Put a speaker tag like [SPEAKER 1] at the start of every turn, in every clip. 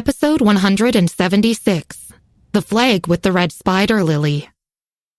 [SPEAKER 1] Episode 176, The Flag with the Red Spider Lily.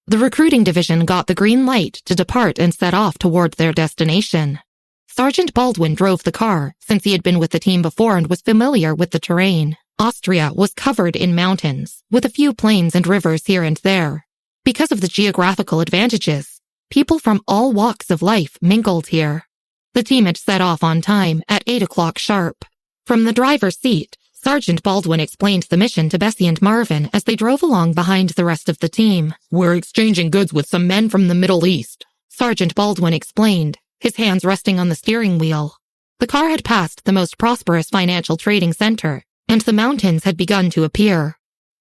[SPEAKER 1] The recruiting division got the green light to depart and set off toward their destination. Sergeant Baldwin drove the car, since he had been with the team before and was familiar with the terrain. Austria was covered in mountains, with a few plains and rivers here and there. Because of the geographical advantages, people from all walks of life mingled here. The team had set off on time at 8 o'clock sharp. From the driver's seat, Sergeant Baldwin explained the mission to Bessy and Marvin as they drove along behind the rest of the team.
[SPEAKER 2] "We're exchanging goods with some men from the Middle East,"
[SPEAKER 1] Sergeant Baldwin explained, his hands resting on the steering wheel. The car had passed the most prosperous financial trading center, and the mountains had begun to appear.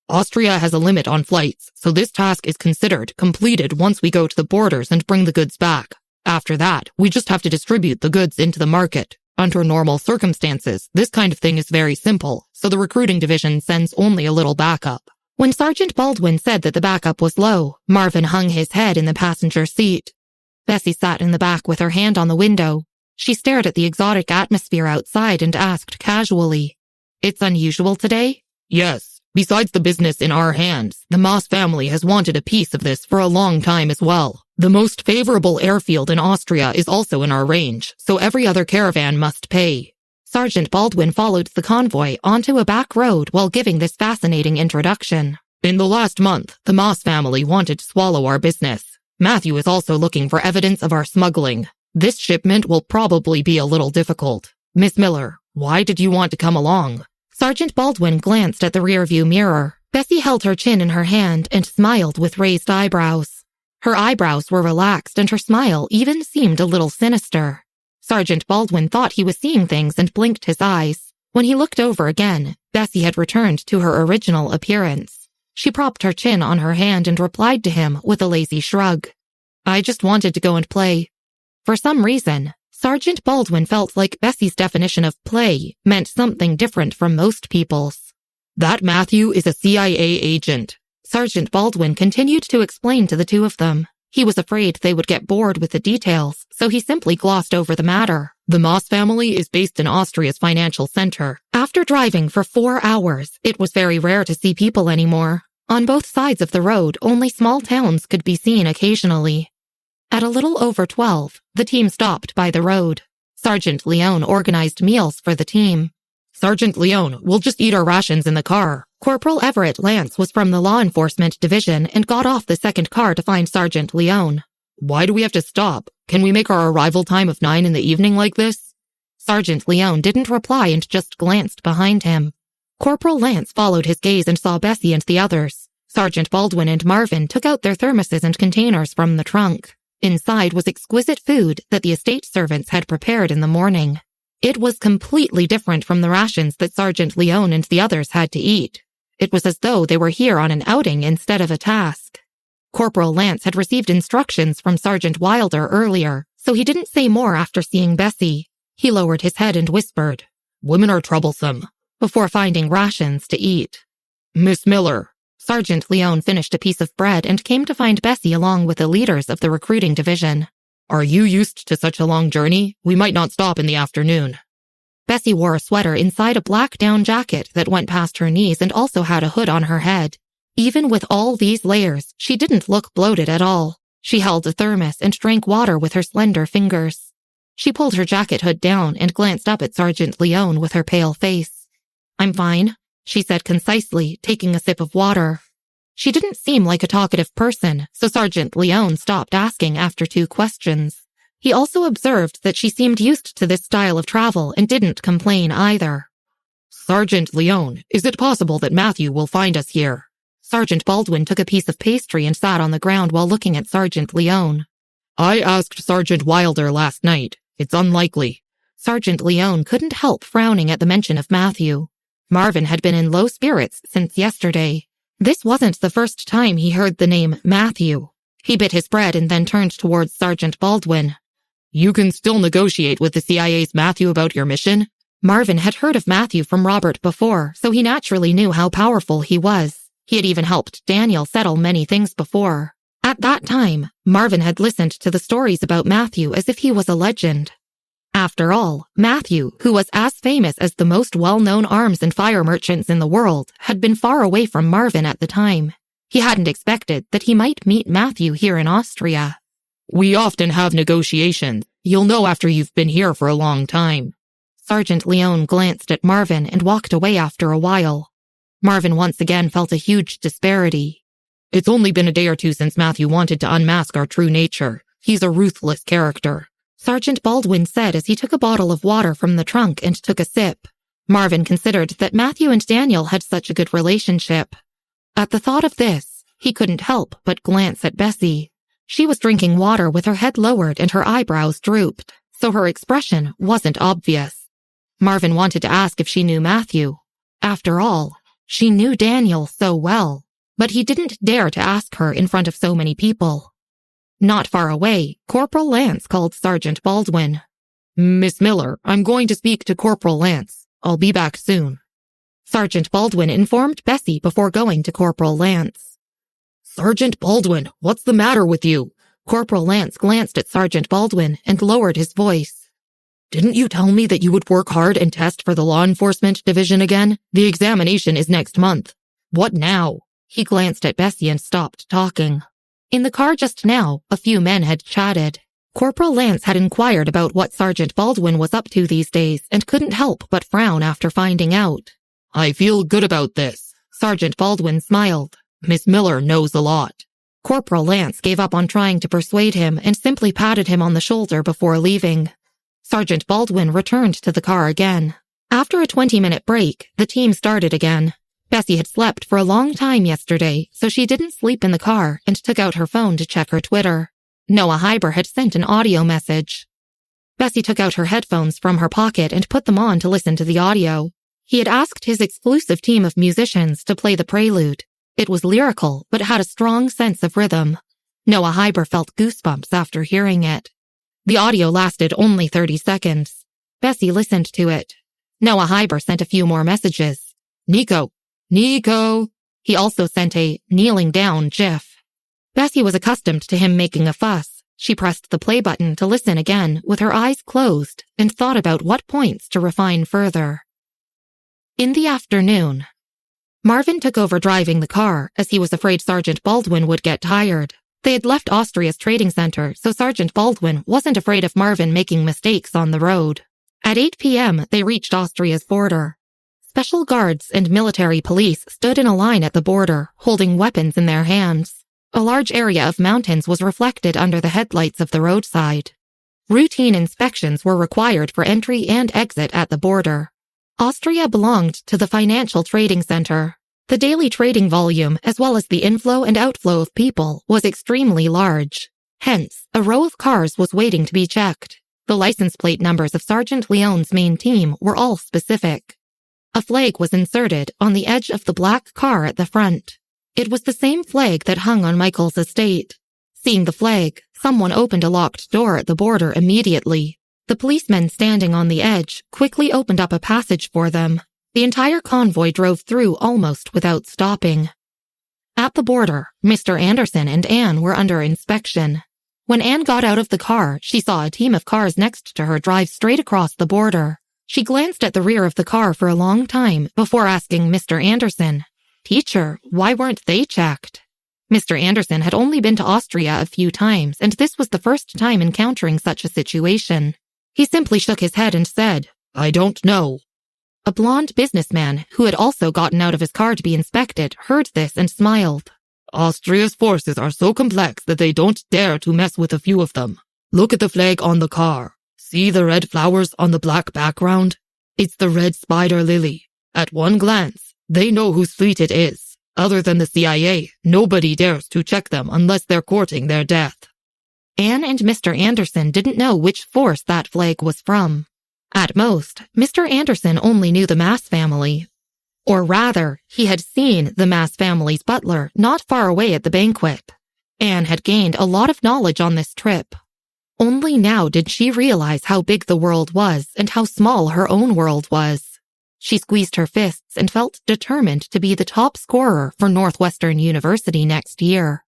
[SPEAKER 2] "Austria has a limit on flights, so this task is considered completed once we go to the borders and bring the goods back. After that, we just have to distribute the goods into the market. Under normal circumstances, this kind of thing is very simple, so the recruiting division sends only a little backup."
[SPEAKER 1] When Sergeant Baldwin said that the backup was low, Marvin hung his head in the passenger seat. Bessy sat in the back with her hand on the window. She stared at the exotic atmosphere outside and asked casually, "It's unusual today?"
[SPEAKER 2] "Yes. Besides the business in our hands, the Moss family has wanted a piece of this for a long time as well. The most favorable airfield in Austria is also in our range, so every other caravan must pay."
[SPEAKER 1] Sergeant Baldwin followed the convoy onto a back road while giving this fascinating introduction.
[SPEAKER 2] "In the last month, the Moss family wanted to swallow our business. Matthew is also looking for evidence of our smuggling. This shipment will probably be a little difficult. Miss Miller, why did you want to come along?"
[SPEAKER 1] Sergeant Baldwin glanced at the rearview mirror. Bessy held her chin in her hand and smiled with raised eyebrows. Her eyebrows were relaxed and her smile even seemed a little sinister. Sergeant Baldwin thought he was seeing things and blinked his eyes. When he looked over again, Bessy had returned to her original appearance. She propped her chin on her hand and replied to him with a lazy shrug. "I just wanted to go and play." For some reason, Sergeant Baldwin felt like Bessy's definition of play meant something different from most people's.
[SPEAKER 2] "That Matthew is a CIA agent,"
[SPEAKER 1] Sergeant Baldwin continued to explain to the two of them. He was afraid they would get bored with the details, so he simply glossed over the matter.
[SPEAKER 2] "The Moss family is based in Austria's financial center."
[SPEAKER 1] After driving for 4 hours, it was very rare to see people anymore. On both sides of the road, only small towns could be seen occasionally. At a little over 12, the team stopped by the road. Sergeant Leone organized meals for the team.
[SPEAKER 2] "Sergeant Leone, we'll just eat our rations in the car."
[SPEAKER 1] Corporal Everett Lance was from the law enforcement division and got off the second car to find Sergeant Leone.
[SPEAKER 2] "Why do we have to stop? Can we make our arrival time of 9 in the evening like this?"
[SPEAKER 1] Sergeant Leone didn't reply and just glanced behind him. Corporal Lance followed his gaze and saw Bessy and the others. Sergeant Baldwin and Marvin took out their thermoses and containers from the trunk. Inside was exquisite food that the estate servants had prepared in the morning. It was completely different from the rations that Sergeant Leone and the others had to eat. It was as though they were here on an outing instead of a task. Corporal Lance had received instructions from Sergeant Wilder earlier, so he didn't say more after seeing Bessy. He lowered his head and whispered,
[SPEAKER 2] "Women are troublesome,"
[SPEAKER 1] before finding rations to eat.
[SPEAKER 2] "Miss Miller."
[SPEAKER 1] Sergeant Leone finished a piece of bread and came to find Bessy along with the leaders of the recruiting division.
[SPEAKER 2] "Are you used to such a long journey? We might not stop in the afternoon."
[SPEAKER 1] Bessy wore a sweater inside a black down jacket that went past her knees and also had a hood on her head. Even with all these layers, she didn't look bloated at all. She held a thermos and drank water with her slender fingers. She pulled her jacket hood down and glanced up at Sergeant Leone with her pale face. "I'm fine," she said concisely, taking a sip of water. She didn't seem like a talkative person, so Sergeant Leone stopped asking after 2 questions. He also observed that she seemed used to this style of travel and didn't complain either.
[SPEAKER 2] "Sergeant Leone, is it possible that Matthew will find us here?"
[SPEAKER 1] Sergeant Baldwin took a piece of pastry and sat on the ground while looking at Sergeant Leone.
[SPEAKER 2] "I asked Sergeant Wilder last night. It's unlikely."
[SPEAKER 1] Sergeant Leone couldn't help frowning at the mention of Matthew. Marvin had been in low spirits since yesterday. This wasn't the first time he heard the name Matthew. He bit his bread and then turned towards Sergeant Baldwin.
[SPEAKER 2] "You can still negotiate with the CIA's Matthew about your mission?"
[SPEAKER 1] Marvin had heard of Matthew from Robert before, so he naturally knew how powerful he was. He had even helped Daniel settle many things before. At that time, Marvin had listened to the stories about Matthew as if he was a legend. After all, Matthew, who was as famous as the most well-known arms and fire merchants in the world, had been far away from Marvin at the time. He hadn't expected that he might meet Matthew here in Austria.
[SPEAKER 2] We often have negotiations. You'll know after you've been here for a long time.
[SPEAKER 1] Sergeant Leone glanced at Marvin and walked away after a while. Marvin once again felt a huge disparity.
[SPEAKER 2] It's only been a day or two since Matthew wanted to unmask our true nature. He's a ruthless character,
[SPEAKER 1] Sergeant Baldwin said as he took a bottle of water from the trunk and took a sip. Marvin considered that Matthew and Daniel had such a good relationship. At the thought of this, he couldn't help but glance at Bessy. She was drinking water with her head lowered and her eyebrows drooped, so her expression wasn't obvious. Marvin wanted to ask if she knew Matthew. After all, she knew Daniel so well, but he didn't dare to ask her in front of so many people. Not far away, Corporal Lance called Sergeant Baldwin.
[SPEAKER 2] Miss Miller, I'm going to speak to Corporal Lance. I'll be back soon.
[SPEAKER 1] Sergeant Baldwin informed Bessy before going to Corporal Lance.
[SPEAKER 2] Sergeant Baldwin, what's the matter with you?
[SPEAKER 1] Corporal Lance glanced at Sergeant Baldwin and lowered his voice.
[SPEAKER 2] Didn't you tell me that you would work hard and test for the law enforcement division again? The examination is next month. What now?
[SPEAKER 1] He glanced at Bessy and stopped talking. In the car just now, a few men had chatted. Corporal Lance had inquired about what Sergeant Baldwin was up to these days and couldn't help but frown after finding out.
[SPEAKER 2] I feel good about this.
[SPEAKER 1] Sergeant Baldwin smiled.
[SPEAKER 2] Miss Miller knows a lot.
[SPEAKER 1] Corporal Lance gave up on trying to persuade him and simply patted him on the shoulder before leaving. Sergeant Baldwin returned to the car again. After a 20-minute break, the team started again. Bessy had slept for a long time yesterday, so she didn't sleep in the car and took out her phone to check her Twitter. Noah Hyber had sent an audio message. Bessy took out her headphones from her pocket and put them on to listen to the audio. He had asked his exclusive team of musicians to play the prelude. It was lyrical, but had a strong sense of rhythm. Noah Hyber felt goosebumps after hearing it. The audio lasted only 30 seconds. Bessy listened to it. Noah Hyber sent a few more messages.
[SPEAKER 2] Nico.
[SPEAKER 1] He also sent a kneeling down gif. Bessy was accustomed to him making a fuss. She pressed the play button to listen again with her eyes closed and thought about what points to refine further. In the afternoon, Marvin took over driving the car as he was afraid Sergeant Baldwin would get tired. They had left Austria's trading center, so Sergeant Baldwin wasn't afraid of Marvin making mistakes on the road. At 8 p.m., they reached Austria's border. Special guards and military police stood in a line at the border, holding weapons in their hands. A large area of mountains was reflected under the headlights of the roadside. Routine inspections were required for entry and exit at the border. Austria belonged to the financial trading center. The daily trading volume, as well as the inflow and outflow of people, was extremely large. Hence, a row of cars was waiting to be checked. The license plate numbers of Sergeant Leone's main team were all specific. A flag was inserted on the edge of the black car at the front. It was the same flag that hung on Michael's estate. Seeing the flag, someone opened a locked door at the border immediately. The policemen standing on the edge quickly opened up a passage for them. The entire convoy drove through almost without stopping. At the border, Mr. Anderson and Anne were under inspection. When Anne got out of the car, she saw a team of cars next to her drive straight across the border. She glanced at the rear of the car for a long time before asking Mr. Anderson, "Teacher, why weren't they checked?" Mr. Anderson had only been to Austria a few times, and this was the first time encountering such a situation. He simply shook his head and said,
[SPEAKER 2] "I don't know."
[SPEAKER 1] A blonde businessman, who had also gotten out of his car to be inspected, heard this and smiled.
[SPEAKER 2] Austria's forces are so complex that they don't dare to mess with a few of them. Look at the flag on the car. See the red flowers on the black background? It's the red spider lily. At one glance, they know whose fleet it is. Other than the CIA, nobody dares to check them unless they're courting their death.
[SPEAKER 1] Anne and Mr. Anderson didn't know which force that flag was from. At most, Mr. Anderson only knew the Mass family. Or rather, he had seen the Mass family's butler not far away at the banquet. Anne had gained a lot of knowledge on this trip. Only now did she realize how big the world was and how small her own world was. She squeezed her fists and felt determined to be the top scorer for Northwestern University next year.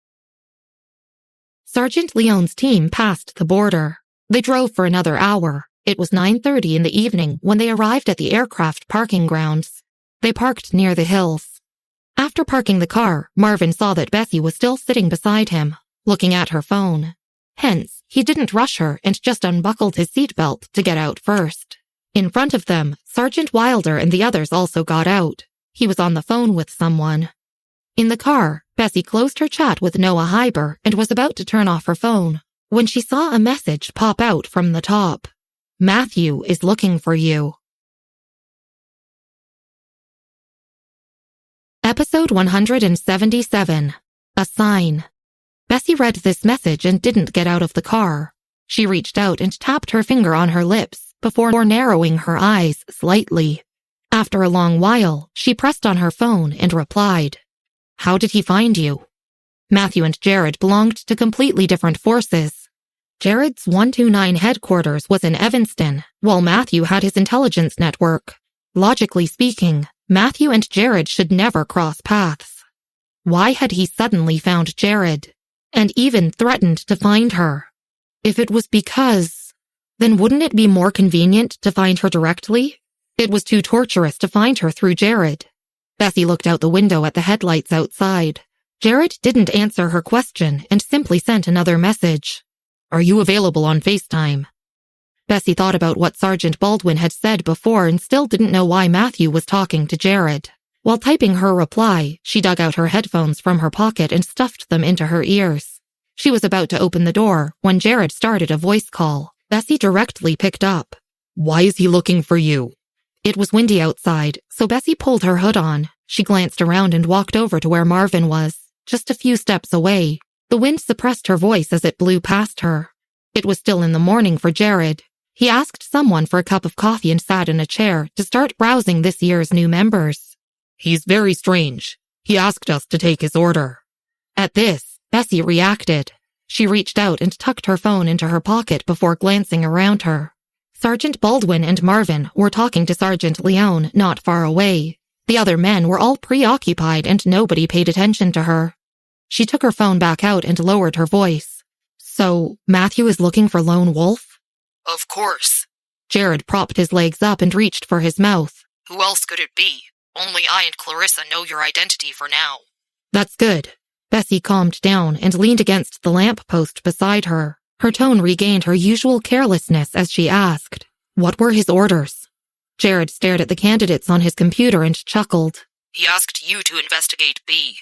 [SPEAKER 1] Sergeant Leone's team passed the border. They drove for another hour. It was 9:30 in the evening when they arrived at the aircraft parking grounds. They parked near the hills. After parking the car, Marvin saw that Bessy was still sitting beside him, looking at her phone. Hence, he didn't rush her and just unbuckled his seatbelt to get out first. In front of them, Sergeant Wilder and the others also got out. He was on the phone with someone. In the car, Bessy closed her chat with Noah Hyber and was about to turn off her phone when she saw a message pop out from the top. Matthew is looking for you. Episode 177. A Sign. Bessy read this message and didn't get out of the car. She reached out and tapped her finger on her lips before narrowing her eyes slightly. After a long while, she pressed on her phone and replied, "How did he find you?" Matthew and Jared belonged to completely different forces. Jared's 129 headquarters was in Evanston, while Matthew had his intelligence network. Logically speaking, Matthew and Jared should never cross paths. Why had he suddenly found Jared, and even threatened to find her? If it was because, then wouldn't it be more convenient to find her directly? It was too torturous to find her through Jared. Bessy looked out the window at the headlights outside. Jared didn't answer her question and simply sent another message. "Are you available on FaceTime?" Bessy thought about what Sergeant Baldwin had said before and still didn't know why Matthew was talking to Jared. While typing her reply, she dug out her headphones from her pocket and stuffed them into her ears. She was about to open the door when Jared started a voice call. Bessy directly picked up. "Why is he looking for you?" It was windy outside, so Bessy pulled her hood on. She glanced around and walked over to where Marvin was, just a few steps away. The wind suppressed her voice as it blew past her. It was still in the morning for Jared. He asked someone for a cup of coffee and sat in a chair to start browsing this year's new members. "He's very strange. He asked us to take his order." At this, Bessy reacted. She reached out and tucked her phone into her pocket before glancing around her. Sergeant Baldwin and Marvin were talking to Sergeant Leone not far away. The other men were all preoccupied and nobody paid attention to her. She took her phone back out and lowered her voice. "So, Matthew is looking for Lone Wolf?"
[SPEAKER 2] "Of course."
[SPEAKER 1] Jared propped his legs up and reached for his mouth.
[SPEAKER 2] "Who else could it be? Only I and Clarissa know your identity for now."
[SPEAKER 1] "That's good." Bessy calmed down and leaned against the lamppost beside her. Her tone regained her usual carelessness as she asked, "What were his orders?" Jared stared at the candidates on his computer and chuckled.
[SPEAKER 2] "He asked you to investigate B."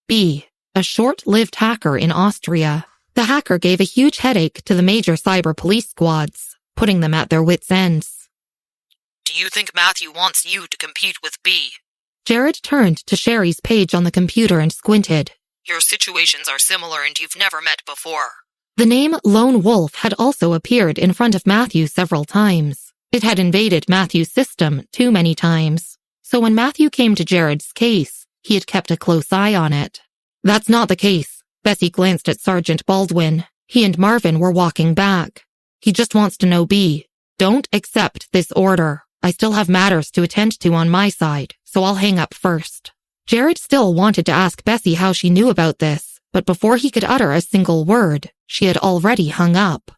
[SPEAKER 1] B, a short-lived hacker in Austria. The hacker gave a huge headache to the major cyber police squads, putting them at their wits' ends.
[SPEAKER 2] "Do you think Matthew wants you to compete with B?"
[SPEAKER 1] Jared turned to Sherry's page on the computer and squinted.
[SPEAKER 2] "Your situations are similar and you've never met before."
[SPEAKER 1] The name Lone Wolf had also appeared in front of Matthew several times. It had invaded Matthew's system too many times. So when Matthew came to Jared's case, he had kept a close eye on it. "That's not the case." Bessy glanced at Sergeant Baldwin. He and Marvin were walking back. "He just wants to know B. Don't accept this order. I still have matters to attend to on my side, so I'll hang up first." Jared still wanted to ask Bessy how she knew about this, but before he could utter a single word, she had already hung up.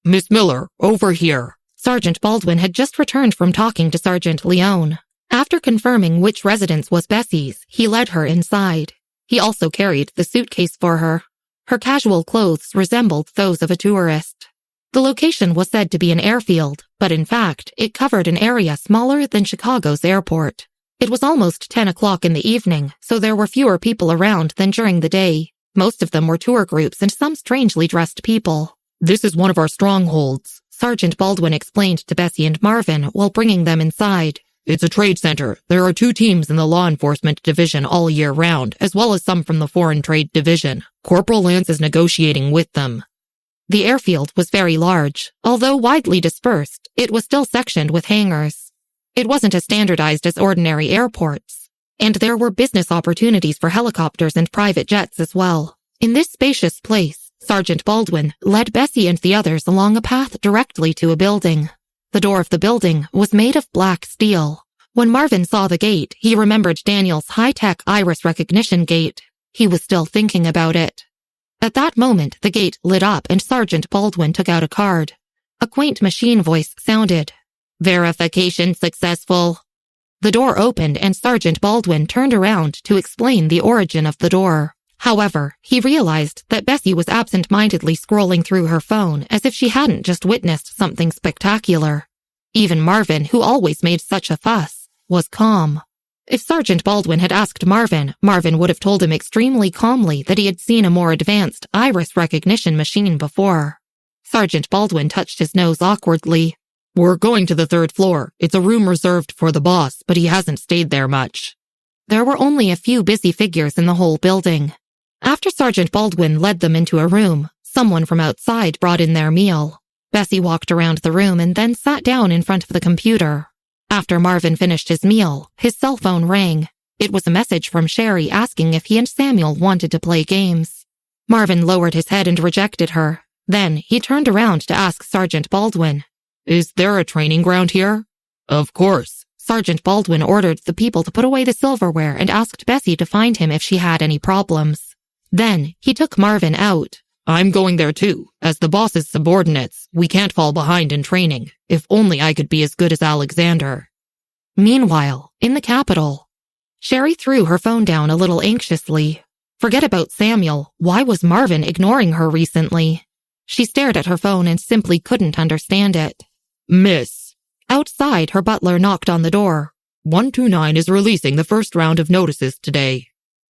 [SPEAKER 2] "Miss Miller, over here."
[SPEAKER 1] Sergeant Baldwin had just returned from talking to Sergeant Leone. After confirming which residence was Bessy's, he led her inside. He also carried the suitcase for her. Her casual clothes resembled those of a tourist. The location was said to be an airfield, but in fact, it covered an area smaller than Chicago's airport. It was almost 10 o'clock in the evening, so there were fewer people around than during the day. Most of them were tour groups and some strangely dressed people.
[SPEAKER 2] "This is one of our strongholds,"
[SPEAKER 1] Sergeant Baldwin explained to Bessy and Marvin while bringing them inside.
[SPEAKER 2] "It's a trade center. There are 2 teams in the law enforcement division all year round, as well as some from the foreign trade division. Corporal Lance is negotiating with them."
[SPEAKER 1] The airfield was very large. Although widely dispersed, it was still sectioned with hangars. It wasn't as standardized as ordinary airports, and there were business opportunities for helicopters and private jets as well. In this spacious place, Sergeant Baldwin led Bessy and the others along a path directly to a building. The door of the building was made of black steel. When Marvin saw the gate, he remembered Daniel's high-tech iris recognition gate. He was still thinking about it. At that moment, the gate lit up and Sergeant Baldwin took out a card. A quaint machine voice sounded. "Verification successful." The door opened and Sergeant Baldwin turned around to explain the origin of the door. However, he realized that Bessy was absent-mindedly scrolling through her phone as if she hadn't just witnessed something spectacular. Even Marvin, who always made such a fuss, was calm. If Sergeant Baldwin had asked Marvin, Marvin would have told him extremely calmly that he had seen a more advanced iris recognition machine before. Sergeant Baldwin touched his nose awkwardly. "We're going to the 3rd floor. It's a room reserved for the boss, but he hasn't stayed there much." There were only a few busy figures in the whole building. After Sergeant Baldwin led them into a room, someone from outside brought in their meal. Bessy walked around the room and then sat down in front of the computer. After Marvin finished his meal, his cell phone rang. It was a message from Sherry asking if he and Samuel wanted to play games. Marvin lowered his head and rejected her. Then he turned around to ask Sergeant Baldwin, "Is there a training ground here?" "Of course." Sergeant Baldwin ordered the people to put away the silverware and asked Bessy to find him if she had any problems. Then he took Marvin out. "I'm going there too. As the boss's subordinates, we can't fall behind in training. If only I could be as good as Alexander." Meanwhile, in the capital, Sherry threw her phone down a little anxiously. Forget about Samuel. Why was Marvin ignoring her recently? She stared at her phone and simply couldn't understand it. "Miss." Outside, her butler knocked on the door. 129 is releasing the first round of notices today.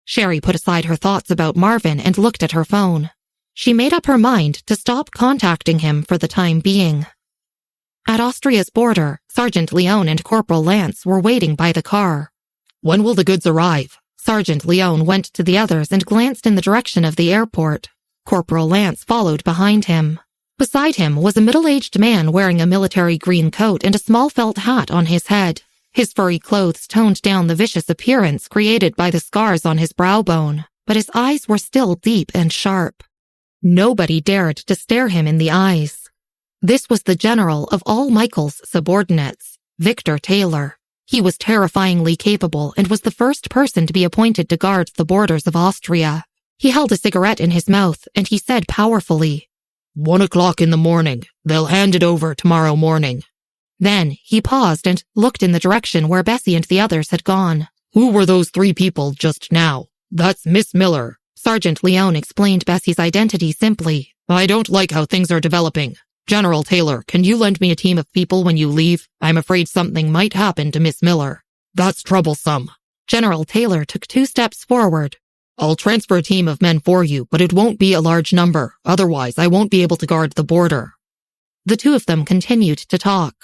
[SPEAKER 1] Sherry put aside her thoughts about Marvin and looked at her phone. She made up her mind to stop contacting him for the time being. At Austria's border, Sergeant Leone and Corporal Lance were waiting by the car. "When will the goods arrive?" Sergeant Leone went to the others and glanced in the direction of the airport. Corporal Lance followed behind him. Beside him was a middle-aged man wearing a military green coat and a small felt hat on his head. His furry clothes toned down the vicious appearance created by the scars on his brow bone, but his eyes were still deep and sharp. Nobody dared to stare him in the eyes. This was the general of all Michael's subordinates, Victor Taylor. He was terrifyingly capable and was the first person to be appointed to guard the borders of Austria. He held a cigarette in his mouth and he said powerfully, 1 o'clock in the morning. They'll hand it over tomorrow morning. Then he paused and looked in the direction where Bessy and the others had gone. "Who were those 3 people just now?" "That's Miss Miller." Sergeant Leone explained Bessy's identity simply. "I don't like how things are developing. General Taylor, can you lend me a team of people when you leave? I'm afraid something might happen to Miss Miller." "That's troublesome." General Taylor took 2 steps forward. "I'll transfer a team of men for you, but it won't be a large number. Otherwise, I won't be able to guard the border." The 2 of them continued to talk.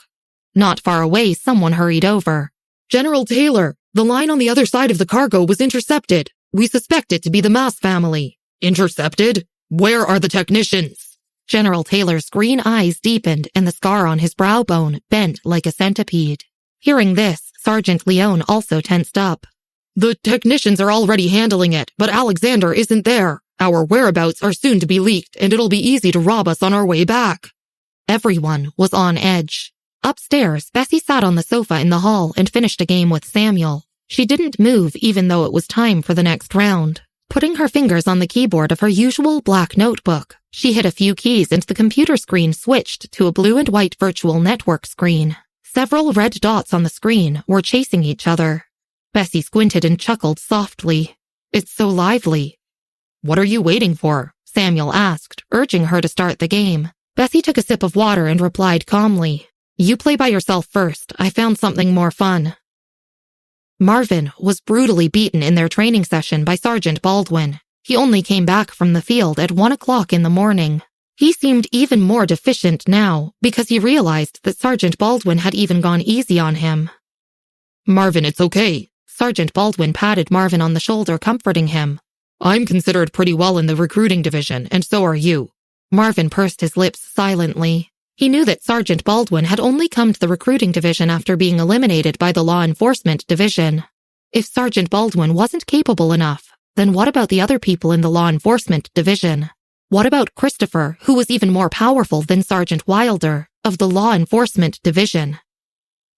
[SPEAKER 1] Not far away, someone hurried over. "General Taylor, the line on the other side of the cargo was intercepted. We suspect it to be the Mass family." "Intercepted? Where are the technicians?" General Taylor's green eyes deepened and the scar on his brow bone bent like a centipede. Hearing this, Sergeant Leone also tensed up. "The technicians are already handling it, but Alexander isn't there. Our whereabouts are soon to be leaked, and it'll be easy to rob us on our way back." Everyone was on edge. Upstairs, Bessy sat on the sofa in the hall and finished a game with Samuel. She didn't move even though it was time for the next round. Putting her fingers on the keyboard of her usual black notebook, she hit a few keys and the computer screen switched to a blue and white virtual network screen. Several red dots on the screen were chasing each other. Bessy squinted and chuckled softly. "It's so lively." "What are you waiting for?" Samuel asked, urging her to start the game. Bessy took a sip of water and replied calmly, "You play by yourself first. I found something more fun." Marvin was brutally beaten in their training session by Sergeant Baldwin. He only came back from the field at 1 o'clock in the morning. He seemed even more deficient now because he realized that Sergeant Baldwin had even gone easy on him. "Marvin, it's okay." Sergeant Baldwin patted Marvin on the shoulder, comforting him. "I'm considered pretty well in the recruiting division, and so are you." Marvin pursed his lips silently. He knew that Sergeant Baldwin had only come to the recruiting division after being eliminated by the law enforcement division. If Sergeant Baldwin wasn't capable enough, then what about the other people in the law enforcement division? What about Christopher, who was even more powerful than Sergeant Wilder, of the law enforcement division?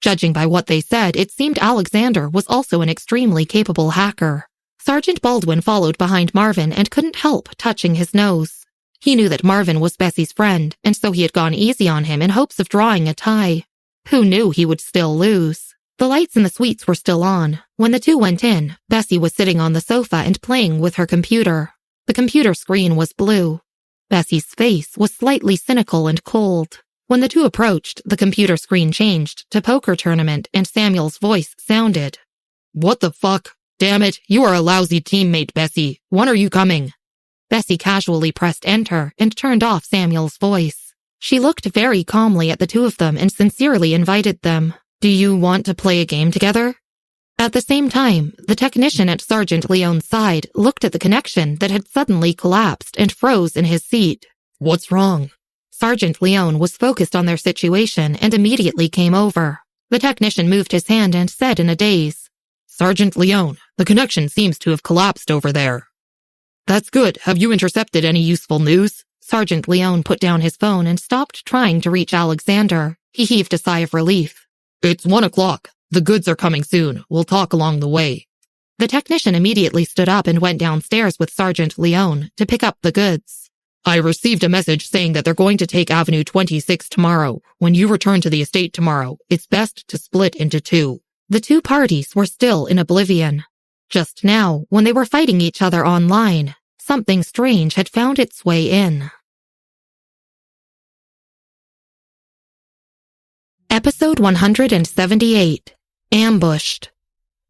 [SPEAKER 1] Judging by what they said, it seemed Alexander was also an extremely capable hacker. Sergeant Baldwin followed behind Marvin and couldn't help touching his nose. He knew that Marvin was Bessy's friend, and so he had gone easy on him in hopes of drawing a tie. Who knew he would still lose? The lights in the suites were still on. When the two went in, Bessy was sitting on the sofa and playing with her computer. The computer screen was blue. Bessy's face was slightly cynical and cold. When the two approached, the computer screen changed to poker tournament and Samuel's voice sounded.
[SPEAKER 2] What the fuck? Damn it, you are a lousy teammate, Bessy. When are you coming?
[SPEAKER 1] Bessy casually pressed enter and turned off Samuel's voice. She looked very calmly at the two of them and sincerely invited them. Do you want to play a game together? At the same time, the technician at Sergeant Leone's side looked at the connection that had suddenly collapsed and froze in his seat.
[SPEAKER 2] What's wrong?
[SPEAKER 1] Sergeant Leone was focused on their situation and immediately came over. The technician moved his hand and said in a daze,
[SPEAKER 2] Sergeant Leone, the connection seems to have collapsed over there. That's good. Have you intercepted any useful news?
[SPEAKER 1] Sergeant Leone put down his phone and stopped trying to reach Alexander. He heaved a sigh of relief.
[SPEAKER 2] It's 1 o'clock. The goods are coming soon. We'll talk along the way.
[SPEAKER 1] The technician immediately stood up and went downstairs with Sergeant Leone to pick up the goods.
[SPEAKER 2] I received a message saying that they're going to take Avenue 26 tomorrow. When you return to the estate tomorrow, it's best to split into two.
[SPEAKER 1] The two parties were still in oblivion. Just now, when they were fighting each other online, something strange had found its way in. Episode 178. Ambushed.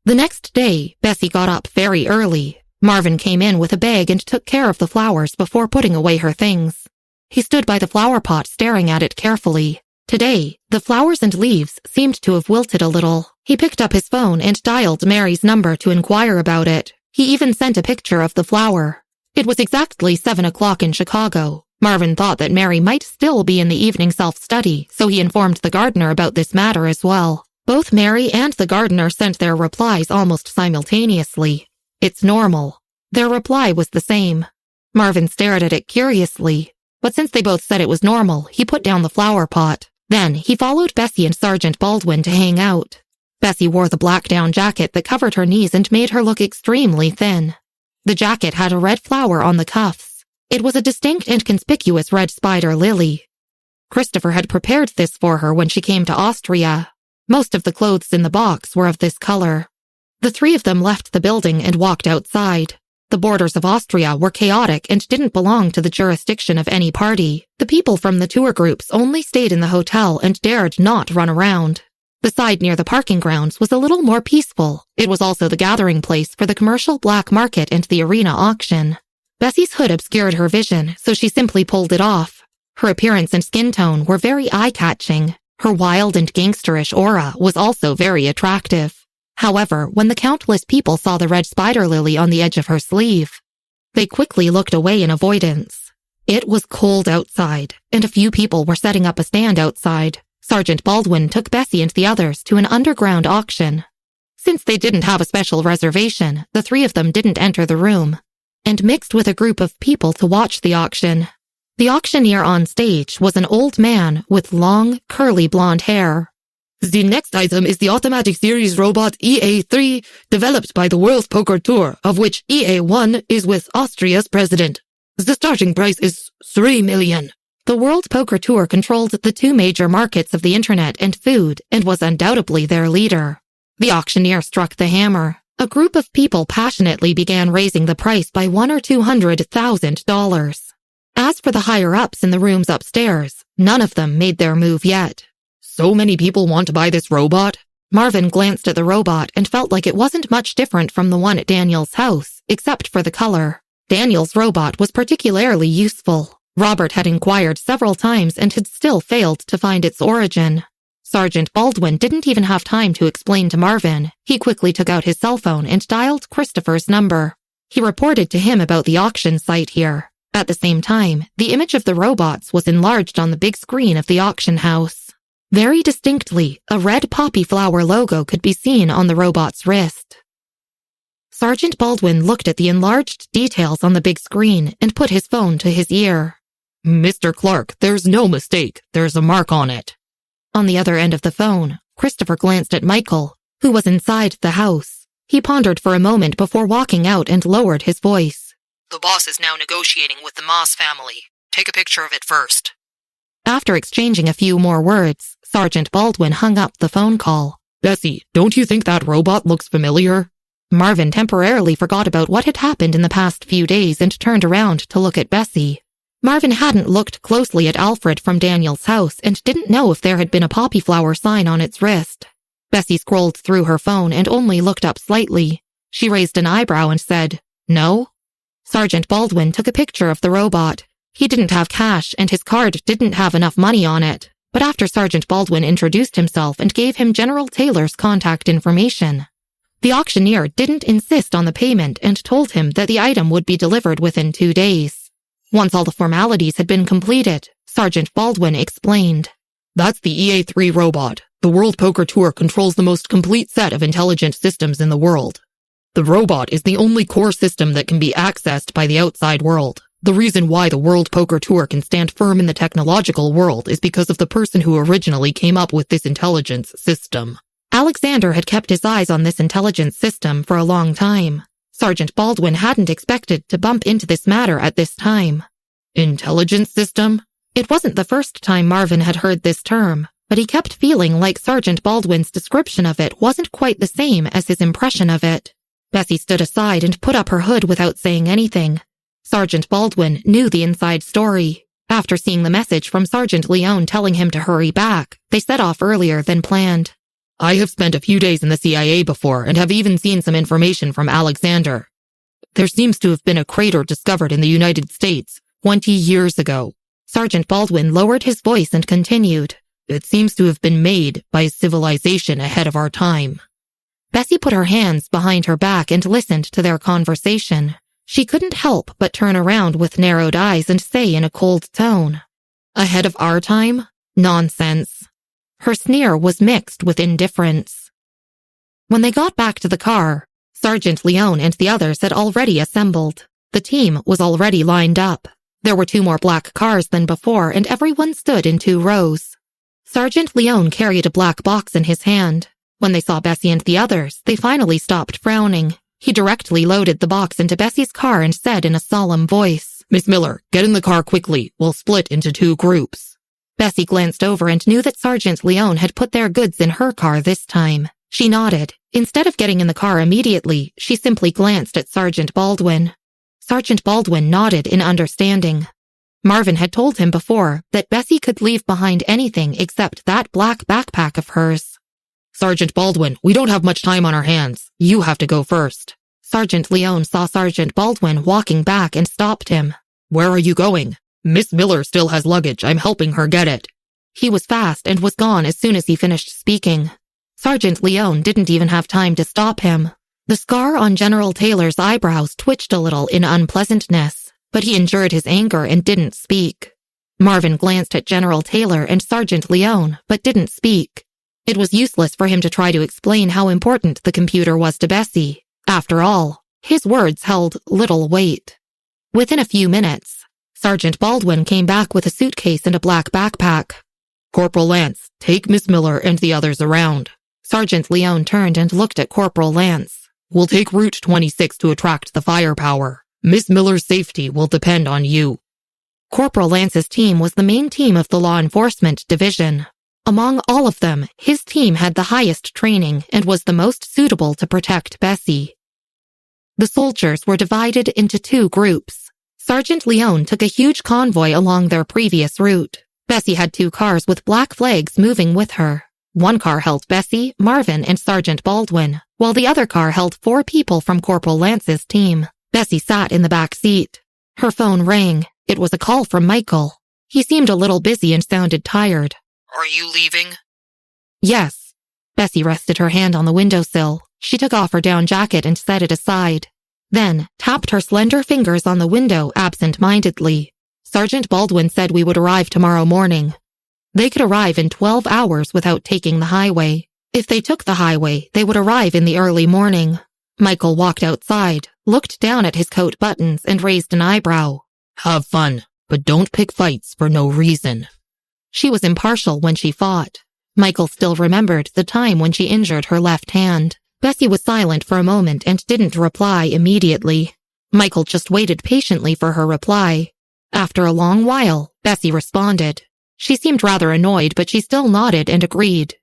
[SPEAKER 1] The next day, Bessy got up very early. Marvin came in with a bag and took care of the flowers before putting away her things. He stood by the flower pot staring at it carefully. Today, the flowers and leaves seemed to have wilted a little. He picked up his phone and dialed Mary's number to inquire about it. He even sent a picture of the flower. It was exactly 7 o'clock in Chicago. Marvin thought that Mary might still be in the evening self-study, so he informed the gardener about this matter as well. Both Mary and the gardener sent their replies almost simultaneously. It's normal. Their reply was the same. Marvin stared at it curiously, but since they both said it was normal, he put down the flower pot. Then he followed Bessy and Sergeant Baldwin to hang out. Bessy wore the black down jacket that covered her knees and made her look extremely thin. The jacket had a red flower on the cuffs. It was a distinct and conspicuous red spider lily. Christopher had prepared this for her when she came to Austria. Most of the clothes in the box were of this color. The three of them left the building and walked outside. The borders of Austria were chaotic and didn't belong to the jurisdiction of any party. The people from the tour groups only stayed in the hotel and dared not run around. The side near the parking grounds was a little more peaceful. It was also the gathering place for the commercial black market and the arena auction. Bessy's hood obscured her vision, so she simply pulled it off. Her appearance and skin tone were very eye-catching. Her wild and gangsterish aura was also very attractive. However, when the countless people saw the red spider lily on the edge of her sleeve, they quickly looked away in avoidance. It was cold outside, and a few people were setting up a stand outside. Sergeant Baldwin took Bessy and the others to an underground auction. Since they didn't have a special reservation, the three of them didn't enter the room, and mixed with a group of people to watch the auction. The auctioneer on stage was an old man with long, curly blonde hair.
[SPEAKER 2] The next item is the automatic series robot EA3, developed by the World Poker Tour, of which EA1 is with Austria's president. The starting price is 3 million.
[SPEAKER 1] The World Poker Tour controlled the two major markets of the internet and food and was undoubtedly their leader. The auctioneer struck the hammer. A group of people passionately began raising the price by $100,000 or $200,000. As for the higher-ups in the rooms upstairs, none of them made their move yet.
[SPEAKER 2] So many people want to buy this robot?
[SPEAKER 1] Marvin glanced at the robot and felt like it wasn't much different from the one at Daniel's house, except for the color. Daniel's robot was particularly useful. Robert had inquired several times and had still failed to find its origin. Sergeant Baldwin didn't even have time to explain to Marvin. He quickly took out his cell phone and dialed Christopher's number. He reported to him about the auction site here. At the same time, the image of the robots was enlarged on the big screen of the auction house. Very distinctly, a red poppy flower logo could be seen on the robot's wrist. Sergeant Baldwin looked at the enlarged details on the big screen and put his phone to his ear.
[SPEAKER 2] Mr. Clark, there's no mistake. There's a mark on it.
[SPEAKER 1] On the other end of the phone, Christopher glanced at Michael, who was inside the house. He pondered for a moment before walking out and lowered his voice.
[SPEAKER 3] The boss is now negotiating with the Moss family.
[SPEAKER 2] take a picture of it first.
[SPEAKER 1] After exchanging a few more words, Sergeant Baldwin hung up the phone call.
[SPEAKER 2] Bessy, don't you think that robot looks familiar?
[SPEAKER 1] Marvin temporarily forgot about what had happened in the past few days and turned around to look at Bessy. Marvin hadn't looked closely at Alfred from Daniel's house and didn't know if there had been a poppy flower sign on its wrist. Bessy scrolled through her phone and only looked up slightly. She raised an eyebrow and said, "No?" Sergeant Baldwin took a picture of the robot. He didn't have cash and his card didn't have enough money on it. But after Sergeant Baldwin introduced himself and gave him General Taylor's contact information, the auctioneer didn't insist on the payment and told him that the item would be delivered within 2 days. Once all the formalities had been completed, Sergeant Baldwin explained,
[SPEAKER 2] "That's the EA3 robot. The World Poker Tour controls the most complete set of intelligent systems in the world. The robot is the only core system that can be accessed by the outside world. The reason why the World Poker Tour can stand firm in the technological world is because of the person who originally came up with this intelligence system."
[SPEAKER 1] Alexander had kept his eyes on this intelligence system for a long time. Sergeant Baldwin hadn't expected to bump into this matter at this time.
[SPEAKER 2] Intelligence system?
[SPEAKER 1] It wasn't the first time Marvin had heard this term, but he kept feeling like Sergeant Baldwin's description of it wasn't quite the same as his impression of it. Bessy stood aside and put up her hood without saying anything. Sergeant Baldwin knew the inside story. After seeing the message from Sergeant Leone telling him to hurry back, they set off earlier than planned.
[SPEAKER 2] "I have spent a few days in the CIA before and have even seen some information from Alexander. There seems to have been a crater discovered in the United States 20 years ago."
[SPEAKER 1] Sergeant Baldwin lowered his voice and continued,
[SPEAKER 2] "It seems to have been made by a civilization ahead of our time."
[SPEAKER 1] Bessy put her hands behind her back and listened to their conversation. She couldn't help but turn around with narrowed eyes and say in a cold tone, "Ahead of our time? Nonsense." Her sneer was mixed with indifference. When they got back to the car, Sergeant Leone and the others had already assembled. The team was already lined up. There were 2 more black cars than before, and everyone stood in 2 rows. Sergeant Leone carried a black box in his hand. When they saw Bessy and the others, they finally stopped frowning. He directly loaded the box into Bessy's car and said in a solemn voice,
[SPEAKER 2] "Miss Miller, get in the car quickly. We'll split into 2 groups."
[SPEAKER 1] Bessy glanced over and knew that Sergeant Leone had put their goods in her car this time. She nodded. Instead of getting in the car immediately, she simply glanced at Sergeant Baldwin. Sergeant Baldwin nodded in understanding. Marvin had told him before that Bessy could leave behind anything except that black backpack of hers.
[SPEAKER 2] "Sergeant Baldwin, we don't have much time on our hands. You have to go first."
[SPEAKER 1] Sergeant Leone saw Sergeant Baldwin walking back and stopped him.
[SPEAKER 2] "Where are you going?" "Miss Miller still has luggage. I'm helping her get it."
[SPEAKER 1] He was fast and was gone as soon as he finished speaking. Sergeant Leone didn't even have time to stop him. The scar on General Taylor's eyebrows twitched a little in unpleasantness, but he endured his anger and didn't speak. Marvin glanced at General Taylor and Sergeant Leone, but didn't speak. It was useless for him to try to explain how important the computer was to Bessy. After all, his words held little weight. Within a few minutes, Sergeant Baldwin came back with a suitcase and a black backpack.
[SPEAKER 2] "Corporal Lance, take Miss Miller and the others around."
[SPEAKER 1] Sergeant Leone turned and looked at Corporal Lance.
[SPEAKER 2] "We'll take Route 26 to attract the firepower. Miss Miller's safety will depend on you."
[SPEAKER 1] Corporal Lance's team was the main team of the law enforcement division. Among all of them, his team had the highest training and was the most suitable to protect Bessy. The soldiers were divided into 2 groups. Sergeant Leone took a huge convoy along their previous route. Bessy had 2 cars with black flags moving with her. One car held Bessy, Marvin, and Sergeant Baldwin, while the other car held 4 people from Corporal Lance's team. Bessy sat in the back seat. Her phone rang. It was a call from Michael. He seemed a little busy and sounded tired.
[SPEAKER 2] "Are you leaving?"
[SPEAKER 1] "Yes." Bessy rested her hand on the windowsill. She took off her down jacket and set it aside. Then tapped her slender fingers on the window absent-mindedly. "Sergeant Baldwin said we would arrive tomorrow morning." They could arrive in 12 hours without taking the highway. If they took the highway, they would arrive in the early morning. Michael walked outside, looked down at his coat buttons, and raised an eyebrow.
[SPEAKER 2] "Have fun, but don't pick fights for no reason."
[SPEAKER 1] She was impartial when she fought. Michael still remembered the time when she injured her left hand. Bessy was silent for a moment and didn't reply immediately. Michael just waited patiently for her reply. After a long while, Bessy responded. She seemed rather annoyed, but she still nodded and agreed.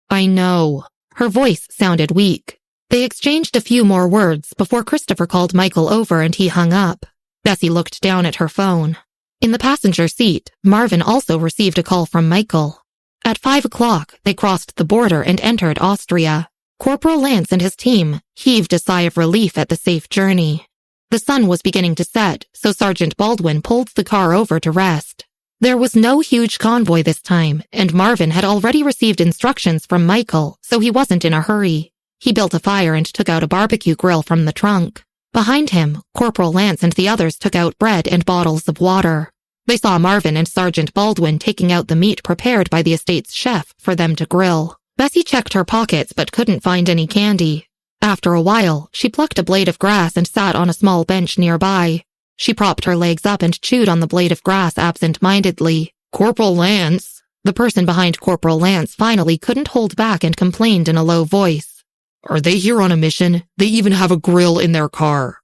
[SPEAKER 1] I know. Her voice sounded weak. They exchanged a few more words before Christopher called Michael over and he hung up. Bessy looked down at her phone. In the passenger seat, Marvin also received a call from Michael. At 5 o'clock, they crossed the border and entered Austria. Corporal Lance and his team heaved a sigh of relief at the safe journey. The sun was beginning to set, so Sergeant Baldwin pulled the car over to rest. There was no huge convoy this time, and Marvin had already received instructions from Michael, so he wasn't in a hurry. He built a fire and took out a barbecue grill from the trunk. Behind him, Corporal Lance and the others took out bread and bottles of water. They saw Marvin and Sergeant Baldwin taking out the meat prepared by the estate's chef for them to grill. Bessy checked her pockets but couldn't find any candy. After a while, she plucked a blade of grass and sat on a small bench nearby. She propped her legs up and chewed on the blade of grass absent-mindedly. Corporal Lance. The person behind Corporal Lance finally couldn't hold back and complained in a low voice. Are they here on a mission? They even have a grill in their car.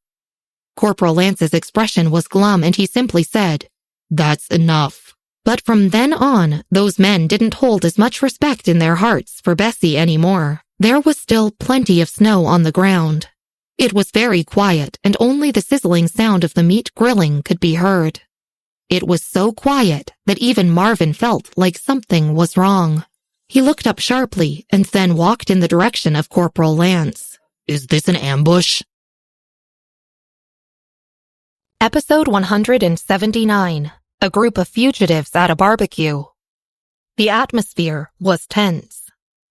[SPEAKER 1] Corporal Lance's expression was glum and he simply said, That's enough. But from then on, those men didn't hold as much respect in their hearts for Bessy anymore. There was still plenty of snow on the ground. It was very quiet, and only the sizzling sound of the meat grilling could be heard. It was so quiet that even Marvin felt like something was wrong. He looked up sharply and then walked in the direction of Corporal Lance. Is this an ambush? Episode 179. A group of fugitives at a barbecue. The atmosphere was tense.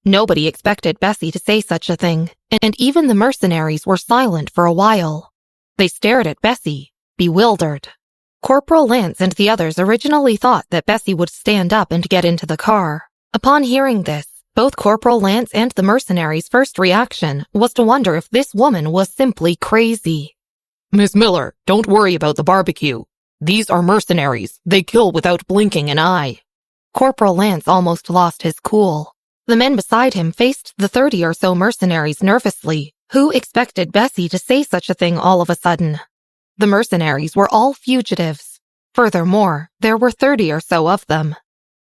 [SPEAKER 1] Nobody expected Bessy to say such a thing, and even the mercenaries were silent for a while. They stared at Bessy, bewildered. Corporal Lance and the others originally thought that Bessy would stand up and get into the car. Upon hearing this, both Corporal Lance and the mercenaries' first reaction was to wonder if this woman was simply crazy. Miss Miller, don't worry about the barbecue. These are mercenaries. They kill without blinking an eye. Corporal Lance almost lost his cool. The men beside him faced the 30 or so mercenaries nervously. Who expected Bessy to say such a thing all of a sudden? The mercenaries were all fugitives. Furthermore, there were 30 or so of them.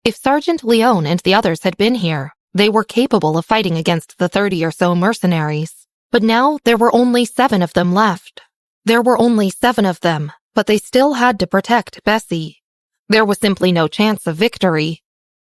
[SPEAKER 1] If Sergeant Leone and the others had been here, they were capable of fighting against the 30 or so mercenaries. But now there were only 7 of them left. There were only 7 of them, but they still had to protect Bessy. There was simply no chance of victory.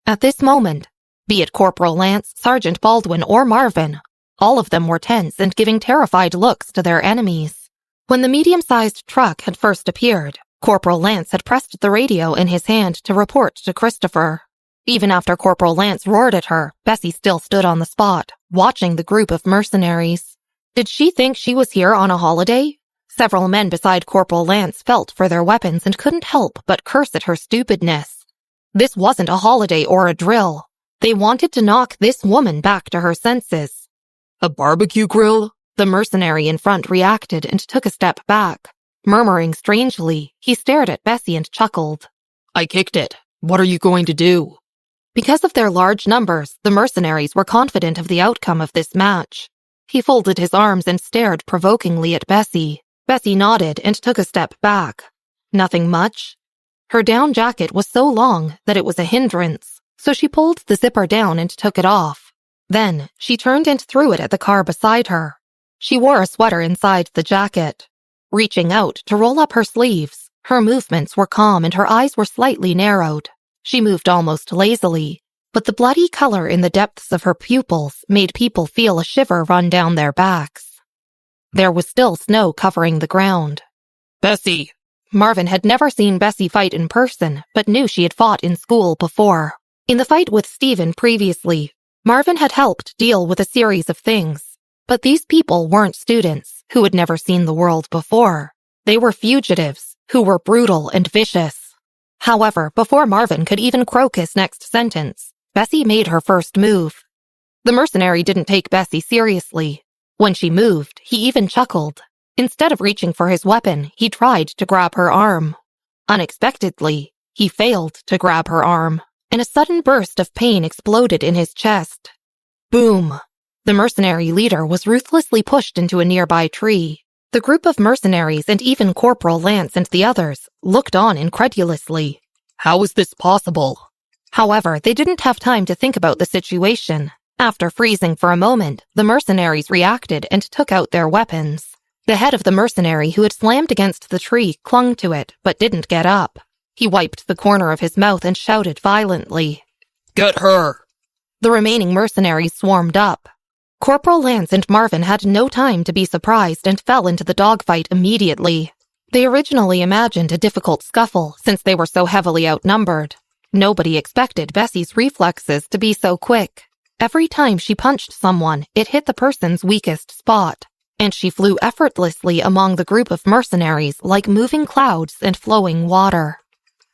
[SPEAKER 1] At this moment, be it Corporal Lance, Sergeant Baldwin, or Marvin, all of them were tense and giving terrified looks to their enemies. When the medium-sized truck had first appeared, Corporal Lance had pressed the radio in his hand to report to Christopher. Even after Corporal Lance roared at her, Bessy still stood on the spot, watching the group of mercenaries. Did she think she was here on a holiday? Several men beside Corporal Lance felt for their weapons and couldn't help but curse at her stupidness. This wasn't a holiday or a drill. They wanted to knock this woman back to her senses. A barbecue grill? The mercenary in front reacted and took a step back. Murmuring strangely, he stared at Bessy and chuckled. I kicked it. What are you going to do? Because of their large numbers, the mercenaries were confident of the outcome of this match. He folded his arms and stared provokingly at Bessy. Bessy nodded and took a step back. Nothing much. Her down jacket was so long that it was a hindrance, so she pulled the zipper down and took it off. Then, she turned and threw it at the car beside her. She wore a sweater inside the jacket. Reaching out to roll up her sleeves, her movements were calm and her eyes were slightly narrowed. She moved almost lazily, but the bloody color in the depths of her pupils made people feel a shiver run down their backs. There was still snow covering the ground. Bessy! Marvin had never seen Bessy fight in person, but knew she had fought in school before. In the fight with Stephen previously, Marvin had helped deal with a series of things. But these people weren't students who had never seen the world before. They were fugitives who were brutal and vicious. However, before Marvin could even croak his next sentence, Bessy made her first move. The mercenary didn't take Bessy seriously. When she moved, he even chuckled. Instead of reaching for his weapon, he tried to grab her arm. Unexpectedly, he failed to grab her arm, and a sudden burst of pain exploded in his chest. Boom! The mercenary leader was ruthlessly pushed into a nearby tree. The group of mercenaries and even Corporal Lance and the others looked on incredulously.
[SPEAKER 2] How is this possible?
[SPEAKER 1] However, they didn't have time to think about the situation. After freezing for a moment, the mercenaries reacted and took out their weapons. The head of the mercenary who had slammed against the tree clung to it, but didn't get up. He wiped the corner of his mouth and shouted violently,
[SPEAKER 2] "Get her!"
[SPEAKER 1] The remaining mercenaries swarmed up. Corporal Lance and Marvin had no time to be surprised and fell into the dogfight immediately. They originally imagined a difficult scuffle since they were so heavily outnumbered. Nobody expected Bessy's reflexes to be so quick. Every time she punched someone, it hit the person's weakest spot, and she flew effortlessly among the group of mercenaries like moving clouds and flowing water.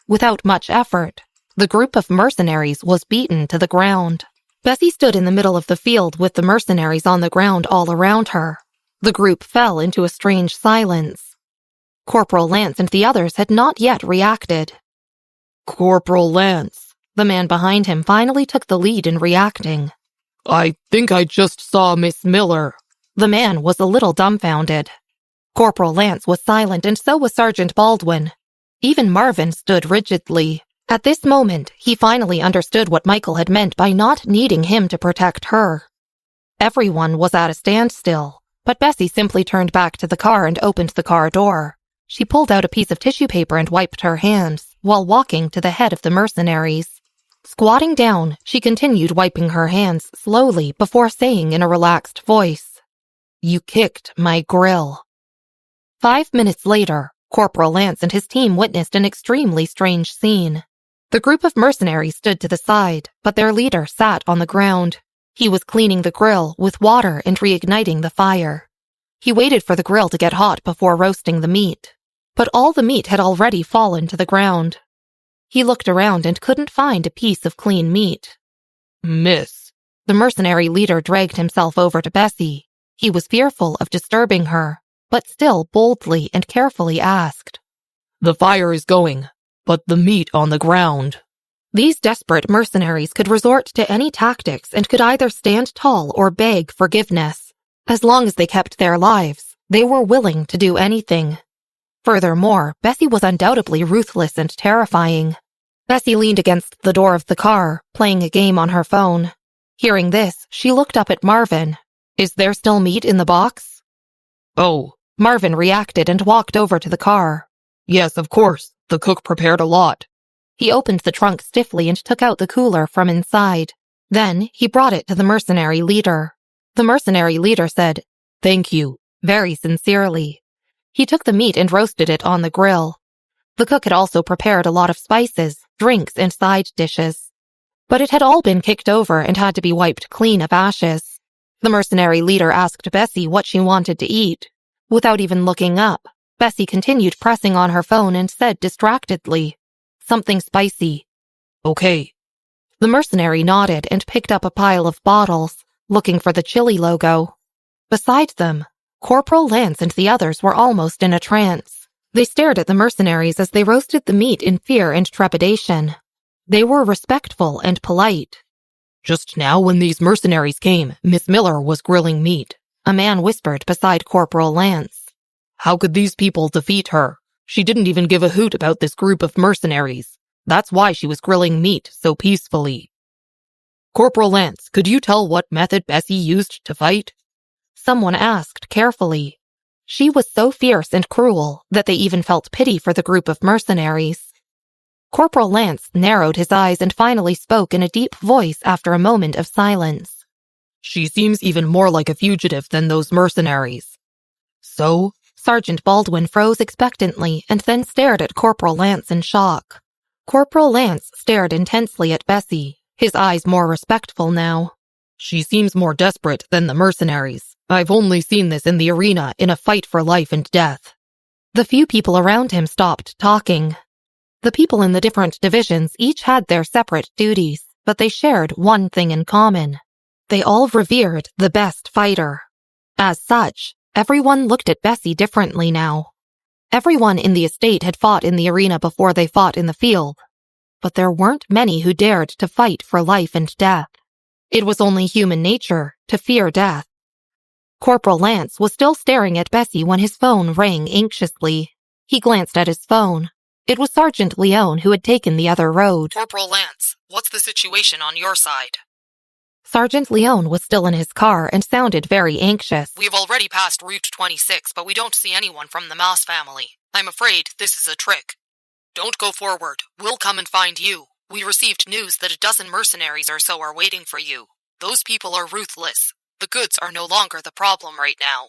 [SPEAKER 1] Without much effort, the group of mercenaries was beaten to the ground. Bessy stood in the middle of the field with the mercenaries on the ground all around her. The group fell into a strange silence. Corporal Lance and the others had not yet reacted.
[SPEAKER 2] "Corporal Lance,"
[SPEAKER 1] the man behind him finally took the lead in reacting.
[SPEAKER 2] "I think I just saw Miss Miller."
[SPEAKER 1] The man was a little dumbfounded. Corporal Lance was silent and so was Sergeant Baldwin. Even Marvin stood rigidly. At this moment, he finally understood what Michael had meant by not needing him to protect her. Everyone was at a standstill, but Bessy simply turned back to the car and opened the car door. She pulled out a piece of tissue paper and wiped her hands, while walking to the head of the mercenaries. Squatting down, she continued wiping her hands slowly before saying in a relaxed voice, "You kicked my grill." 5 minutes later, Corporal Lance and his team witnessed an extremely strange scene. The group of mercenaries stood to the side, but their leader sat on the ground. He was cleaning the grill with water and reigniting the fire. He waited for the grill to get hot before roasting the meat, but all the meat had already fallen to the ground. He looked around and couldn't find a piece of clean meat.
[SPEAKER 2] "Miss,"
[SPEAKER 1] the mercenary leader dragged himself over to Bessy. He was fearful of disturbing her, but still boldly and carefully asked,
[SPEAKER 2] "The fire is going, but the meat on the ground."
[SPEAKER 1] These desperate mercenaries could resort to any tactics and could either stand tall or beg forgiveness. As long as they kept their lives, they were willing to do anything. Furthermore, Bessy was undoubtedly ruthless and terrifying. Bessy leaned against the door of the car, playing a game on her phone. Hearing this, she looked up at Marvin. "Is there still meat in the box?"
[SPEAKER 2] "Oh."
[SPEAKER 1] Marvin reacted and walked over to the car.
[SPEAKER 2] "Yes, of course. The cook prepared a lot."
[SPEAKER 1] He opened the trunk stiffly and took out the cooler from inside. Then he brought it to the mercenary leader. The mercenary leader said, "Thank you," very sincerely. He took the meat and roasted it on the grill. The cook had also prepared a lot of spices, drinks, and side dishes. But it had all been kicked over and had to be wiped clean of ashes. The mercenary leader asked Bessy what she wanted to eat. Without even looking up, Bessy continued pressing on her phone and said distractedly, "Something spicy."
[SPEAKER 2] "Okay."
[SPEAKER 1] The mercenary nodded and picked up a pile of bottles, looking for the chili logo. Beside them, Corporal Lance and the others were almost in a trance. They stared at the mercenaries as they roasted the meat in fear and trepidation. They were respectful and polite.
[SPEAKER 2] "Just now when these mercenaries came, Miss Miller was grilling meat,"
[SPEAKER 1] a man whispered beside Corporal Lance.
[SPEAKER 2] "How could these people defeat her? She didn't even give a hoot about this group of mercenaries. That's why she was grilling meat so peacefully." "Corporal Lance, could you tell what method Bessy used to fight?"
[SPEAKER 1] Someone asked carefully. She was so fierce and cruel that they even felt pity for the group of mercenaries. Corporal Lance narrowed his eyes and finally spoke in a deep voice after a moment of silence.
[SPEAKER 2] "She seems even more like a fugitive than those mercenaries." "So?"
[SPEAKER 1] Sergeant Baldwin froze expectantly and then stared at Corporal Lance in shock. Corporal Lance stared intensely at Bessy, his eyes more respectful now.
[SPEAKER 2] "She seems more desperate than the mercenaries. I've only seen this in the arena in a fight for life and death."
[SPEAKER 1] The few people around him stopped talking. The people in the different divisions each had their separate duties, but they shared one thing in common. They all revered the best fighter. As such, everyone looked at Bessy differently now. Everyone in the estate had fought in the arena before they fought in the field, but there weren't many who dared to fight for life and death. It was only human nature to fear death. Corporal Lance was still staring at Bessy when his phone rang anxiously. He glanced at his phone. It was Sergeant Leone who had taken the other road.
[SPEAKER 2] Corporal Lance, what's the situation on your side?
[SPEAKER 1] Sergeant Leone was still in his car and sounded very anxious.
[SPEAKER 2] We've already passed Route 26, but we don't see anyone from the Moss family. I'm afraid this is a trick. Don't go forward. We'll come and find you. We received news that a dozen mercenaries or so are waiting for you. Those people are ruthless. The goods are no longer the problem right now.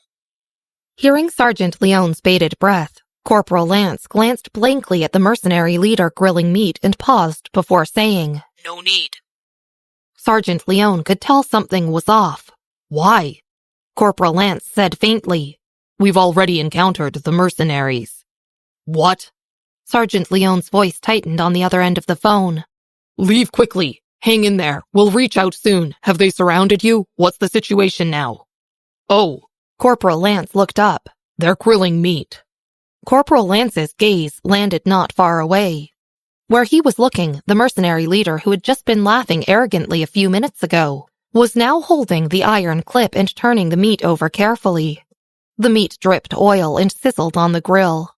[SPEAKER 1] Hearing Sergeant Leone's bated breath, Corporal Lance glanced blankly at the mercenary leader grilling meat and paused before saying,
[SPEAKER 2] No need.
[SPEAKER 1] Sergeant Leone could tell something was off. Why? Corporal Lance said faintly,
[SPEAKER 2] We've already encountered the mercenaries. What?
[SPEAKER 1] Sergeant Leone's voice tightened on the other end of the phone.
[SPEAKER 2] Leave quickly. Hang in there. We'll reach out soon. Have they surrounded you? What's the situation now? Oh.
[SPEAKER 1] Corporal Lance looked up.
[SPEAKER 2] They're grilling meat.
[SPEAKER 1] Corporal Lance's gaze landed not far away. Where he was looking, the mercenary leader who had just been laughing arrogantly a few minutes ago was now holding the iron clip and turning the meat over carefully. The meat dripped oil and sizzled on the grill.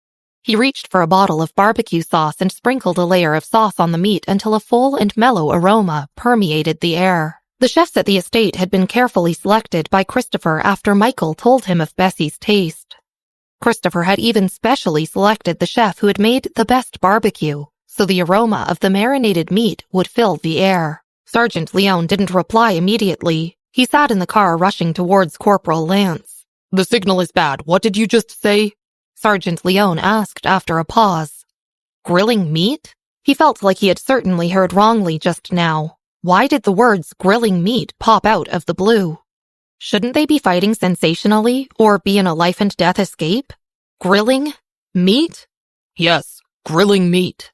[SPEAKER 1] He reached for a bottle of barbecue sauce and sprinkled a layer of sauce on the meat until a full and mellow aroma permeated the air. The chefs at the estate had been carefully selected by Christopher after Michael told him of Bessy's taste. Christopher had even specially selected the chef who had made the best barbecue, so the aroma of the marinated meat would fill the air. Sergeant Leone didn't reply immediately. He sat in the car rushing towards Corporal Lance.
[SPEAKER 2] The signal is bad. What did you just say?
[SPEAKER 1] Sergeant Leone asked after a pause. Grilling meat? He felt like he had certainly heard wrongly just now. Why did the words grilling meat pop out of the blue? Shouldn't they be fighting sensationally or be in a life and death escape? Grilling meat?
[SPEAKER 2] Yes, grilling meat.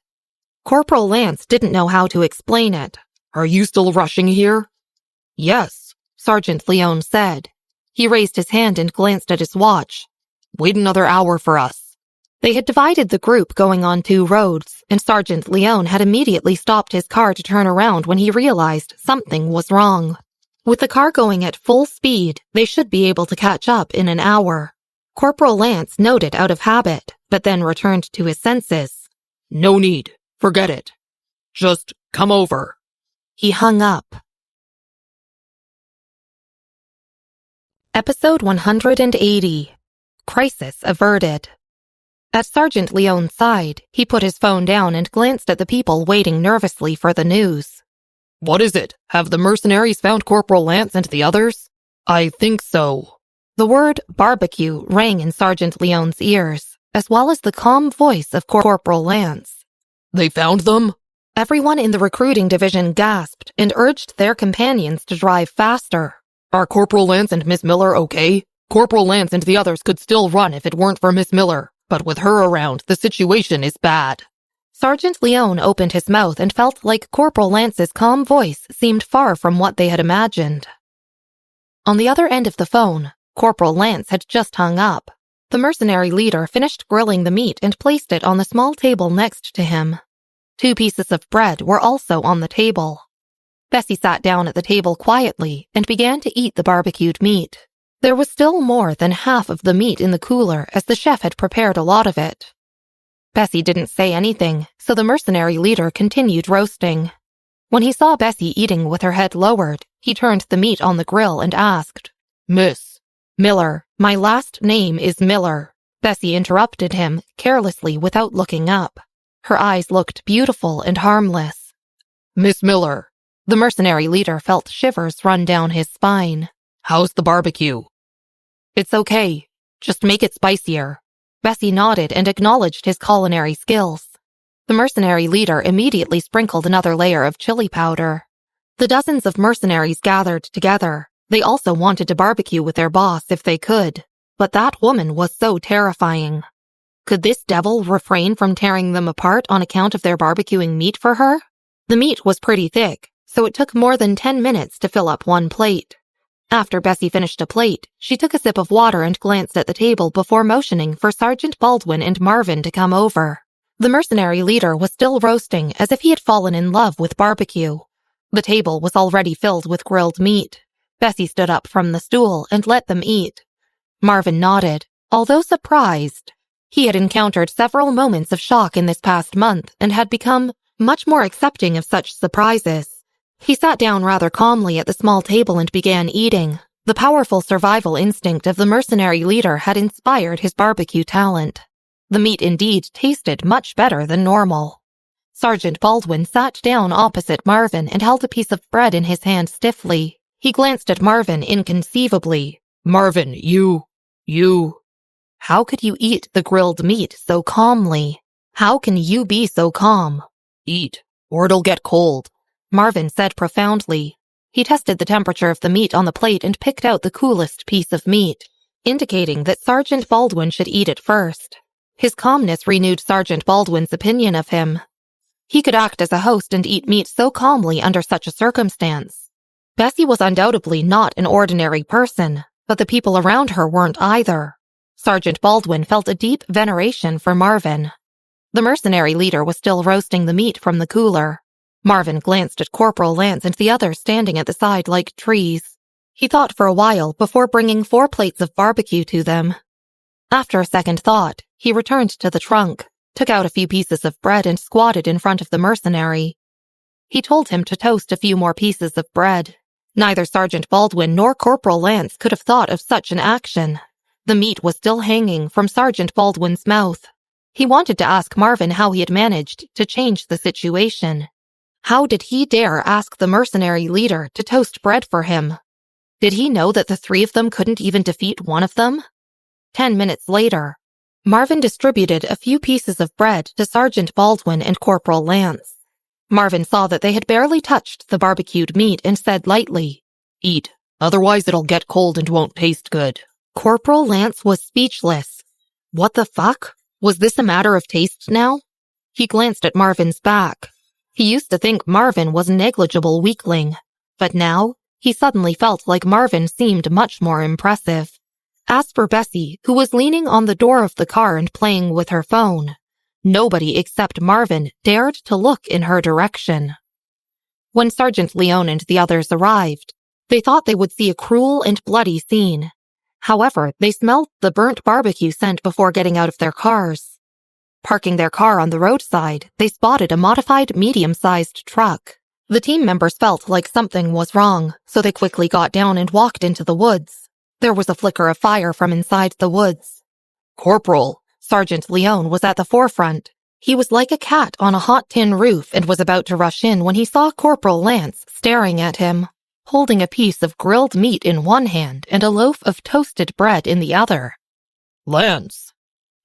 [SPEAKER 1] Corporal Lance didn't know how to explain it.
[SPEAKER 2] Are you still rushing here?
[SPEAKER 1] Yes, Sergeant Leone said. He raised his hand and glanced at his watch.
[SPEAKER 2] Wait another hour for us.
[SPEAKER 1] They had divided the group going on 2 roads, and Sergeant Leone had immediately stopped his car to turn around when he realized something was wrong. With the car going at full speed, they should be able to catch up in an hour. Corporal Lance noted out of habit, but then returned to his senses.
[SPEAKER 2] No need. Forget it. Just come over.
[SPEAKER 1] He hung up. Episode 180. Crisis averted. At Sergeant Leone's side, he put his phone down and glanced at the people waiting nervously for the news.
[SPEAKER 2] What is it? Have the mercenaries found Corporal Lance and the others? I think so.
[SPEAKER 1] The word barbecue rang in Sergeant Leone's ears, as well as the calm voice of Corporal Lance.
[SPEAKER 2] They found them?
[SPEAKER 1] Everyone in the recruiting division gasped and urged their companions to drive faster.
[SPEAKER 2] Are Corporal Lance and Miss Miller okay? Corporal Lance and the others could still run if it weren't for Miss Miller, but with her around, the situation is bad.
[SPEAKER 1] Sergeant Leone opened his mouth and felt like Corporal Lance's calm voice seemed far from what they had imagined. On the other end of the phone, Corporal Lance had just hung up. The mercenary leader finished grilling the meat and placed it on the small table next to him. 2 pieces of bread were also on the table. Bessy sat down at the table quietly and began to eat the barbecued meat. There was still more than half of the meat in the cooler as the chef had prepared a lot of it. Bessy didn't say anything, so the mercenary leader continued roasting. When he saw Bessy eating with her head lowered, he turned the meat on the grill and asked,
[SPEAKER 2] Miss
[SPEAKER 1] Miller, my last name is Miller. Bessy interrupted him, carelessly without looking up. Her eyes looked beautiful and harmless.
[SPEAKER 2] Miss Miller.
[SPEAKER 1] The mercenary leader felt shivers run down his spine.
[SPEAKER 2] How's the barbecue?
[SPEAKER 1] It's okay. Just make it spicier. Bessy nodded and acknowledged his culinary skills. The mercenary leader immediately sprinkled another layer of chili powder. The dozens of mercenaries gathered together. They also wanted to barbecue with their boss if they could, but that woman was so terrifying. Could this devil refrain from tearing them apart on account of their barbecuing meat for her? The meat was pretty thick, so it took more than 10 minutes to fill up 1 plate. After Bessy finished a plate, she took a sip of water and glanced at the table before motioning for Sergeant Baldwin and Marvin to come over. The mercenary leader was still roasting as if he had fallen in love with barbecue. The table was already filled with grilled meat. Bessy stood up from the stool and let them eat, Marvin nodded, although surprised. He had encountered several moments of shock in this past month and had become much more accepting of such surprises. He sat down rather calmly at the small table and began eating. The powerful survival instinct of the mercenary leader had inspired his barbecue talent. The meat indeed tasted much better than normal. Sergeant Baldwin sat down opposite Marvin and held a piece of bread in his hand stiffly. He glanced at Marvin inconceivably.
[SPEAKER 2] Marvin, you...
[SPEAKER 1] How could you eat the grilled meat so calmly? How can you be so calm?
[SPEAKER 2] Eat, or it'll get cold,
[SPEAKER 1] Marvin said profoundly. He tested the temperature of the meat on the plate and picked out the coolest piece of meat, indicating that Sergeant Baldwin should eat it first. His calmness renewed Sergeant Baldwin's opinion of him. He could act as a host and eat meat so calmly under such a circumstance. Bessy was undoubtedly not an ordinary person, but the people around her weren't either. Sergeant Baldwin felt a deep veneration for Marvin. The mercenary leader was still roasting the meat from the cooler. Marvin glanced at Corporal Lance and the others standing at the side like trees. He thought for a while before bringing 4 plates of barbecue to them. After a second thought, he returned to the trunk, took out a few pieces of bread and squatted in front of the mercenary. He told him to toast a few more pieces of bread. Neither Sergeant Baldwin nor Corporal Lance could have thought of such an action. The meat was still hanging from Sergeant Baldwin's mouth. He wanted to ask Marvin how he had managed to change the situation. How did he dare ask the mercenary leader to toast bread for him? Did he know that the 3 of them couldn't even defeat one of them? 10 minutes later, Marvin distributed a few pieces of bread to Sergeant Baldwin and Corporal Lance. Marvin saw that they had barely touched the barbecued meat and said lightly,
[SPEAKER 2] "Eat, otherwise it'll get cold and won't taste good."
[SPEAKER 1] Corporal Lance was speechless. What the fuck? Was this a matter of taste now? He glanced at Marvin's back. He used to think Marvin was a negligible weakling, but now he suddenly felt like Marvin seemed much more impressive. As for Bessy, who was leaning on the door of the car and playing with her phone, nobody except Marvin dared to look in her direction. When Sergeant Leone and the others arrived, they thought they would see a cruel and bloody scene. However, they smelled the burnt barbecue scent before getting out of their cars. Parking their car on the roadside, they spotted a modified medium-sized truck. The team members felt like something was wrong, so they quickly got down and walked into the woods. There was a flicker of fire from inside the woods.
[SPEAKER 2] "Corporal,"
[SPEAKER 1] Sergeant Leone was at the forefront. He was like a cat on a hot tin roof and was about to rush in when he saw Corporal Lance staring at him, holding a piece of grilled meat in one hand and a loaf of toasted bread in the other.
[SPEAKER 2] "Lance."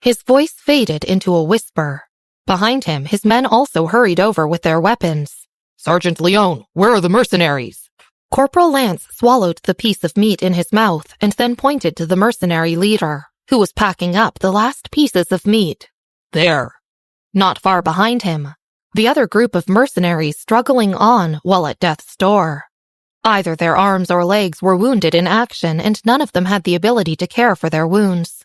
[SPEAKER 1] His voice faded into a whisper. Behind him, his men also hurried over with their weapons.
[SPEAKER 2] "Sergeant Leone, where are the mercenaries?"
[SPEAKER 1] Corporal Lance swallowed the piece of meat in his mouth and then pointed to the mercenary leader, who was packing up the last pieces of meat.
[SPEAKER 2] "There."
[SPEAKER 1] Not far behind him, the other group of mercenaries struggling on while at death's door. Either their arms or legs were wounded in action, and none of them had the ability to care for their wounds.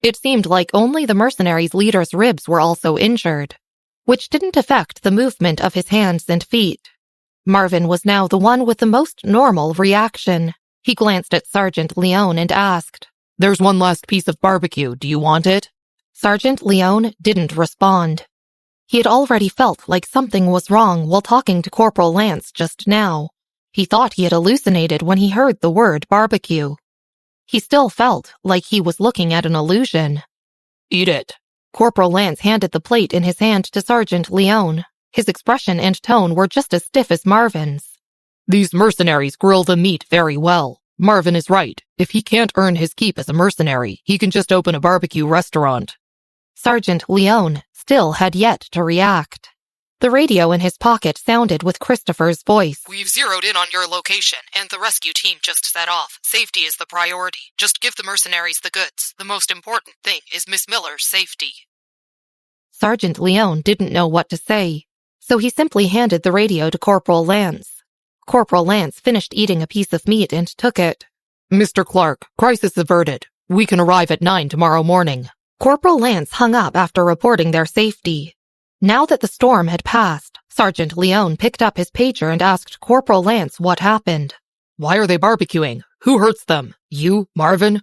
[SPEAKER 1] It seemed like only the mercenaries' leader's ribs were also injured, which didn't affect the movement of his hands and feet. Marvin was now the one with the most normal reaction. He glanced at Sergeant Leone and asked,
[SPEAKER 2] "There's one last piece of barbecue. Do you want it?"
[SPEAKER 1] Sergeant Leone didn't respond. He had already felt like something was wrong while talking to Corporal Lance just now. He thought he had hallucinated when he heard the word barbecue. He still felt like he was looking at an illusion.
[SPEAKER 2] "Eat it."
[SPEAKER 1] Corporal Lance handed the plate in his hand to Sergeant Leone. His expression and tone were just as stiff as Marvin's.
[SPEAKER 2] "These mercenaries grill the meat very well. Marvin is right. If he can't earn his keep as a mercenary, he can just open a barbecue restaurant."
[SPEAKER 1] Sergeant Leone still had yet to react. The radio in his pocket sounded with Christopher's voice.
[SPEAKER 2] "We've zeroed in on your location, and the rescue team just set off. Safety is the priority. Just give the mercenaries the goods. The most important thing is Miss Miller's safety."
[SPEAKER 1] Sergeant Leone didn't know what to say, so he simply handed the radio to Corporal Lance. Corporal Lance finished eating a piece of meat and took it.
[SPEAKER 2] "Mr. Clark, crisis averted. We can arrive at 9 tomorrow morning."
[SPEAKER 1] Corporal Lance hung up after reporting their safety. Now that the storm had passed, Sergeant Leone picked up his pager and asked Corporal Lance what happened.
[SPEAKER 2] "Why are they barbecuing? Who hurts them? You, Marvin?"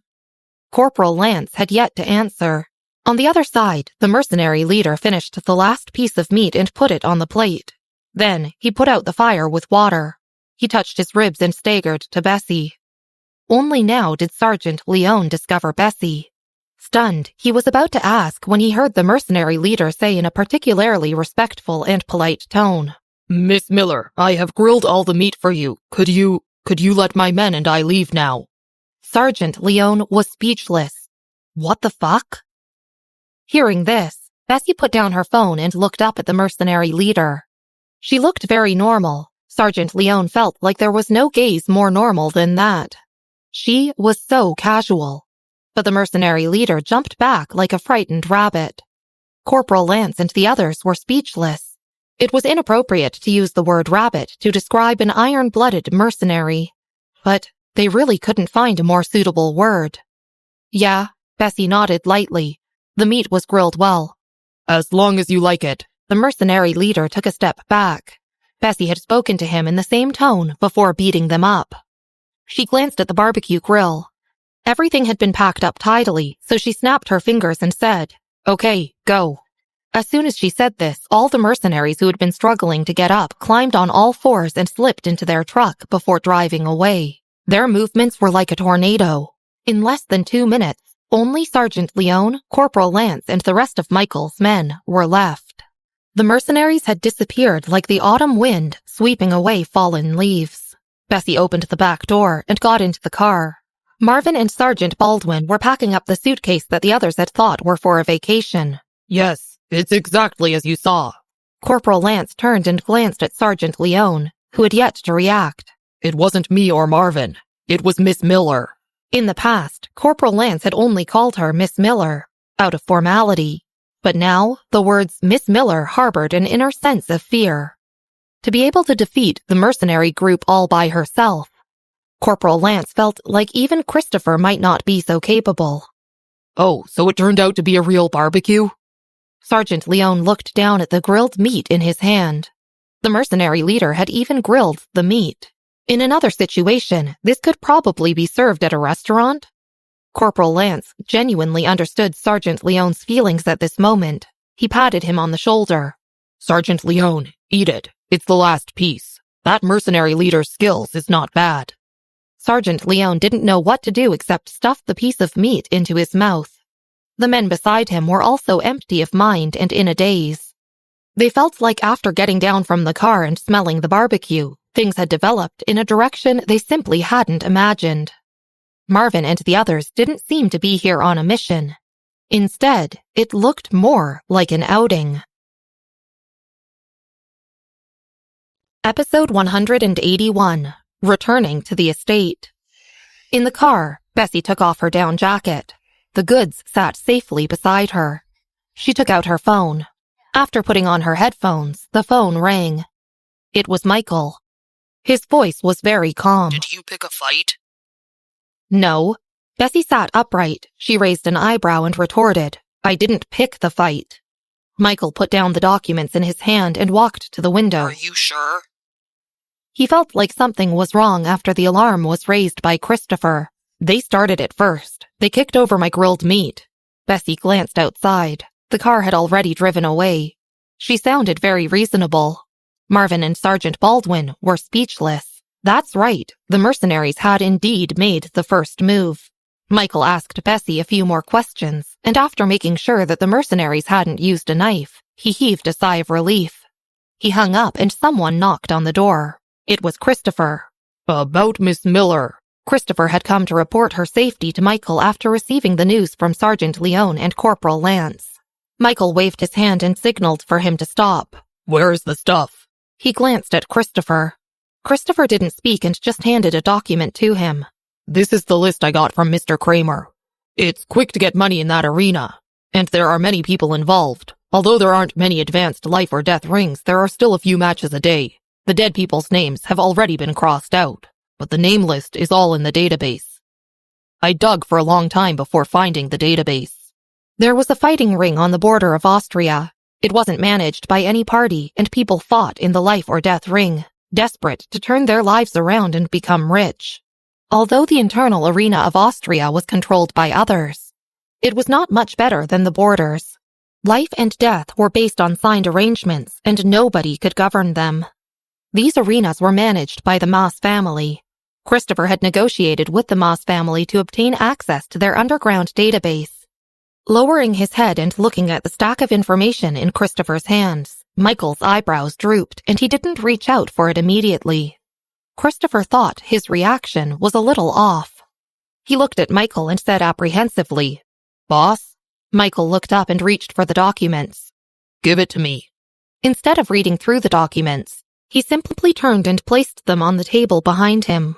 [SPEAKER 1] Corporal Lance had yet to answer. On the other side, the mercenary leader finished the last piece of meat and put it on the plate. Then he put out the fire with water. He touched his ribs and staggered to Bessy. Only now did Sergeant Leone discover Bessy. Stunned, he was about to ask when he heard the mercenary leader say in a particularly respectful and polite tone,
[SPEAKER 2] "Miss Miller, I have grilled all the meat for you. Could you let my men and I leave now?"
[SPEAKER 1] Sergeant Leone was speechless. What the fuck? Hearing this, Bessy put down her phone and looked up at the mercenary leader. She looked very normal. Sergeant Leone felt like there was no gaze more normal than that. She was so casual. But the mercenary leader jumped back like a frightened rabbit. Corporal Lance and the others were speechless. It was inappropriate to use the word rabbit to describe an iron-blooded mercenary. But they really couldn't find a more suitable word. Yeah, Bessy nodded lightly. The meat was grilled well.
[SPEAKER 2] "As long as you like it."
[SPEAKER 1] The mercenary leader took a step back. Bessy had spoken to him in the same tone before beating them up. She glanced at the barbecue grill. Everything had been packed up tidily, so she snapped her fingers and said, "Okay, go." As soon as she said this, all the mercenaries who had been struggling to get up climbed on all fours and slipped into their truck before driving away. Their movements were like a tornado. In less than 2 minutes, only Sergeant Leone, Corporal Lance, and the rest of Michael's men were left. The mercenaries had disappeared like the autumn wind sweeping away fallen leaves. Bessy opened the back door and got into the car. Marvin and Sergeant Baldwin were packing up the suitcase that the others had thought were for a vacation.
[SPEAKER 2] "Yes, it's exactly as you saw."
[SPEAKER 1] Corporal Lance turned and glanced at Sergeant Leone, who had yet to react.
[SPEAKER 2] "It wasn't me or Marvin. It was Miss Miller."
[SPEAKER 1] In the past, Corporal Lance had only called her Miss Miller, out of formality. But now, the words Miss Miller harbored an inner sense of fear. To be able to defeat the mercenary group all by herself, Corporal Lance felt like even Christopher might not be so capable.
[SPEAKER 2] "Oh, so it turned out to be a real barbecue?"
[SPEAKER 1] Sergeant Leone looked down at the grilled meat in his hand. The mercenary leader had even grilled the meat. In another situation, this could probably be served at a restaurant. Corporal Lance genuinely understood Sergeant Leone's feelings at this moment. He patted him on the shoulder.
[SPEAKER 2] "Sergeant Leone, eat it. It's the last piece. That mercenary leader's skills is not bad."
[SPEAKER 1] Sergeant Leone didn't know what to do except stuff the piece of meat into his mouth. The men beside him were also empty of mind and in a daze. They felt like after getting down from the car and smelling the barbecue, things had developed in a direction they simply hadn't imagined. Marvin and the others didn't seem to be here on a mission. Instead, it looked more like an outing. Episode 181, Returning to the Estate. In the car, Bessy took off her down jacket. The goods sat safely beside her. She took out her phone. After putting on her headphones, the phone rang. It was Michael. His voice was very calm.
[SPEAKER 2] "Did you pick a fight?"
[SPEAKER 1] No. Bessy sat upright. She raised an eyebrow and retorted, "I didn't pick the fight." Michael put down the documents in his hand and walked to the window.
[SPEAKER 2] "Are you sure?"
[SPEAKER 1] He felt like something was wrong after the alarm was raised by Christopher. "They started it first. They kicked over my grilled meat." Bessy glanced outside. The car had already driven away. She sounded very reasonable. Marvin and Sergeant Baldwin were speechless. That's right, the mercenaries had indeed made the first move. Michael asked Bessy a few more questions, and after making sure that the mercenaries hadn't used a knife, he heaved a sigh of relief. He hung up and someone knocked on the door. It was Christopher.
[SPEAKER 2] "About Miss Miller."
[SPEAKER 1] Christopher had come to report her safety to Michael after receiving the news from Sergeant Leone and Corporal Lance. Michael waved his hand and signaled for him to stop.
[SPEAKER 2] "Where's the stuff?"
[SPEAKER 1] He glanced at Christopher. Christopher didn't speak and just handed a document to him.
[SPEAKER 2] "This is the list I got from Mr. Kramer. It's quick to get money in that arena, and there are many people involved. Although there aren't many advanced life or death rings, there are still a few matches a day. The dead people's names have already been crossed out, but the name list is all in the database. I dug for a long time before finding the database."
[SPEAKER 1] There was a fighting ring on the border of Austria. It wasn't managed by any party, and people fought in the life or death ring, desperate to turn their lives around and become rich. although the internal arena of Austria was controlled by others. It was not much better than the borders. Life and death were based on signed arrangements, and nobody could govern them. These arenas were managed by the Maas family. Christopher had negotiated with the Maas family to obtain access to their underground database. Lowering his head and looking at the stack of information in Christopher's hands, Michael's eyebrows drooped and he didn't reach out for it immediately. Christopher thought his reaction was a little off. He looked at Michael and said apprehensively, "Boss?" Michael looked up and reached for the documents.
[SPEAKER 2] "Give it to me."
[SPEAKER 1] Instead of reading through the documents, he simply turned and placed them on the table behind him.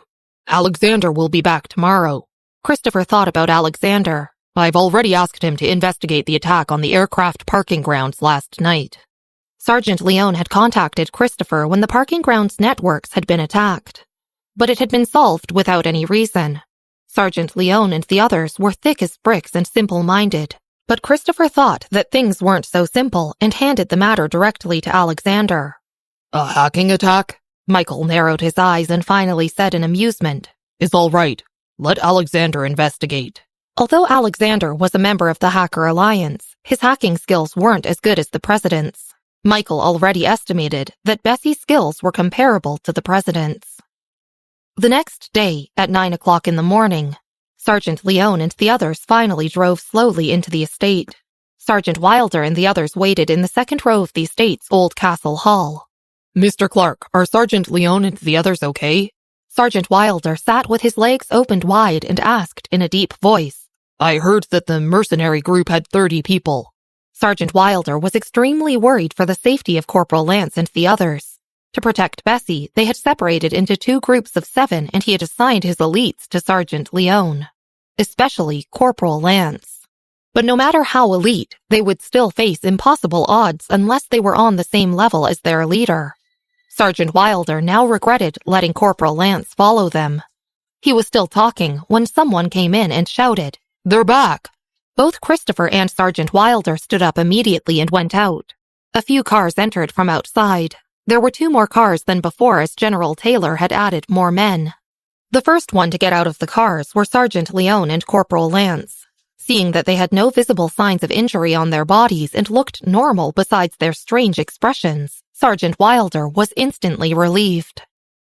[SPEAKER 2] "Alexander will be back tomorrow."
[SPEAKER 1] Christopher thought about Alexander.
[SPEAKER 2] "I've already asked him to investigate the attack on the aircraft parking grounds last night."
[SPEAKER 1] Sergeant Leone had contacted Christopher when the parking grounds networks had been attacked. But it had been solved without any reason. Sergeant Leone and the others were thick as bricks and simple-minded. But Christopher thought that things weren't so simple and handed the matter directly to Alexander.
[SPEAKER 2] "A hacking attack?"
[SPEAKER 1] Michael narrowed his eyes and finally said in amusement,
[SPEAKER 2] "Is all right. Let Alexander investigate."
[SPEAKER 1] Although Alexander was a member of the Hacker Alliance, his hacking skills weren't as good as the president's. Michael already estimated that Bessy's skills were comparable to the president's. The next day, at 9 o'clock in the morning, Sergeant Leone and the others finally drove slowly into the estate. Sergeant Wilder and the others waited in the second row of the estate's old castle hall.
[SPEAKER 2] "Mr. Clark, are Sergeant Leone and the others okay?"
[SPEAKER 1] Sergeant Wilder sat with his legs opened wide and asked in a deep voice,
[SPEAKER 2] "I heard that the mercenary group had 30 people.
[SPEAKER 1] Sergeant Wilder was extremely worried for the safety of Corporal Lance and the others. To protect Bessy, they had separated into 2 groups of 7 and he had assigned his elites to Sergeant Leone, especially Corporal Lance. But no matter how elite, they would still face impossible odds unless they were on the same level as their leader. Sergeant Wilder now regretted letting Corporal Lance follow them. He was still talking when someone came in and shouted,
[SPEAKER 2] "They're back!"
[SPEAKER 1] Both Christopher and Sergeant Wilder stood up immediately and went out. A few cars entered from outside. There were 2 more cars than before as General Taylor had added more men. The first one to get out of the cars were Sergeant Leone and Corporal Lance. Seeing that they had no visible signs of injury on their bodies and looked normal besides their strange expressions, Sergeant Wilder was instantly relieved.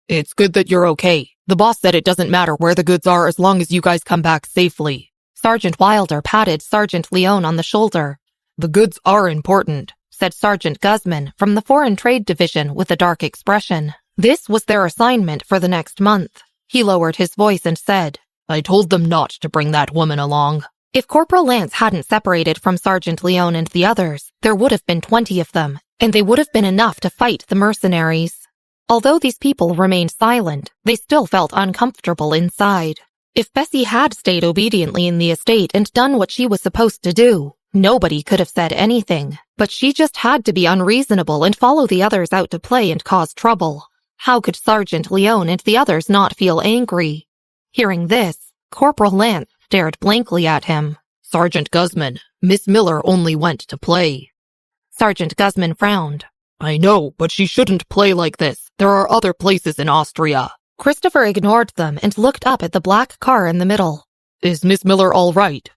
[SPEAKER 2] "It's good that you're okay. The boss said it doesn't matter where the goods are as long as you guys come back safely."
[SPEAKER 1] Sergeant Wilder patted Sergeant Leone on the shoulder.
[SPEAKER 2] "The goods are important,"
[SPEAKER 1] said Sergeant Guzman from the Foreign Trade Division with a dark expression. This was their assignment for the next month. He lowered his voice and said,
[SPEAKER 2] "I told them not to bring that woman along."
[SPEAKER 1] If Corporal Lance hadn't separated from Sergeant Leone and the others, there would have been 20 of them, and they would have been enough to fight the mercenaries. Although these people remained silent, they still felt uncomfortable inside. If Bessy had stayed obediently in the estate and done what she was supposed to do, nobody could have said anything, but she just had to be unreasonable and follow the others out to play and cause trouble. How could Sergeant Leone and the others not feel angry? Hearing this, Corporal Lance stared blankly at him.
[SPEAKER 2] "Sergeant Guzman, Miss Miller only went to play."
[SPEAKER 1] Sergeant Guzman frowned.
[SPEAKER 2] "I know, but she shouldn't play like this. There are other places in Austria."
[SPEAKER 1] Christopher ignored them and looked up at the black car in the middle.
[SPEAKER 2] "Is Miss Miller all right?"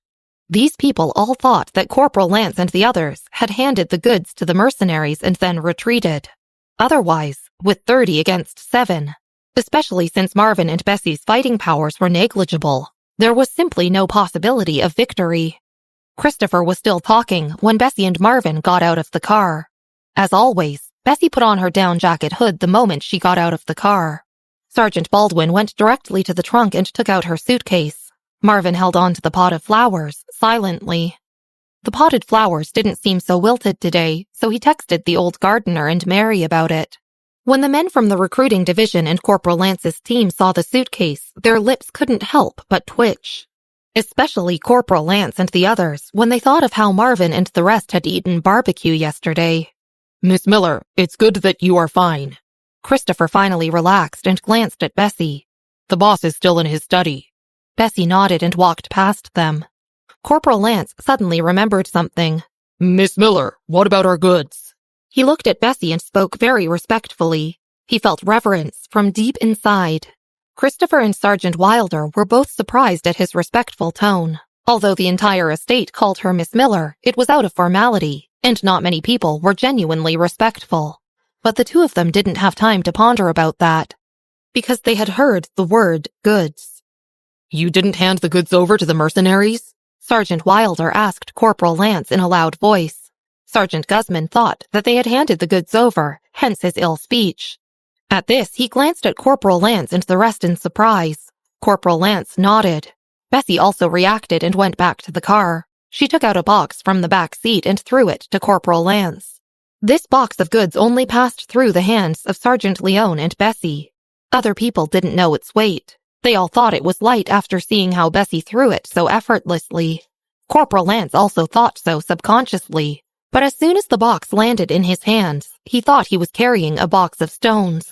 [SPEAKER 1] These people all thought that Corporal Lance and the others had handed the goods to the mercenaries and then retreated. Otherwise, with 30 against 7, especially since Marvin and Bessy's fighting powers were negligible, there was simply no possibility of victory. Christopher was still talking when Bessy and Marvin got out of the car. As always, Bessy put on her down jacket hood the moment she got out of the car. Sergeant Baldwin went directly to the trunk and took out her suitcase. Marvin held on to the pot of flowers, silently. The potted flowers didn't seem so wilted today, so he texted the old gardener and Mary about it. When the men from the recruiting division and Corporal Lance's team saw the suitcase, their lips couldn't help but twitch. Especially Corporal Lance and the others, when they thought of how Marvin and the rest had eaten barbecue yesterday.
[SPEAKER 2] "Miss Miller, it's good that you are fine."
[SPEAKER 1] Christopher finally relaxed and glanced at Bessy.
[SPEAKER 2] "The boss is still in his study."
[SPEAKER 1] Bessy nodded and walked past them. Corporal Lance suddenly remembered something.
[SPEAKER 2] "Miss Miller, what about our goods?"
[SPEAKER 1] He looked at Bessy and spoke very respectfully. He felt reverence from deep inside. Christopher and Sergeant Wilder were both surprised at his respectful tone. Although the entire estate called her Miss Miller, it was out of formality, and not many people were genuinely respectful. But the two of them didn't have time to ponder about that, because they had heard the word goods.
[SPEAKER 2] You didn't hand the goods over to the mercenaries?
[SPEAKER 1] Sergeant Wilder asked Corporal Lance in a loud voice. Sergeant Guzman thought that they had handed the goods over, hence his ill speech. At this, he glanced at Corporal Lance and the rest in surprise. Corporal Lance nodded. Bessy also reacted and went back to the car. She took out a box from the back seat and threw it to Corporal Lance. This box of goods only passed through the hands of Sergeant Leone and Bessy. Other people didn't know its weight. They all thought it was light after seeing how Bessy threw it so effortlessly. Corporal Lance also thought so subconsciously. But as soon as the box landed in his hands, he thought he was carrying a box of stones.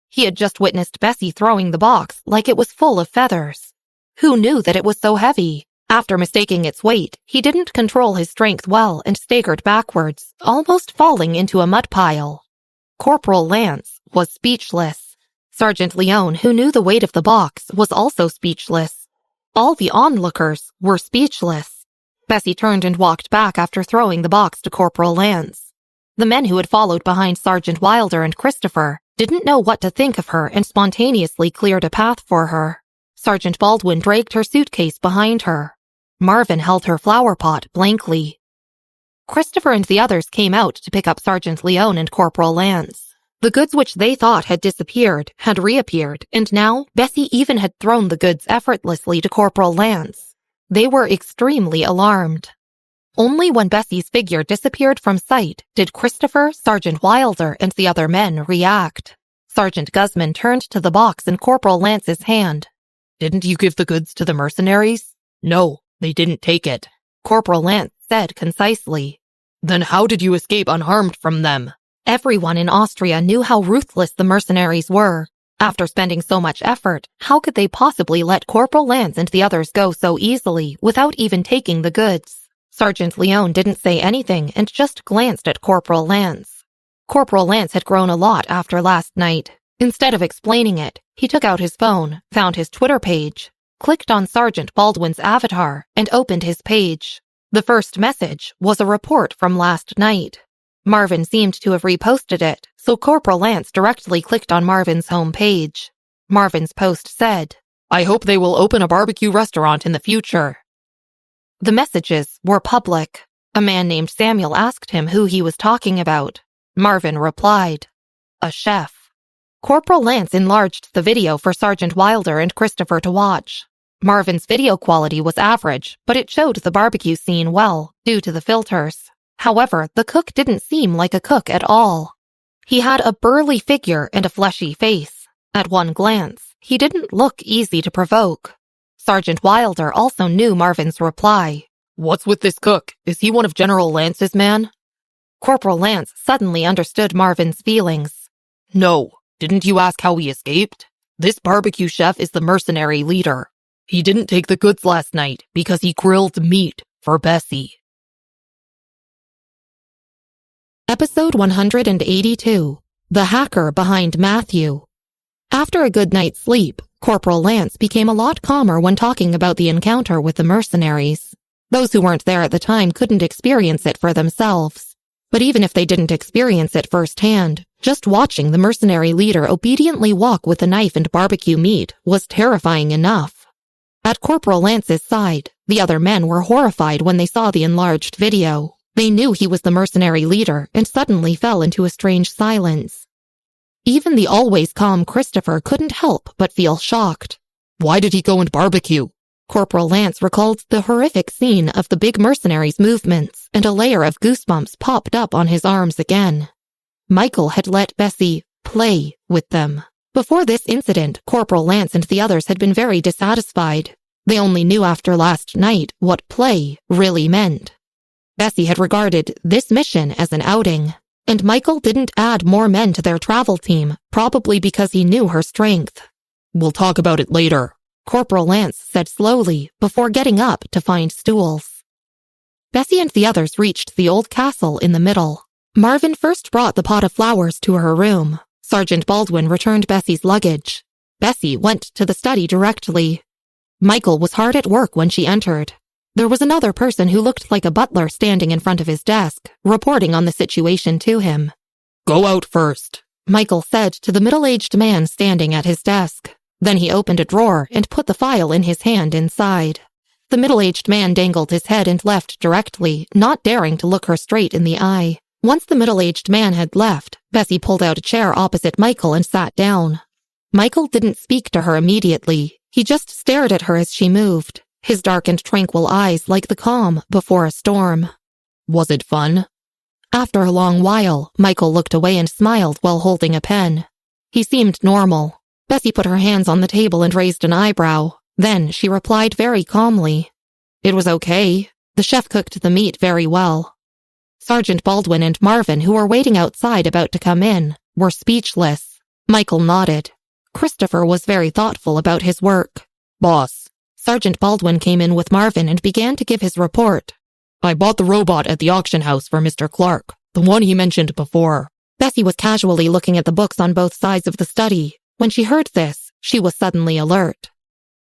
[SPEAKER 1] He had just witnessed Bessy throwing the box like it was full of feathers. Who knew that it was so heavy? After mistaking its weight, he didn't control his strength well and staggered backwards, almost falling into a mud pile. Corporal Lance was speechless. Sergeant Leone, who knew the weight of the box, was also speechless. All the onlookers were speechless. Bessy turned and walked back after throwing the box to Corporal Lance. The men who had followed behind Sergeant Wilder and Christopher didn't know what to think of her and spontaneously cleared a path for her. Sergeant Baldwin dragged her suitcase behind her. Marvin held her flower pot blankly. Christopher and the others came out to pick up Sergeant Leone and Corporal Lance. The goods which they thought had disappeared had reappeared, and now Bessy even had thrown the goods effortlessly to Corporal Lance. They were extremely alarmed. Only when Bessy's figure disappeared from sight did Christopher, Sergeant Wilder, and the other men react. Sergeant Guzman turned to the box in Corporal Lance's hand.
[SPEAKER 2] Didn't you give the goods to the mercenaries? No, they didn't take it,
[SPEAKER 1] Corporal Lance said concisely.
[SPEAKER 2] Then how did you escape unharmed from them?
[SPEAKER 1] Everyone in Austria knew how ruthless the mercenaries were. After spending so much effort, how could they possibly let Corporal Lance and the others go so easily without even taking the goods? Sergeant Leone didn't say anything and just glanced at Corporal Lance. Corporal Lance had grown a lot after last night. Instead of explaining it, he took out his phone, found his Twitter page, clicked on Sergeant Baldwin's avatar, and opened his page. The first message was a report from last night. Marvin seemed to have reposted it, so Corporal Lance directly clicked on Marvin's home page. Marvin's post said,
[SPEAKER 2] "I hope they will open a barbecue restaurant in the future."
[SPEAKER 1] The messages were public. A man named Samuel asked him who he was talking about. Marvin replied, "A chef." Corporal Lance enlarged the video for Sergeant Wilder and Christopher to watch. Marvin's video quality was average, but it showed the barbecue scene well, due to the filters. However, the cook didn't seem like a cook at all. He had a burly figure and a fleshy face. At one glance, he didn't look easy to provoke. Sergeant Wilder also knew Marvin's reply.
[SPEAKER 2] "What's with this cook? Is he one of General Lance's men?"
[SPEAKER 1] Corporal Lance suddenly understood Marvin's feelings.
[SPEAKER 2] "No, didn't you ask how he escaped? This barbecue chef is the mercenary leader. He didn't take the goods last night because he grilled meat for Bessy."
[SPEAKER 1] Episode 182, The Hacker Behind Matthew. After a good night's sleep, Corporal Lance became a lot calmer when talking about the encounter with the mercenaries. Those who weren't there at the time couldn't experience it for themselves. But even if they didn't experience it firsthand, just watching the mercenary leader obediently walk with a knife and barbecue meat was terrifying enough. At Corporal Lance's side, the other men were horrified when they saw the enlarged video. They knew he was the mercenary leader and suddenly fell into a strange silence. Even the always calm Christopher couldn't help but feel shocked.
[SPEAKER 2] "Why did he go and barbecue?"
[SPEAKER 1] Corporal Lance recalled the horrific scene of the big mercenary's movements, and a layer of goosebumps popped up on his arms again. Michael had let Bessy play with them. Before this incident, Corporal Lance and the others had been very dissatisfied. They only knew after last night what play really meant. Bessy had regarded this mission as an outing, and Michael didn't add more men to their travel team, probably because he knew her strength.
[SPEAKER 2] "We'll talk about it later,"
[SPEAKER 1] Corporal Lance said slowly before getting up to find stools. Bessy and the others reached the old castle in the middle. Marvin first brought the pot of flowers to her room. Sergeant Baldwin returned Bessy's luggage. Bessy went to the study directly. Michael was hard at work when she entered. There was another person who looked like a butler standing in front of his desk, reporting on the situation to him.
[SPEAKER 2] "Go out first,"
[SPEAKER 1] Michael said to the middle-aged man standing at his desk. Then he opened a drawer and put the file in his hand inside. The middle-aged man dangled his head and left directly, not daring to look her straight in the eye. Once the middle-aged man had left, Bessy pulled out a chair opposite Michael and sat down. Michael didn't speak to her immediately. He just stared at her as she moved, his dark and tranquil eyes like the calm before a storm.
[SPEAKER 2] "Was it fun?"
[SPEAKER 1] After a long while, Michael looked away and smiled while holding a pen. He seemed normal. Bessy put her hands on the table and raised an eyebrow. Then she replied very calmly. "It was okay. The chef cooked the meat very well." Sergeant Baldwin and Marvin, who were waiting outside about to come in, were speechless. Michael nodded. Christopher was very thoughtful about his work.
[SPEAKER 2] "Boss."
[SPEAKER 1] Sergeant Baldwin came in with Marvin and began to give his report.
[SPEAKER 2] "I bought the robot at the auction house for Mr. Clark, the one he mentioned before."
[SPEAKER 1] Bessy was casually looking at the books on both sides of the study. When she heard this, she was suddenly alert.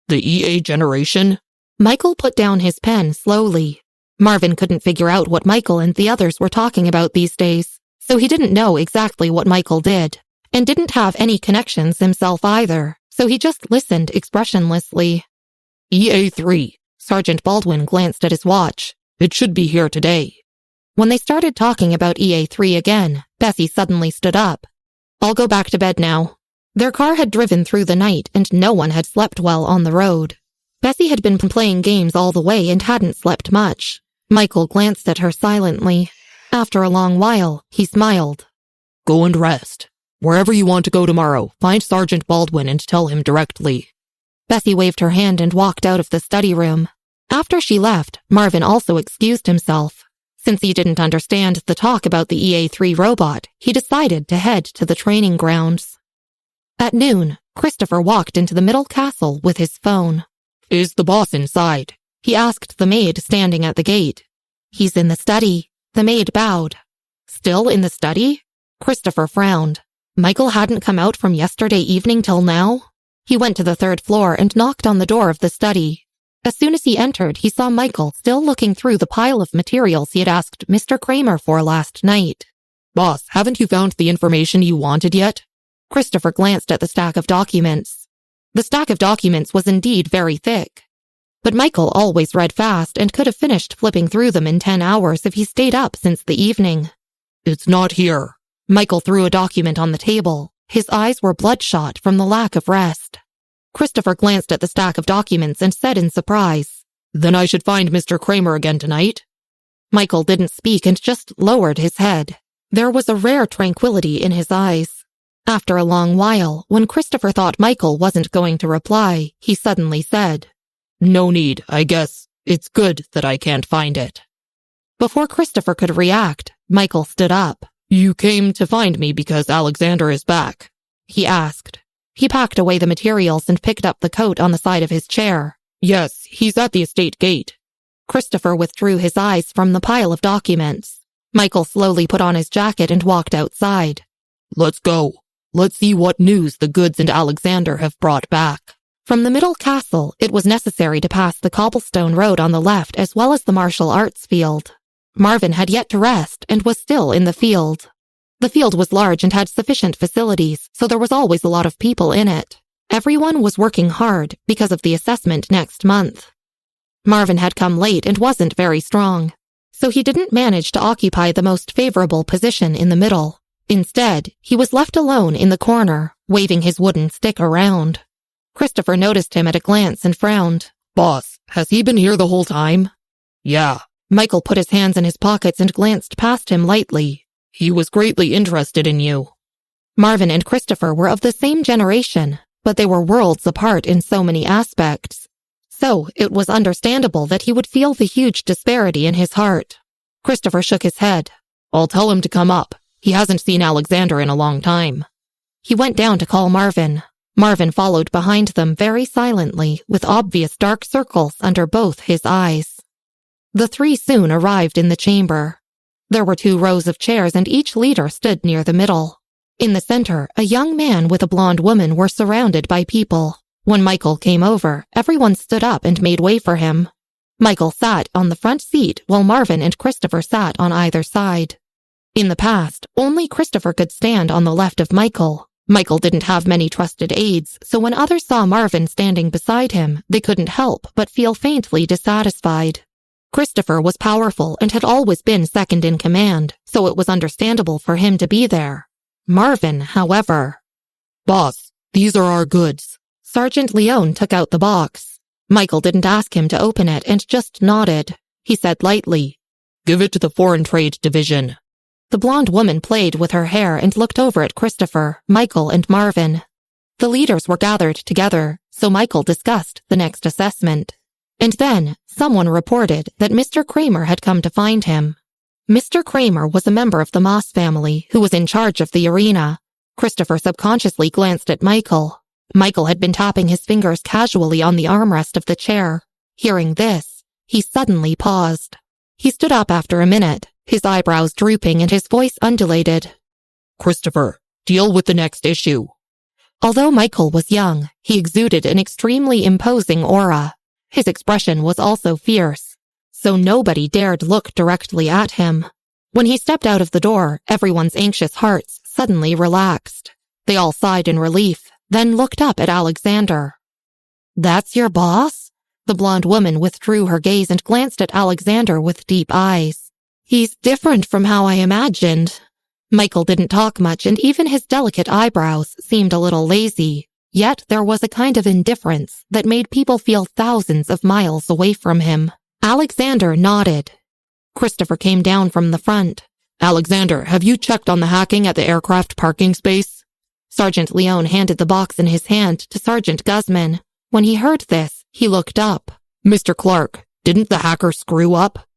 [SPEAKER 2] "The EA generation?"
[SPEAKER 1] Michael put down his pen slowly. Marvin couldn't figure out what Michael and the others were talking about these days, so he didn't know exactly what Michael did, and didn't have any connections himself either, so he just listened expressionlessly.
[SPEAKER 2] "EA3.
[SPEAKER 1] Sergeant Baldwin glanced at his watch.
[SPEAKER 2] "It should be here today."
[SPEAKER 1] When they started talking about EA3 again, Bessy suddenly stood up. "I'll go back to bed now." Their car had driven through the night and no one had slept well on the road. Bessy had been playing games all the way and hadn't slept much. Michael glanced at her silently. After a long while, he smiled.
[SPEAKER 2] "Go and rest. Wherever you want to go tomorrow, find Sergeant Baldwin and tell him directly."
[SPEAKER 1] Bessy waved her hand and walked out of the study room. After she left, Marvin also excused himself. Since he didn't understand the talk about the EA3 robot, he decided to head to the training grounds. At noon, Christopher walked into the middle castle with his phone.
[SPEAKER 2] "Is the boss inside?"
[SPEAKER 1] he asked the maid standing at the gate. "He's in the study." The maid bowed. "Still in the study?" Christopher frowned. Michael hadn't come out from yesterday evening till now? He went to the third floor and knocked on the door of the study. As soon as he entered, he saw Michael still looking through the pile of materials he had asked Mr. Kramer for last night.
[SPEAKER 2] "Boss, haven't you found the information you wanted yet?"
[SPEAKER 1] Christopher glanced at the stack of documents. The stack of documents was indeed very thick. But Michael always read fast and could have finished flipping through them in 10 hours if he stayed up since the evening.
[SPEAKER 2] "It's not here."
[SPEAKER 1] Michael threw a document on the table. His eyes were bloodshot from the lack of rest. Christopher glanced at the stack of documents and said in surprise,
[SPEAKER 2] "Then I should find Mr. Kramer again tonight?"
[SPEAKER 1] Michael didn't speak and just lowered his head. There was a rare tranquility in his eyes. After a long while, when Christopher thought Michael wasn't going to reply, he suddenly said,
[SPEAKER 2] "No need, I guess. It's good that I can't find it."
[SPEAKER 1] Before Christopher could react, Michael stood up.
[SPEAKER 2] "You came to find me because Alexander is back?"
[SPEAKER 1] he asked. He packed away the materials and picked up the coat on the side of his chair.
[SPEAKER 2] "Yes, he's at the estate gate."
[SPEAKER 1] Christopher withdrew his eyes from the pile of documents. Michael slowly put on his jacket and walked outside.
[SPEAKER 2] "Let's go. Let's see what news the goods and Alexander have brought back."
[SPEAKER 1] From the middle castle, it was necessary to pass the cobblestone road on the left as well as the martial arts field. Marvin had yet to rest and was still in the field. The field was large and had sufficient facilities, so there was always a lot of people in it. Everyone was working hard because of the assessment next month. Marvin had come late and wasn't very strong, so he didn't manage to occupy the most favorable position in the middle. Instead, he was left alone in the corner, waving his wooden stick around. Christopher noticed him at a glance and frowned.
[SPEAKER 2] "Boss, has he been here the whole time?" "Yeah."
[SPEAKER 1] Michael put his hands in his pockets and glanced past him lightly.
[SPEAKER 2] "He was greatly interested in you."
[SPEAKER 1] Marvin and Christopher were of the same generation, but they were worlds apart in so many aspects. So it was understandable that he would feel the huge disparity in his heart. Christopher shook his head.
[SPEAKER 2] "I'll tell him to come up. He hasn't seen Alexander in a long time."
[SPEAKER 1] He went down to call Marvin. Marvin followed behind them very silently, with obvious dark circles under both his eyes. The three soon arrived in the chamber. There were 2 rows of chairs and each leader stood near the middle. In the center, a young man with a blonde woman were surrounded by people. When Michael came over, everyone stood up and made way for him. Michael sat on the front seat while Marvin and Christopher sat on either side. In the past, only Christopher could stand on the left of Michael. Michael didn't have many trusted aides, so when others saw Marvin standing beside him, they couldn't help but feel faintly dissatisfied. Christopher was powerful and had always been second in command, so it was understandable for him to be there. Marvin, however...
[SPEAKER 2] "Boss, these are our goods."
[SPEAKER 1] Sergeant Leone took out the box. Michael didn't ask him to open it and just nodded. He said lightly,
[SPEAKER 2] "Give it to the Foreign Trade Division."
[SPEAKER 1] The blonde woman played with her hair and looked over at Christopher, Michael, and Marvin. The leaders were gathered together, so Michael discussed the next assessment. And then, someone reported that Mr. Kramer had come to find him. Mr. Kramer was a member of the Moss family who was in charge of the arena. Christopher subconsciously glanced at Michael. Michael had been tapping his fingers casually on the armrest of the chair. Hearing this, he suddenly paused. He stood up after a minute, his eyebrows drooping and his voice undulated.
[SPEAKER 2] "Christopher, deal with the next issue."
[SPEAKER 1] Although Michael was young, he exuded an extremely imposing aura. His expression was also fierce, so nobody dared look directly at him. When he stepped out of the door, everyone's anxious hearts suddenly relaxed. They all sighed in relief, then looked up at Alexander. "That's your boss?" The blonde woman withdrew her gaze and glanced at Alexander with deep eyes. "He's different from how I imagined." Michael didn't talk much, and even his delicate eyebrows seemed a little lazy. Yet there was a kind of indifference that made people feel thousands of miles away from him. Alexander nodded. Christopher came down from the front.
[SPEAKER 2] "Alexander, have you checked on the hacking at the aircraft parking space?"
[SPEAKER 1] Sergeant Leone handed the box in his hand to Sergeant Guzman. When he heard this, he looked up.
[SPEAKER 2] "Mr. Clark, didn't the hacker screw up?"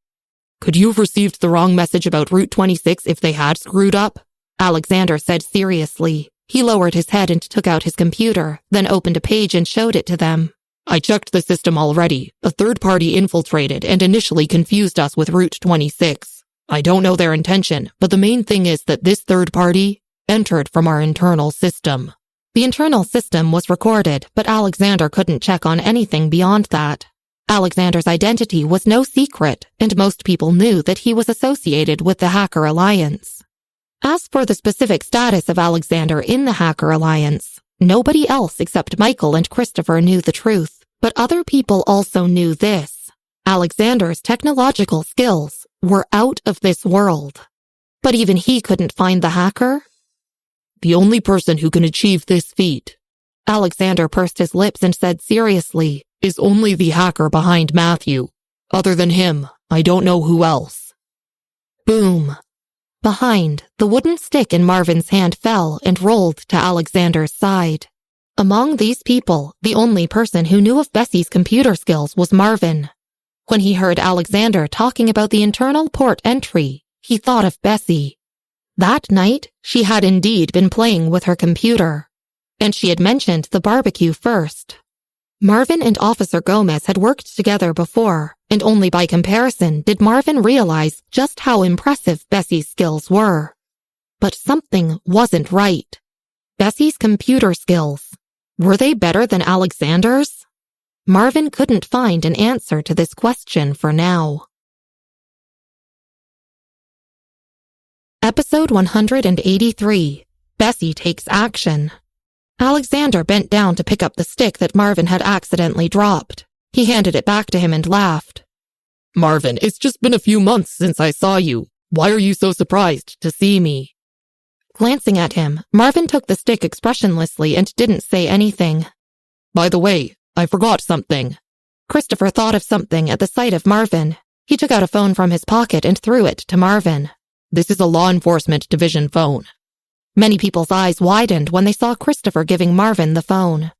[SPEAKER 1] "Could you have received the wrong message about Route 26 if they had screwed up?" Alexander said seriously. He lowered his head and took out his computer, then opened a page and showed it to them.
[SPEAKER 2] "I checked the system already. A third party infiltrated and initially confused us with Route 26. I don't know their intention, but the main thing is that this third party entered from our internal system."
[SPEAKER 1] The internal system was recorded, but Alexander couldn't check on anything beyond that. Alexander's identity was no secret, and most people knew that he was associated with the Hacker Alliance. As for the specific status of Alexander in the Hacker Alliance, nobody else except Michael and Christopher knew the truth, but other people also knew this. Alexander's technological skills were out of this world. But even he couldn't find the hacker.
[SPEAKER 2] "The only person who can achieve this feat,"
[SPEAKER 1] Alexander pursed his lips and said seriously,
[SPEAKER 2] "is only the hacker behind Matthew. Other than him, I don't know who else."
[SPEAKER 1] Boom. Behind, the wooden stick in Marvin's hand fell and rolled to Alexander's side. Among these people, the only person who knew of Bessy's computer skills was Marvin. When he heard Alexander talking about the internal port entry, he thought of Bessy. That night, she had indeed been playing with her computer, and she had mentioned the barbecue first. Marvin and Officer Gomez had worked together before, and only by comparison did Marvin realize just how impressive Bessy's skills were. But something wasn't right. Bessy's computer skills, were they better than Alexander's? Marvin couldn't find an answer to this question for now. Episode 183. Bessy Takes Action. Alexander bent down to pick up the stick that Marvin had accidentally dropped. He handed it back to him and laughed.
[SPEAKER 2] "Marvin, it's just been a few months since I saw you. Why are you so surprised to see me?"
[SPEAKER 1] Glancing at him, Marvin took the stick expressionlessly and didn't say anything.
[SPEAKER 2] "By the way, I forgot something."
[SPEAKER 1] Christopher thought of something at the sight of Marvin. He took out a phone from his pocket and threw it to Marvin.
[SPEAKER 2] "This is a law enforcement division phone."
[SPEAKER 1] Many people's eyes widened when they saw Christopher giving Marvin the phone.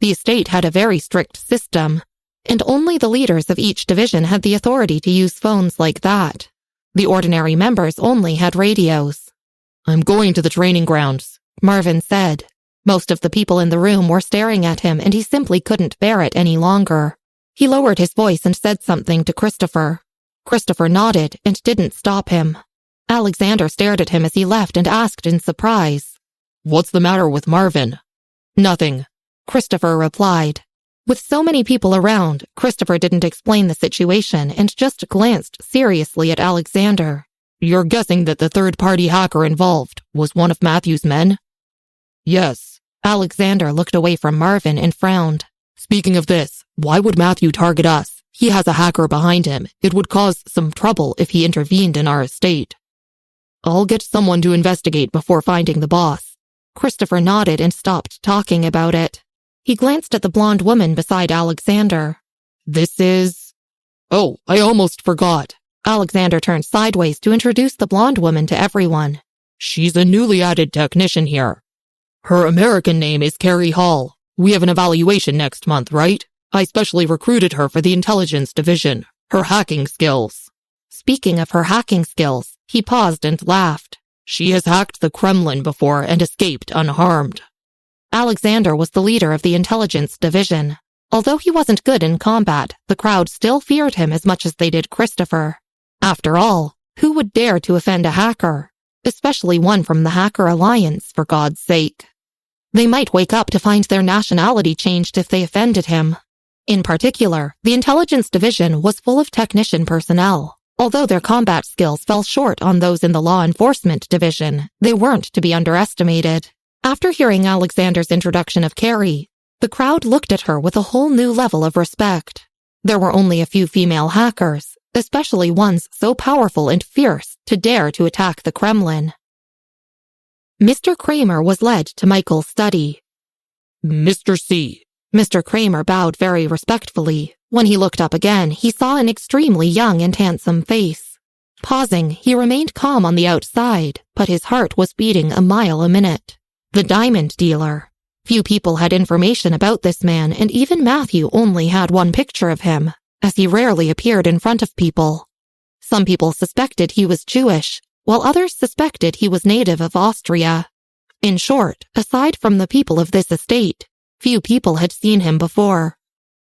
[SPEAKER 1] The estate had a very strict system, and only the leaders of each division had the authority to use phones like that. The ordinary members only had radios.
[SPEAKER 2] "I'm going to the training grounds,"
[SPEAKER 1] Marvin said. Most of the people in the room were staring at him, and he simply couldn't bear it any longer. He lowered his voice and said something to Christopher. Christopher nodded and didn't stop him. Alexander stared at him as he left and asked in surprise,
[SPEAKER 2] What's the matter with Marvin?
[SPEAKER 1] Nothing, Christopher replied. With so many people around, Christopher didn't explain the situation and just glanced seriously at Alexander.
[SPEAKER 2] You're guessing that the third-party hacker involved was one of Matthew's men?
[SPEAKER 1] Yes. Alexander looked away from Marvin and frowned.
[SPEAKER 2] Speaking of this, why would Matthew target us? He has a hacker behind him. It would cause some trouble if he intervened in our estate.
[SPEAKER 1] I'll get someone to investigate before finding the boss. Christopher nodded and stopped talking about it. He glanced at the blonde woman beside Alexander.
[SPEAKER 2] This is... Oh, I almost forgot.
[SPEAKER 1] Alexander turned sideways to introduce the blonde woman to everyone.
[SPEAKER 2] She's a newly added technician here. Her American name is Carrie Hall. We have an evaluation next month, right? I specially recruited her for the intelligence division. Her hacking skills.
[SPEAKER 1] Speaking of her hacking skills, he paused and laughed.
[SPEAKER 2] She has hacked the Kremlin before and escaped unharmed.
[SPEAKER 1] Alexander was the leader of the intelligence division. Although he wasn't good in combat, the crowd still feared him as much as they did Christopher. After all, who would dare to offend a hacker? Especially one from the Hacker Alliance, for God's sake. They might wake up to find their nationality changed if they offended him. In particular, the intelligence division was full of technician personnel. Although their combat skills fell short on those in the law enforcement division, they weren't to be underestimated. After hearing Alexander's introduction of Carrie, the crowd looked at her with a whole new level of respect. There were only a few female hackers, especially ones so powerful and fierce to dare to attack the Kremlin. Mr. Kramer was led to Michael's study.
[SPEAKER 2] Mr. C.
[SPEAKER 1] Mr. Kramer bowed very respectfully. When he looked up again, he saw an extremely young and handsome face. Pausing, he remained calm on the outside, but his heart was beating a mile a minute. The diamond dealer. Few people had information about this man, and even Matthew only had one picture of him, as he rarely appeared in front of people. Some people suspected he was Jewish, while others suspected he was native of Austria. In short, aside from the people of this estate, few people had seen him before.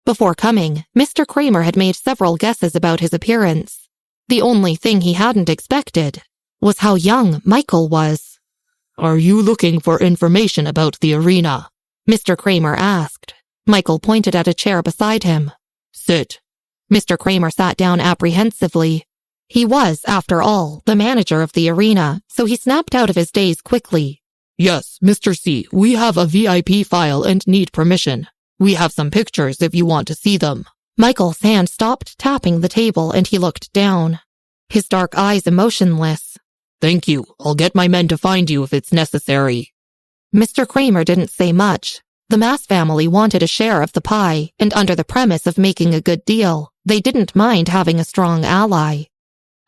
[SPEAKER 1] Before coming, Mr. Kramer had made several guesses about his appearance. The only thing he hadn't expected was how young Michael was.
[SPEAKER 2] Are you looking for information about the arena?
[SPEAKER 1] Mr. Kramer asked. Michael pointed at a chair beside him.
[SPEAKER 2] Sit.
[SPEAKER 1] Mr. Kramer sat down apprehensively. He was, after all, the manager of the arena, so he snapped out of his daze quickly.
[SPEAKER 2] Yes, Mr. C, we have a VIP file and need permission. We have some pictures if you want to see them.
[SPEAKER 1] Michael's hand stopped tapping the table and he looked down, his dark eyes emotionless.
[SPEAKER 2] Thank you. I'll get my men to find you if it's necessary.
[SPEAKER 1] Mr. Kramer didn't say much. The Mass family wanted a share of the pie, and under the premise of making a good deal, they didn't mind having a strong ally.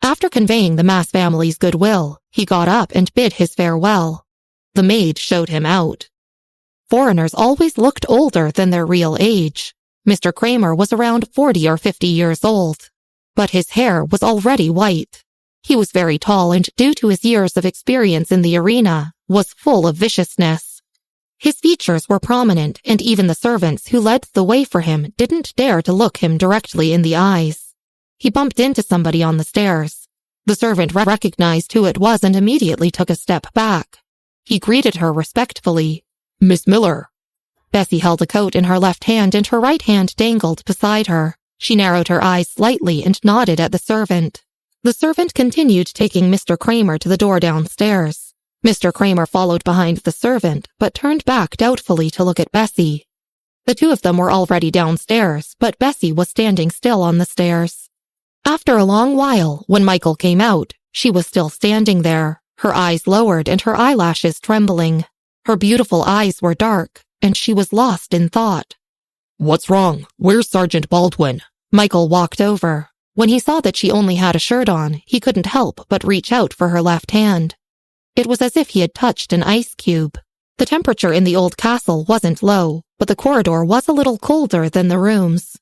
[SPEAKER 1] After conveying the Mass family's goodwill, he got up and bid his farewell. The maid showed him out. Foreigners always looked older than their real age. Mr. Kramer was around 40 or 50 years old, but his hair was already white. He was very tall and, due to his years of experience in the arena, was full of viciousness. His features were prominent, and even the servants who led the way for him didn't dare to look him directly in the eyes. He bumped into somebody on the stairs. The servant recognized who it was and immediately took a step back. He greeted her respectfully.
[SPEAKER 2] Miss Miller.
[SPEAKER 1] Bessy held a coat in her left hand and her right hand dangled beside her. She narrowed her eyes slightly and nodded at the servant. The servant continued taking Mr. Kramer to the door downstairs. Mr. Kramer followed behind the servant, but turned back doubtfully to look at Bessy. The two of them were already downstairs, but Bessy was standing still on the stairs. After a long while, when Michael came out, she was still standing there, her eyes lowered and her eyelashes trembling. Her beautiful eyes were dark, and she was lost in thought.
[SPEAKER 2] What's wrong? Where's Sergeant Baldwin?
[SPEAKER 1] Michael walked over. When he saw that she only had a shirt on, he couldn't help but reach out for her left hand. It was as if he had touched an ice cube. The temperature in the old castle wasn't low, but the corridor was a little colder than the rooms.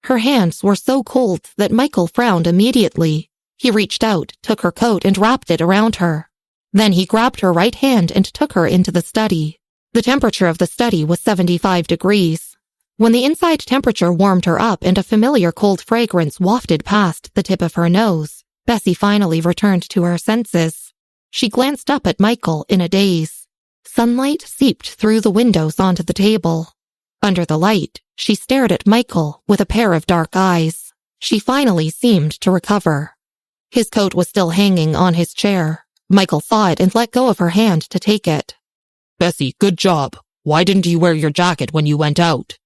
[SPEAKER 1] Her hands were so cold that Michael frowned immediately. He reached out, took her coat, and wrapped it around her. Then he grabbed her right hand and took her into the study. The temperature of the study was 75 degrees. When the inside temperature warmed her up and a familiar cold fragrance wafted past the tip of her nose, Bessy finally returned to her senses. She glanced up at Michael in a daze. Sunlight seeped through the windows onto the table. Under the light, she stared at Michael with a pair of dark eyes. She finally seemed to recover. His coat was still hanging on his chair. Michael saw it and let go of her hand to take it.
[SPEAKER 2] Bessy, good job. Why didn't you wear your jacket when you went out?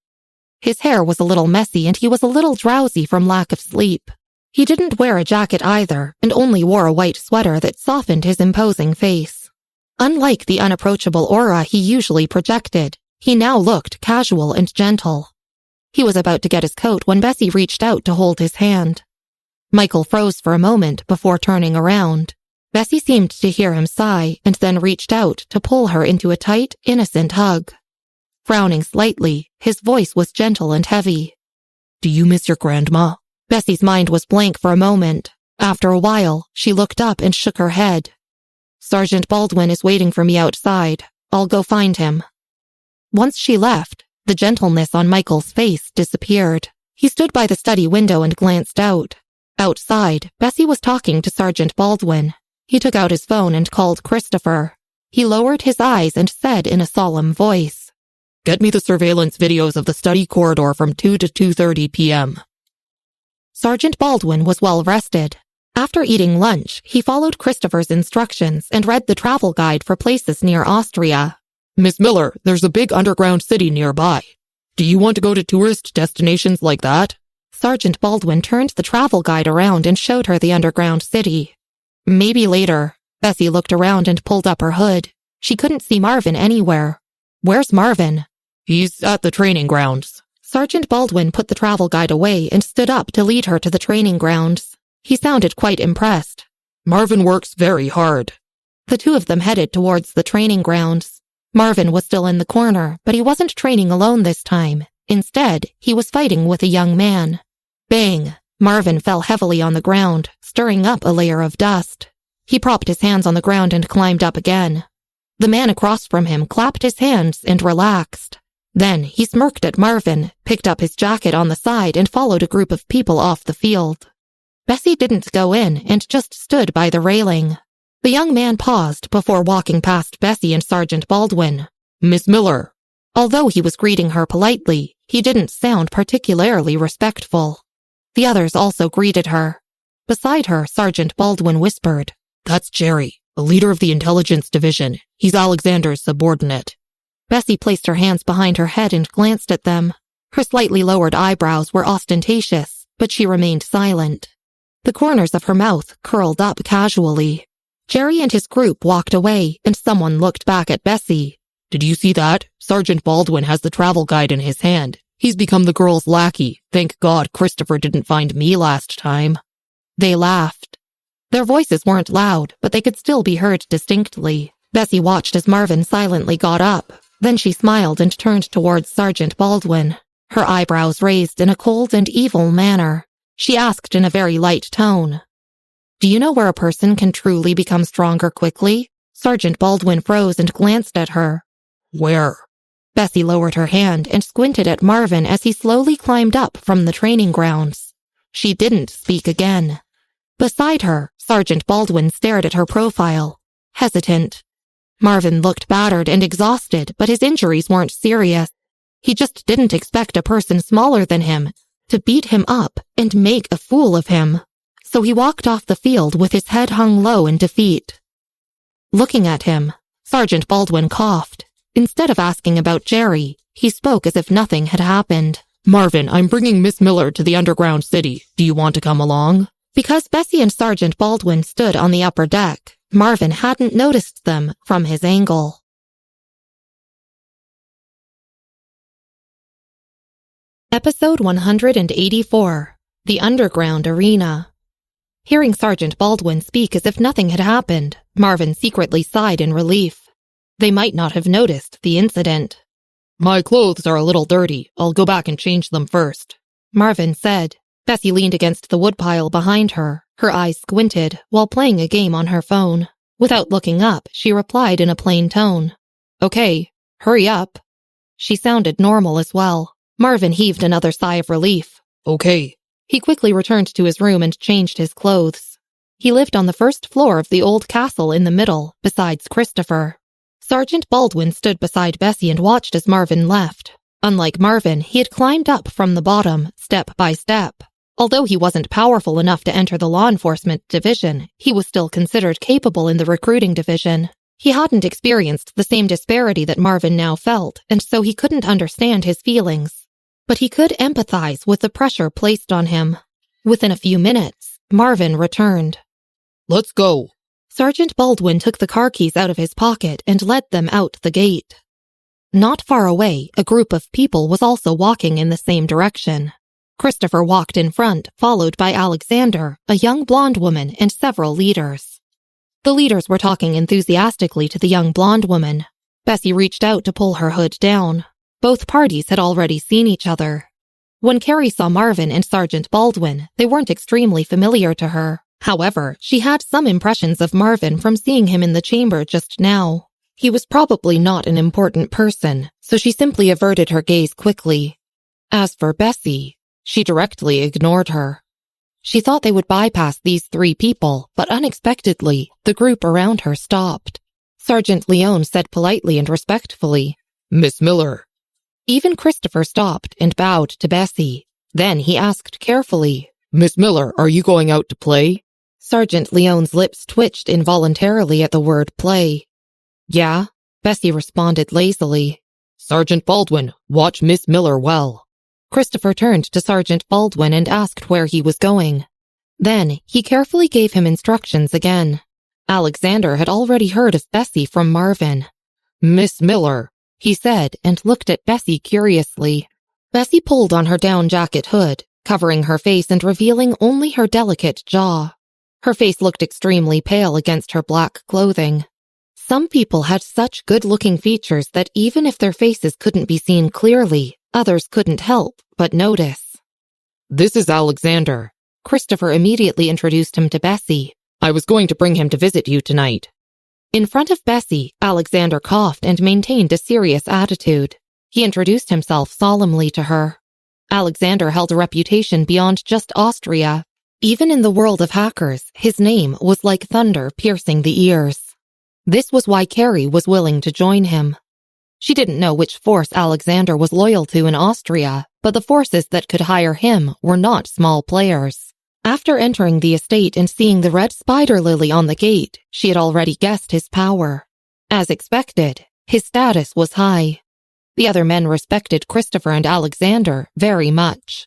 [SPEAKER 1] His hair was a little messy and he was a little drowsy from lack of sleep. He didn't wear a jacket either and only wore a white sweater that softened his imposing face. Unlike the unapproachable aura he usually projected, he now looked casual and gentle. He was about to get his coat when Bessy reached out to hold his hand. Michael froze for a moment before turning around. Bessy seemed to hear him sigh and then reached out to pull her into a tight, innocent hug. Frowning slightly, his voice was gentle and heavy.
[SPEAKER 2] Do you miss your grandma?
[SPEAKER 1] Bessy's mind was blank for a moment. After a while, she looked up and shook her head. Sergeant Baldwin is waiting for me outside. I'll go find him. Once she left, the gentleness on Michael's face disappeared. He stood by the study window and glanced out. Outside, Bessy was talking to Sergeant Baldwin. He took out his phone and called Christopher. He lowered his eyes and said in a solemn voice,
[SPEAKER 2] "Get me the surveillance videos of the study corridor from 2 to 2:30 p.m.
[SPEAKER 1] Sergeant Baldwin was well rested. After eating lunch, he followed Christopher's instructions and read the travel guide for places near Austria.
[SPEAKER 2] Miss Miller, there's a big underground city nearby. Do you want to go to tourist destinations like that?
[SPEAKER 1] Sergeant Baldwin turned the travel guide around and showed her the underground city. Maybe later. Bessy looked around and pulled up her hood. She couldn't see Marvin anywhere. Where's Marvin?
[SPEAKER 2] He's at the training grounds.
[SPEAKER 1] Sergeant Baldwin put the travel guide away and stood up to lead her to the training grounds. He sounded quite impressed.
[SPEAKER 2] Marvin works very hard.
[SPEAKER 1] The two of them headed towards the training grounds. Marvin was still in the corner, but he wasn't training alone this time. Instead, he was fighting with a young man. Bang! Marvin fell heavily on the ground, stirring up a layer of dust. He propped his hands on the ground and climbed up again. The man across from him clapped his hands and relaxed. Then he smirked at Marvin, picked up his jacket on the side and followed a group of people off the field. Bessy didn't go in and just stood by the railing. The young man paused before walking past Bessy and Sergeant Baldwin.
[SPEAKER 2] Miss Miller.
[SPEAKER 1] Although he was greeting her politely, he didn't sound particularly respectful. The others also greeted her. Beside her, Sergeant Baldwin whispered,
[SPEAKER 2] That's Jerry, the leader of the intelligence division. He's Alexander's subordinate.
[SPEAKER 1] Bessy placed her hands behind her head and glanced at them. Her slightly lowered eyebrows were ostentatious, but she remained silent. The corners of her mouth curled up casually. Jerry and his group walked away, and someone looked back at Bessy.
[SPEAKER 2] Did you see that? Sergeant Baldwin has the travel guide in his hand. He's become the girl's lackey. Thank God Christopher didn't find me last time.
[SPEAKER 1] They laughed. Their voices weren't loud, but they could still be heard distinctly. Bessy watched as Marvin silently got up. Then she smiled and turned towards Sergeant Baldwin. Her eyebrows raised in a cold and evil manner. She asked in a very light tone, Do you know where a person can truly become stronger quickly? Sergeant Baldwin froze and glanced at her.
[SPEAKER 2] Where?
[SPEAKER 1] Bessy lowered her hand and squinted at Marvin as he slowly climbed up from the training grounds. She didn't speak again. Beside her, Sergeant Baldwin stared at her profile, hesitant. Marvin looked battered and exhausted, but his injuries weren't serious. He just didn't expect a person smaller than him to beat him up and make a fool of him. So he walked off the field with his head hung low in defeat. Looking at him, Sergeant Baldwin coughed. Instead of asking about Jerry, he spoke as if nothing had happened.
[SPEAKER 2] Marvin, I'm bringing Miss Miller to the underground city. Do you want to come along?
[SPEAKER 1] Because Bessy and Sergeant Baldwin stood on the upper deck, Marvin hadn't noticed them from his angle. Episode 184, The Underground Arena. Hearing Sergeant Baldwin speak as if nothing had happened, Marvin secretly sighed in relief. They might not have noticed the incident.
[SPEAKER 2] My clothes are a little dirty. I'll go back and change them first,
[SPEAKER 1] Marvin said. Bessy leaned against the woodpile behind her, her eyes squinted while playing a game on her phone. Without looking up, she replied in a plain tone. Okay, hurry up. She sounded normal as well. Marvin heaved another sigh of relief.
[SPEAKER 2] Okay.
[SPEAKER 1] He quickly returned to his room and changed his clothes. He lived on the first floor of the old castle in the middle, besides Christopher. Sergeant Baldwin stood beside Bessy and watched as Marvin left. Unlike Marvin, he had climbed up from the bottom, step by step. Although he wasn't powerful enough to enter the law enforcement division, he was still considered capable in the recruiting division. He hadn't experienced the same disparity that Marvin now felt, and so he couldn't understand his feelings. But he could empathize with the pressure placed on him. Within a few minutes, Marvin returned.
[SPEAKER 2] Let's go.
[SPEAKER 1] Sergeant Baldwin took the car keys out of his pocket and led them out the gate. Not far away, a group of people was also walking in the same direction. Christopher walked in front, followed by Alexander, a young blonde woman, and several leaders. The leaders were talking enthusiastically to the young blonde woman. Bessy reached out to pull her hood down. Both parties had already seen each other. When Carrie saw Marvin and Sergeant Baldwin, they weren't extremely familiar to her. However, she had some impressions of Marvin from seeing him in the chamber just now. He was probably not an important person, so she simply averted her gaze quickly. As for Bessy, she directly ignored her. She thought they would bypass these three people, but unexpectedly, the group around her stopped. Sergeant Leone said politely and respectfully,
[SPEAKER 2] Miss Miller.
[SPEAKER 1] Even Christopher stopped and bowed to Bessy. Then he asked carefully,
[SPEAKER 2] Miss Miller, are you going out to play?
[SPEAKER 1] Sergeant Leone's lips twitched involuntarily at the word play. Yeah, Bessy responded lazily.
[SPEAKER 2] Sergeant Baldwin, watch Miss Miller well.
[SPEAKER 1] Christopher turned to Sergeant Baldwin and asked where he was going. Then he carefully gave him instructions again. Alexander had already heard of Bessy from Marvin.
[SPEAKER 2] Miss Miller,
[SPEAKER 1] he said and looked at Bessy curiously. Bessy pulled on her down jacket hood, covering her face and revealing only her delicate jaw. Her face looked extremely pale against her black clothing. Some people had such good-looking features that even if their faces couldn't be seen clearly, others couldn't help but notice.
[SPEAKER 2] This is Alexander.
[SPEAKER 1] Christopher immediately introduced him to Bessy.
[SPEAKER 2] I was going to bring him to visit you tonight.
[SPEAKER 1] In front of Bessy, Alexander coughed and maintained a serious attitude. He introduced himself solemnly to her. Alexander held a reputation beyond just Austria. Even in the world of hackers, his name was like thunder piercing the ears. This was why Carrie was willing to join him. She didn't know which force Alexander was loyal to in Austria, but the forces that could hire him were not small players. After entering the estate and seeing the red spider lily on the gate, she had already guessed his power. As expected, his status was high. The other men respected Christopher and Alexander very much.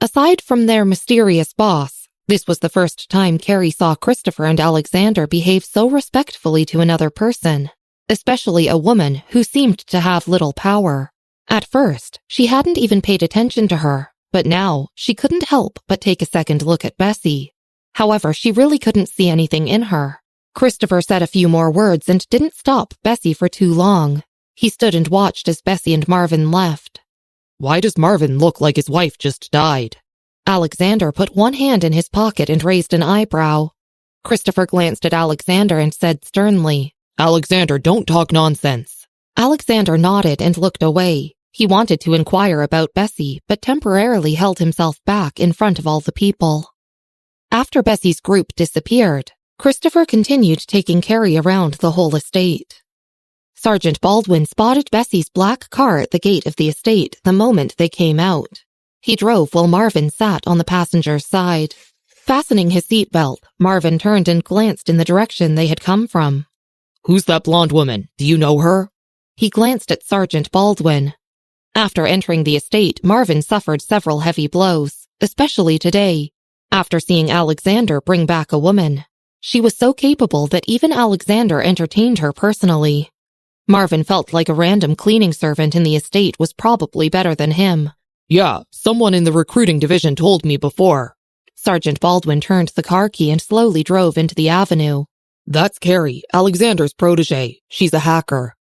[SPEAKER 1] Aside from their mysterious boss, this was the first time Carrie saw Christopher and Alexander behave so respectfully to another person, especially a woman who seemed to have little power. At first, she hadn't even paid attention to her, but now she couldn't help but take a second look at Bessy. However, she really couldn't see anything in her. Christopher said a few more words and didn't stop Bessy for too long. He stood and watched as Bessy and Marvin left.
[SPEAKER 2] Why does Marvin look like his wife just died?
[SPEAKER 1] Alexander put one hand in his pocket and raised an eyebrow. Christopher glanced at Alexander and said sternly,
[SPEAKER 2] Alexander, don't talk nonsense.
[SPEAKER 1] Alexander nodded and looked away. He wanted to inquire about Bessy, but temporarily held himself back in front of all the people. After Bessy's group disappeared, Christopher continued taking Carrie around the whole estate. Sergeant Baldwin spotted Bessy's black car at the gate of the estate the moment they came out. He drove while Marvin sat on the passenger's side. Fastening his seatbelt, Marvin turned and glanced in the direction they had come from.
[SPEAKER 2] Who's that blonde woman? Do you know her?
[SPEAKER 1] He glanced at Sergeant Baldwin. After entering the estate, Marvin suffered several heavy blows, especially today, after seeing Alexander bring back a woman. She was so capable that even Alexander entertained her personally. Marvin felt like a random cleaning servant in the estate was probably better than him.
[SPEAKER 2] Yeah, someone in the recruiting division told me before.
[SPEAKER 1] Sergeant Baldwin turned the car key and slowly drove into the avenue.
[SPEAKER 2] That's Carrie, Alexander's protege. She's a hacker.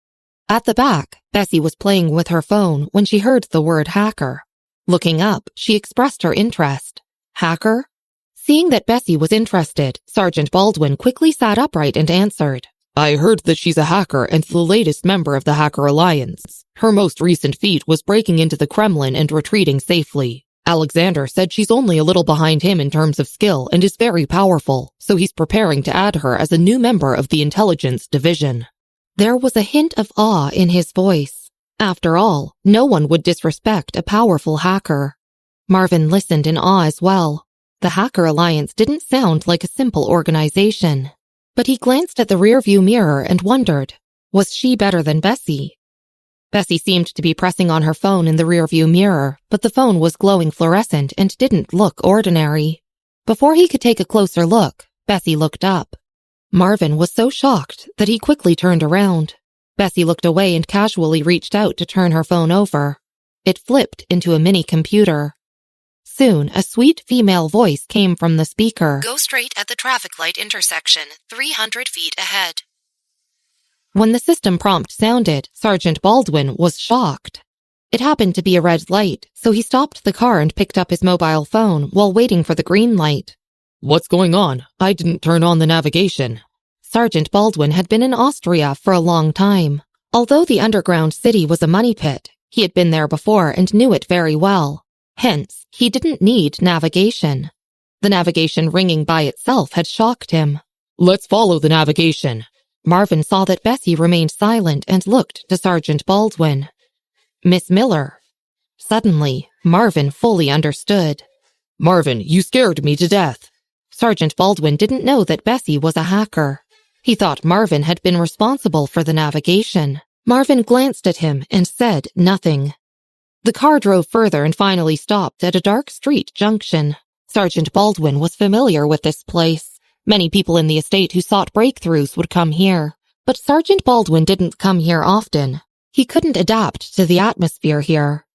[SPEAKER 1] At the back, Bessy was playing with her phone when she heard the word hacker. Looking up, she expressed her interest. Hacker? Seeing that Bessy was interested, Sergeant Baldwin quickly sat upright and answered.
[SPEAKER 2] I heard that she's a hacker and the latest member of the Hacker Alliance. Her most recent feat was breaking into the Kremlin and retreating safely. Alexander said she's only a little behind him in terms of skill and is very powerful, so he's preparing to add her as a new member of the intelligence division.
[SPEAKER 1] There was a hint of awe in his voice. After all, no one would disrespect a powerful hacker. Marvin listened in awe as well. The Hacker Alliance didn't sound like a simple organization. But he glanced at the rearview mirror and wondered, was she better than Bessy? Bessy seemed to be pressing on her phone in the rearview mirror, but the phone was glowing fluorescent and didn't look ordinary. Before he could take a closer look, Bessy looked up. Marvin was so shocked that he quickly turned around. Bessy looked away and casually reached out to turn her phone over. It flipped into a mini computer. Soon, a sweet female voice came from the speaker.
[SPEAKER 3] Go straight at the traffic light intersection, 300 feet ahead.
[SPEAKER 1] When the system prompt sounded, Sergeant Baldwin was shocked. It happened to be a red light, so he stopped the car and picked up his mobile phone while waiting for the green light.
[SPEAKER 2] What's going on? I didn't turn on the navigation.
[SPEAKER 1] Sergeant Baldwin had been in Austria for a long time. Although the underground city was a money pit, he had been there before and knew it very well. Hence, he didn't need navigation. The navigation ringing by itself had shocked him.
[SPEAKER 2] Let's follow the navigation.
[SPEAKER 1] Marvin saw that Bessy remained silent and looked to Sergeant Baldwin. Miss Miller. Suddenly, Marvin fully understood.
[SPEAKER 2] Marvin, you scared me to death.
[SPEAKER 1] Sergeant Baldwin didn't know that Bessy was a hacker. He thought Marvin had been responsible for the navigation. Marvin glanced at him and said nothing. The car drove further and finally stopped at a dark street junction. Sergeant Baldwin was familiar with this place. Many people in the estate who sought breakthroughs would come here. But Sergeant Baldwin didn't come here often. He couldn't adapt to the atmosphere here.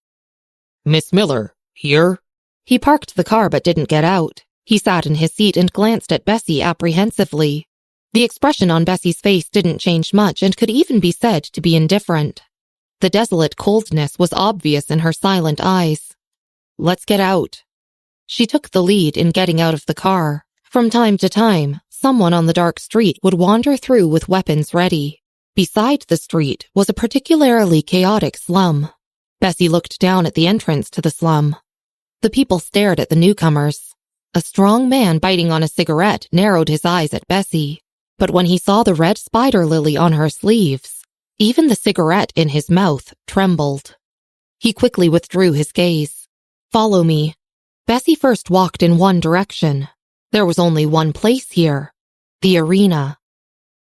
[SPEAKER 2] Miss Miller, here?
[SPEAKER 1] He parked the car but didn't get out. He sat in his seat and glanced at Bessy apprehensively. The expression on Bessy's face didn't change much and could even be said to be indifferent. The desolate coldness was obvious in her silent eyes. Let's get out. She took the lead in getting out of the car. From time to time, someone on the dark street would wander through with weapons ready. Beside the street was a particularly chaotic slum. Bessy looked down at the entrance to the slum. The people stared at the newcomers. A strong man biting on a cigarette narrowed his eyes at Bessy. But when he saw the red spider lily on her sleeves, even the cigarette in his mouth trembled. He quickly withdrew his gaze. Follow me. Bessy first walked in one direction. There was only one place here. The arena.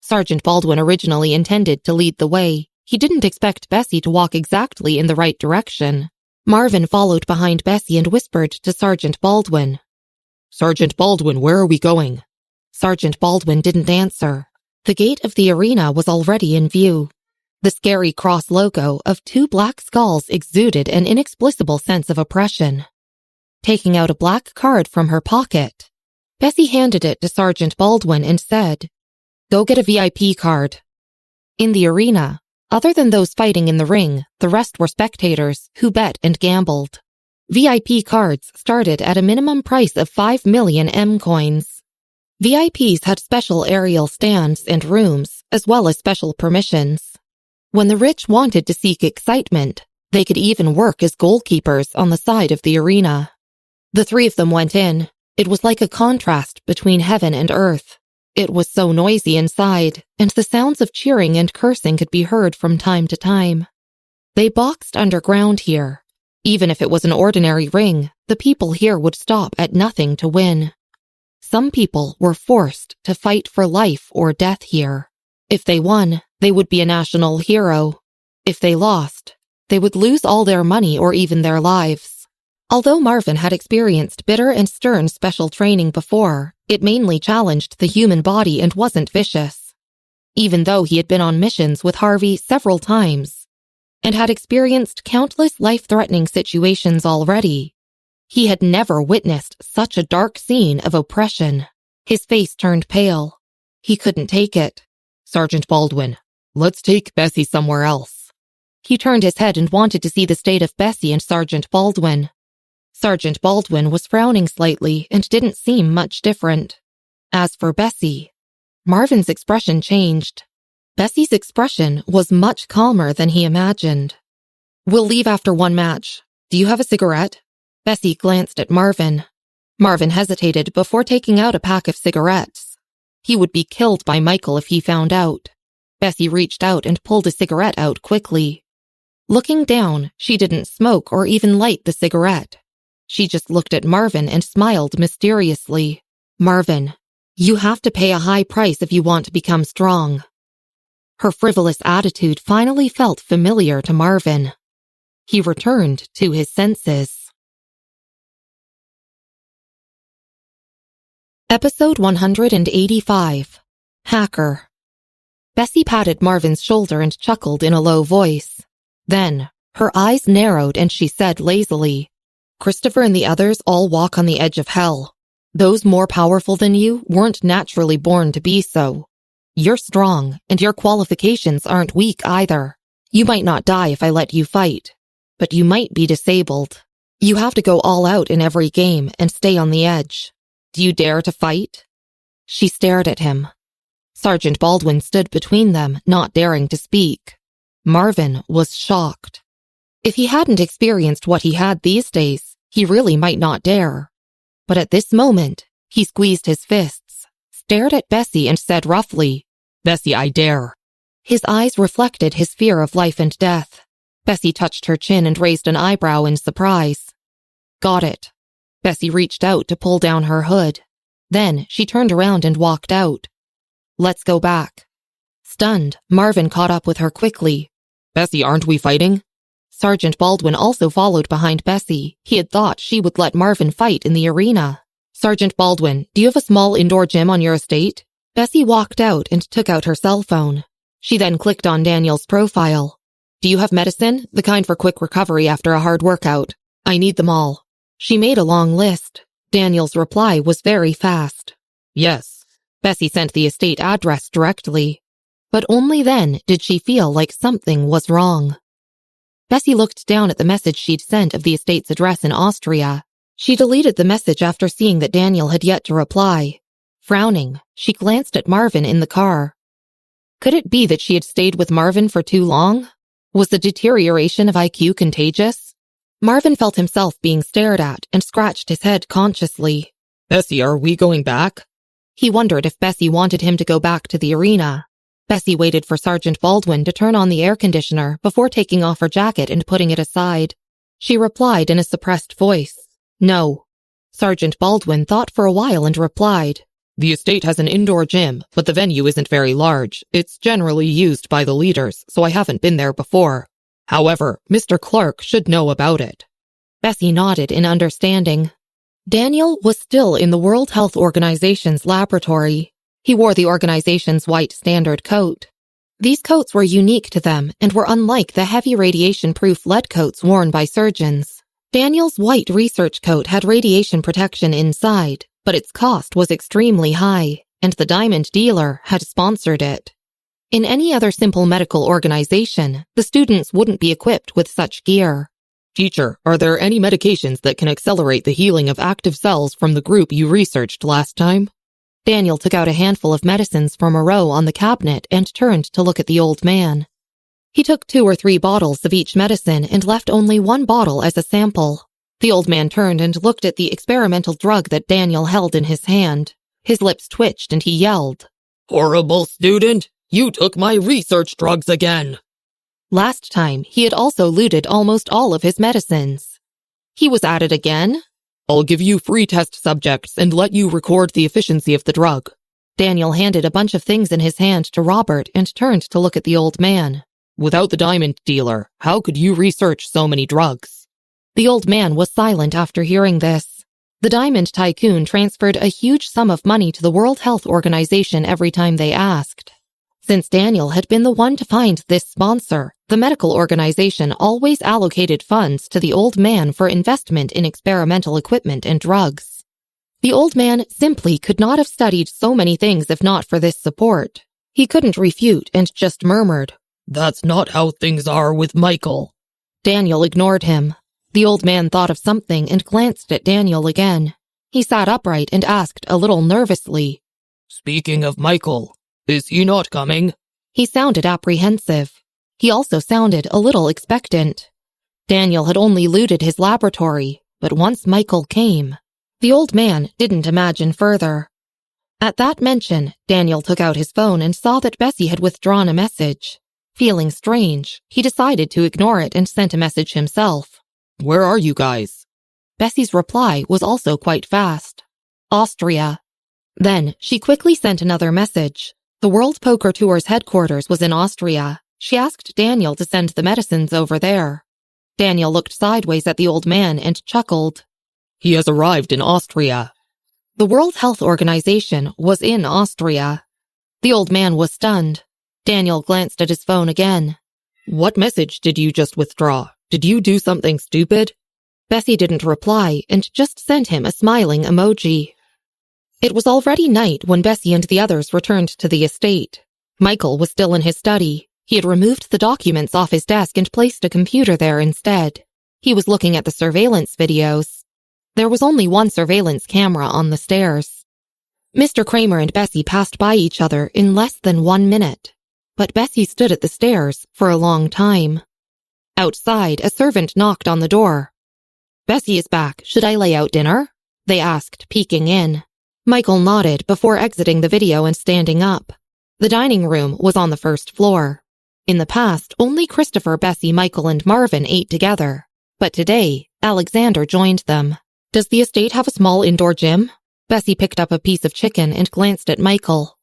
[SPEAKER 1] Sergeant Baldwin originally intended to lead the way. He didn't expect Bessy to walk exactly in the right direction. Marvin followed behind Bessy and whispered to Sergeant Baldwin.
[SPEAKER 2] Sergeant Baldwin, where are we going?
[SPEAKER 1] Sergeant Baldwin didn't answer. The gate of the arena was already in view. The scary cross logo of two black skulls exuded an inexplicable sense of oppression. Taking out a black card from her pocket, Bessy handed it to Sergeant Baldwin and said, Go get a VIP card. In the arena, other than those fighting in the ring, the rest were spectators who bet and gambled. VIP cards started at a minimum price of 5 million M coins. VIPs had special aerial stands and rooms, as well as special permissions. When the rich wanted to seek excitement, they could even work as goalkeepers on the side of the arena. The three of them went in. It was like a contrast between heaven and earth. It was so noisy inside, and the sounds of cheering and cursing could be heard from time to time. They boxed underground here. Even if it was an ordinary ring, the people here would stop at nothing to win. Some people were forced to fight for life or death here. If they won, they would be a national hero. If they lost, they would lose all their money or even their lives. Although Marvin had experienced bitter and stern special training before, it mainly challenged the human body and wasn't vicious. Even though he had been on missions with Harvey several times, and had experienced countless life-threatening situations already, he had never witnessed such a dark scene of oppression. His face turned pale. He couldn't take it.
[SPEAKER 2] Sergeant Baldwin, let's take Bessy somewhere else.
[SPEAKER 1] He turned his head and wanted to see the state of Bessy and Sergeant Baldwin. Sergeant Baldwin was frowning slightly and didn't seem much different. As for Bessy, Marvin's expression changed. Bessy's expression was much calmer than he imagined. We'll leave after one match. Do you have a cigarette? Bessy glanced at Marvin. Marvin hesitated before taking out a pack of cigarettes. He would be killed by Michael if he found out. Bessy reached out and pulled a cigarette out quickly. Looking down, she didn't smoke or even light the cigarette. She just looked at Marvin and smiled mysteriously. Marvin, you have to pay a high price if you want to become strong. Her frivolous attitude finally felt familiar to Marvin. He returned to his senses. Episode 185. Hacker. Bessy patted Marvin's shoulder and chuckled in a low voice. Then, her eyes narrowed and she said lazily, Christopher and the others all walk on the edge of hell. Those more powerful than you weren't naturally born to be so. You're strong, and your qualifications aren't weak either. You might not die if I let you fight, but you might be disabled. You have to go all out in every game and stay on the edge. Do you dare to fight? She stared at him. Sergeant Baldwin stood between them, not daring to speak. Marvin was shocked. If he hadn't experienced what he had these days, he really might not dare. But at this moment, he squeezed his fists, stared at Bessy and said roughly, Bessy, I dare. His eyes reflected his fear of life and death. Bessy touched her chin and raised an eyebrow in surprise. Got it. Bessy reached out to pull down her hood. Then she turned around and walked out. Let's go back. Stunned, Marvin caught up with her quickly. Bessy, aren't we fighting? Sergeant Baldwin also followed behind Bessy. He had thought she would let Marvin fight in the arena. Sergeant Baldwin, do you have a small indoor gym on your estate? Bessy walked out and took out her cell phone. She then clicked on Daniel's profile. Do you have medicine? The kind for quick recovery after a hard workout. I need them all. She made a long list. Daniel's reply was very fast. Yes. Bessy sent the estate address directly. But only then did she feel like something was wrong. Bessy looked down at the message she'd sent of the estate's address in Austria. She deleted the message after seeing that Daniel had yet to reply. Frowning, she glanced at Marvin in the car. Could it be that she had stayed with Marvin for too long? Was the deterioration of IQ contagious? Marvin felt himself being stared at and scratched his head consciously. Bessy, are we going back? He wondered if Bessy wanted him to go back to the arena. Bessy waited for Sergeant Baldwin to turn on the air conditioner before taking off her jacket and putting it aside. She replied in a suppressed voice. No. Sergeant Baldwin thought for a while and replied, The estate has an indoor gym, but the venue isn't very large. It's generally used by the leaders, so I haven't been there before. However, Mr. Clark should know about it. Bessy nodded in understanding. Daniel was still in the World Health Organization's laboratory. He wore the organization's white standard coat. These coats were unique to them and were unlike the heavy radiation-proof lead coats worn by surgeons. Daniel's white research coat had radiation protection inside, but its cost was extremely high, and the diamond dealer had sponsored it. In any other simple medical organization, the students wouldn't be equipped with such gear. Teacher, are there any medications that can accelerate the healing of active cells from the group you researched last time? Daniel took out a handful of medicines from a row on the cabinet and turned to look at the old man. He took 2 or 3 bottles of each medicine and left only 1 bottle as a sample. The old man turned and looked at the experimental drug that Daniel held in his hand. His lips twitched and he yelled, Horrible student! You took my research drugs again! Last time, he had also looted almost all of his medicines. He was at it again? I'll give you free test subjects and let you record the efficiency of the drug. Daniel handed a bunch of things in his hand to Robert and turned to look at the old man. Without the diamond dealer, how could you research so many drugs? The old man was silent after hearing this. The diamond tycoon transferred a huge sum of money to the World Health Organization every time they asked. Since Daniel had been the one to find this sponsor, the medical organization always allocated funds to the old man for investment in experimental equipment and drugs. The old man simply could not have studied so many things if not for this support. He couldn't refute and just murmured, That's not how things are with Michael. Daniel ignored him. The old man thought of something and glanced at Daniel again. He sat upright and asked a little nervously, Speaking of Michael, is he not coming? He sounded apprehensive. He also sounded a little expectant. Daniel had only looted his laboratory, but once Michael came, the old man didn't imagine further. At that mention, Daniel took out his phone and saw that Bessy had withdrawn a message. Feeling strange, he decided to ignore it and sent a message himself.
[SPEAKER 2] Where are you guys?
[SPEAKER 1] Bessy's reply was also quite fast. Austria. Then, she quickly sent another message. The World Poker Tour's headquarters was in Austria. She asked Daniel to send the medicines over there. Daniel looked sideways at the old man and chuckled.
[SPEAKER 2] He has arrived in Austria.
[SPEAKER 1] The World Health Organization was in Austria. The old man was stunned. Daniel glanced at his phone again.
[SPEAKER 2] What message did you just withdraw? Did you do something stupid?
[SPEAKER 1] Bessy didn't reply and just sent him a smiling emoji. It was already night when Bessy and the others returned to the estate. Michael was still in his study. He had removed the documents off his desk and placed a computer there instead. He was looking at the surveillance videos. There was only one surveillance camera on the stairs. Mr. Kramer and Bessy passed by each other in less than 1 minute, but Bessy stood at the stairs for a long time. Outside, a servant knocked on the door. Bessy is back. Should I lay out dinner? They asked, peeking in. Michael nodded before exiting the video and standing up. The dining room was on the first floor. In the past, only Christopher, Bessy, Michael, and Marvin ate together, but today, Alexander joined them. Does the estate have a small indoor gym? Bessy picked up a piece of chicken and glanced at Michael.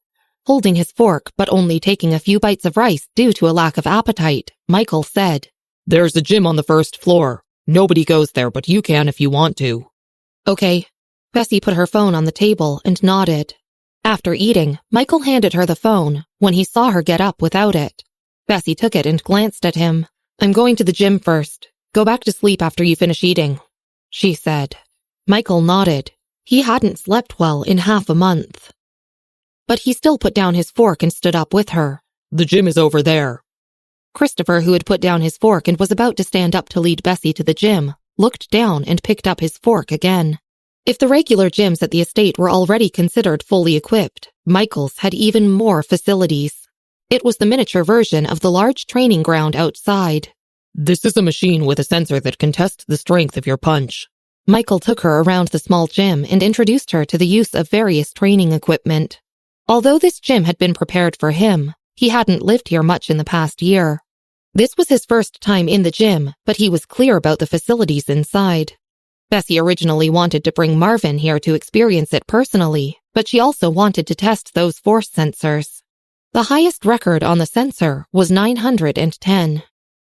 [SPEAKER 1] Holding his fork but only taking a few bites of rice due to a lack of appetite, Michael said,
[SPEAKER 2] There's a gym on the first floor. Nobody goes there, but you can if you want to.
[SPEAKER 1] Okay. Bessy put her phone on the table and nodded. After eating, Michael handed her the phone when he saw her get up without it. Bessy took it and glanced at him. I'm going to the gym first. Go back to sleep after you finish eating, she said. Michael nodded. He hadn't slept well in half a month. But he still put down his fork and stood up with her.
[SPEAKER 2] The gym is over there.
[SPEAKER 1] Christopher, who had put down his fork and was about to stand up to lead Bessy to the gym, looked down and picked up his fork again. If the regular gyms at the estate were already considered fully equipped, Michael's had even more facilities. It was the miniature version of the large training ground outside.
[SPEAKER 2] This is a machine with a sensor that can test the strength of your punch.
[SPEAKER 1] Michael took her around the small gym and introduced her to the use of various training equipment. Although this gym had been prepared for him, he hadn't lived here much in the past year. This was his first time in the gym, but he was clear about the facilities inside. Bessy originally wanted to bring Marvin here to experience it personally, but she also wanted to test those force sensors. The highest record on the sensor was 910.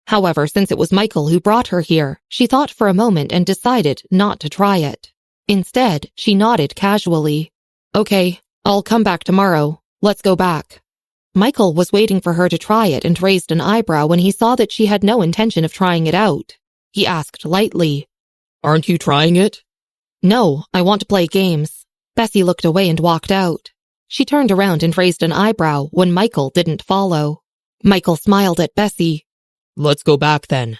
[SPEAKER 1] However, since it was Michael who brought her here, she thought for a moment and decided not to try it. Instead, she nodded casually. Okay, I'll come back tomorrow. Let's go back. Michael was waiting for her to try it and raised an eyebrow when he saw that she had no intention of trying it out. He asked lightly,
[SPEAKER 2] Aren't you trying it?
[SPEAKER 1] No, I want to play games. Bessy looked away and walked out. She turned around and raised an eyebrow when Michael didn't follow. Michael smiled at Bessy.
[SPEAKER 2] Let's go back then.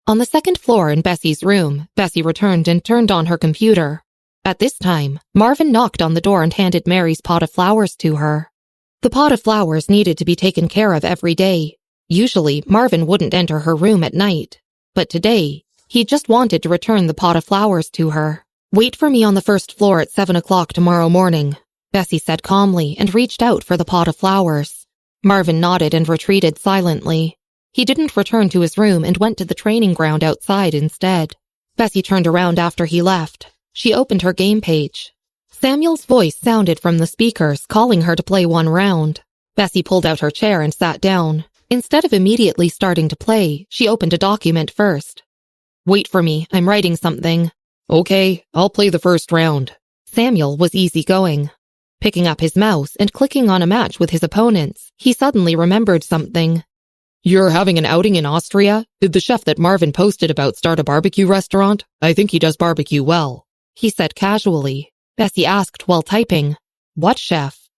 [SPEAKER 1] On the second floor in Bessy's room, Bessy returned and turned on her computer. At this time, Marvin knocked on the door and handed Mary's pot of flowers to her. The pot of flowers needed to be taken care of every day. Usually, Marvin wouldn't enter her room at night. But today, he just wanted to return the pot of flowers to her. Wait for me on the first floor at 7 o'clock tomorrow morning, Bessy said calmly and reached out for the pot of flowers. Marvin nodded and retreated silently. He didn't return to his room and went to the training ground outside instead. Bessy turned around after he left. She opened her game page. Samuel's voice sounded from the speakers, calling her to play one round. Bessy pulled out her chair and sat down. Instead of immediately starting to play, she opened a document first. Wait for me, I'm writing something.
[SPEAKER 2] Okay, I'll play the first round.
[SPEAKER 1] Samuel was easygoing. Picking up his mouse and clicking on a match with his opponents, he suddenly remembered something.
[SPEAKER 2] You're having an outing in Austria? Did the chef that Marvin posted about start a barbecue restaurant? I think he does barbecue well,
[SPEAKER 1] he said casually. Bessy asked while typing, What chef?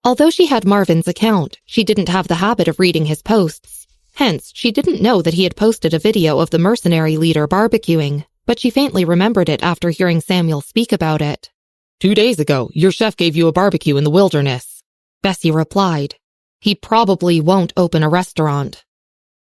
[SPEAKER 1] Although she had Marvin's account, she didn't have the habit of reading his posts. Hence, she didn't know that he had posted a video of the mercenary leader barbecuing, but she faintly remembered it after hearing Samuel speak about it.
[SPEAKER 2] 2 days ago, your chef gave you a barbecue in the wilderness,
[SPEAKER 1] Bessy replied. He probably won't open a restaurant.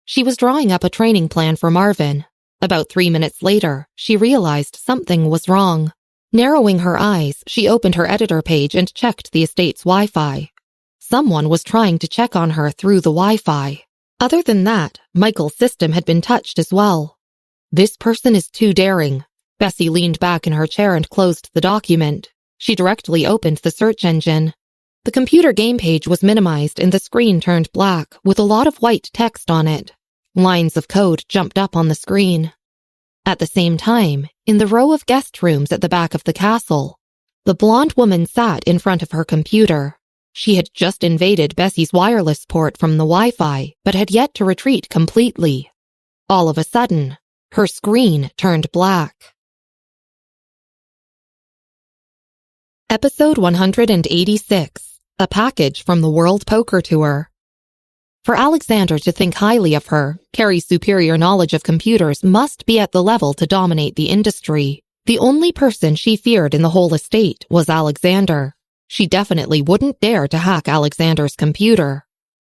[SPEAKER 1] She was drawing up a training plan for Marvin. About 3 minutes later, she realized something was wrong. Narrowing her eyes, she opened her editor page and checked the estate's Wi-Fi. Someone was trying to check on her through the Wi-Fi. Other than that, Michael's system had been touched as well. This person is too daring. Bessy leaned back in her chair and closed the document. She directly opened the search engine. The computer game page was minimized and the screen turned black with a lot of white text on it. Lines of code jumped up on the screen. At the same time, in the row of guest rooms at the back of the castle, the blonde woman sat in front of her computer. She had just invaded Bessy's wireless port from the Wi-Fi, but had yet to retreat completely. All of a sudden, her screen turned black. Episode 186, A Package from the World Poker Tour. For Alexander to think highly of her, Carrie's superior knowledge of computers must be at the level to dominate the industry. The only person she feared in the whole estate was Alexander. She definitely wouldn't dare to hack Alexander's computer.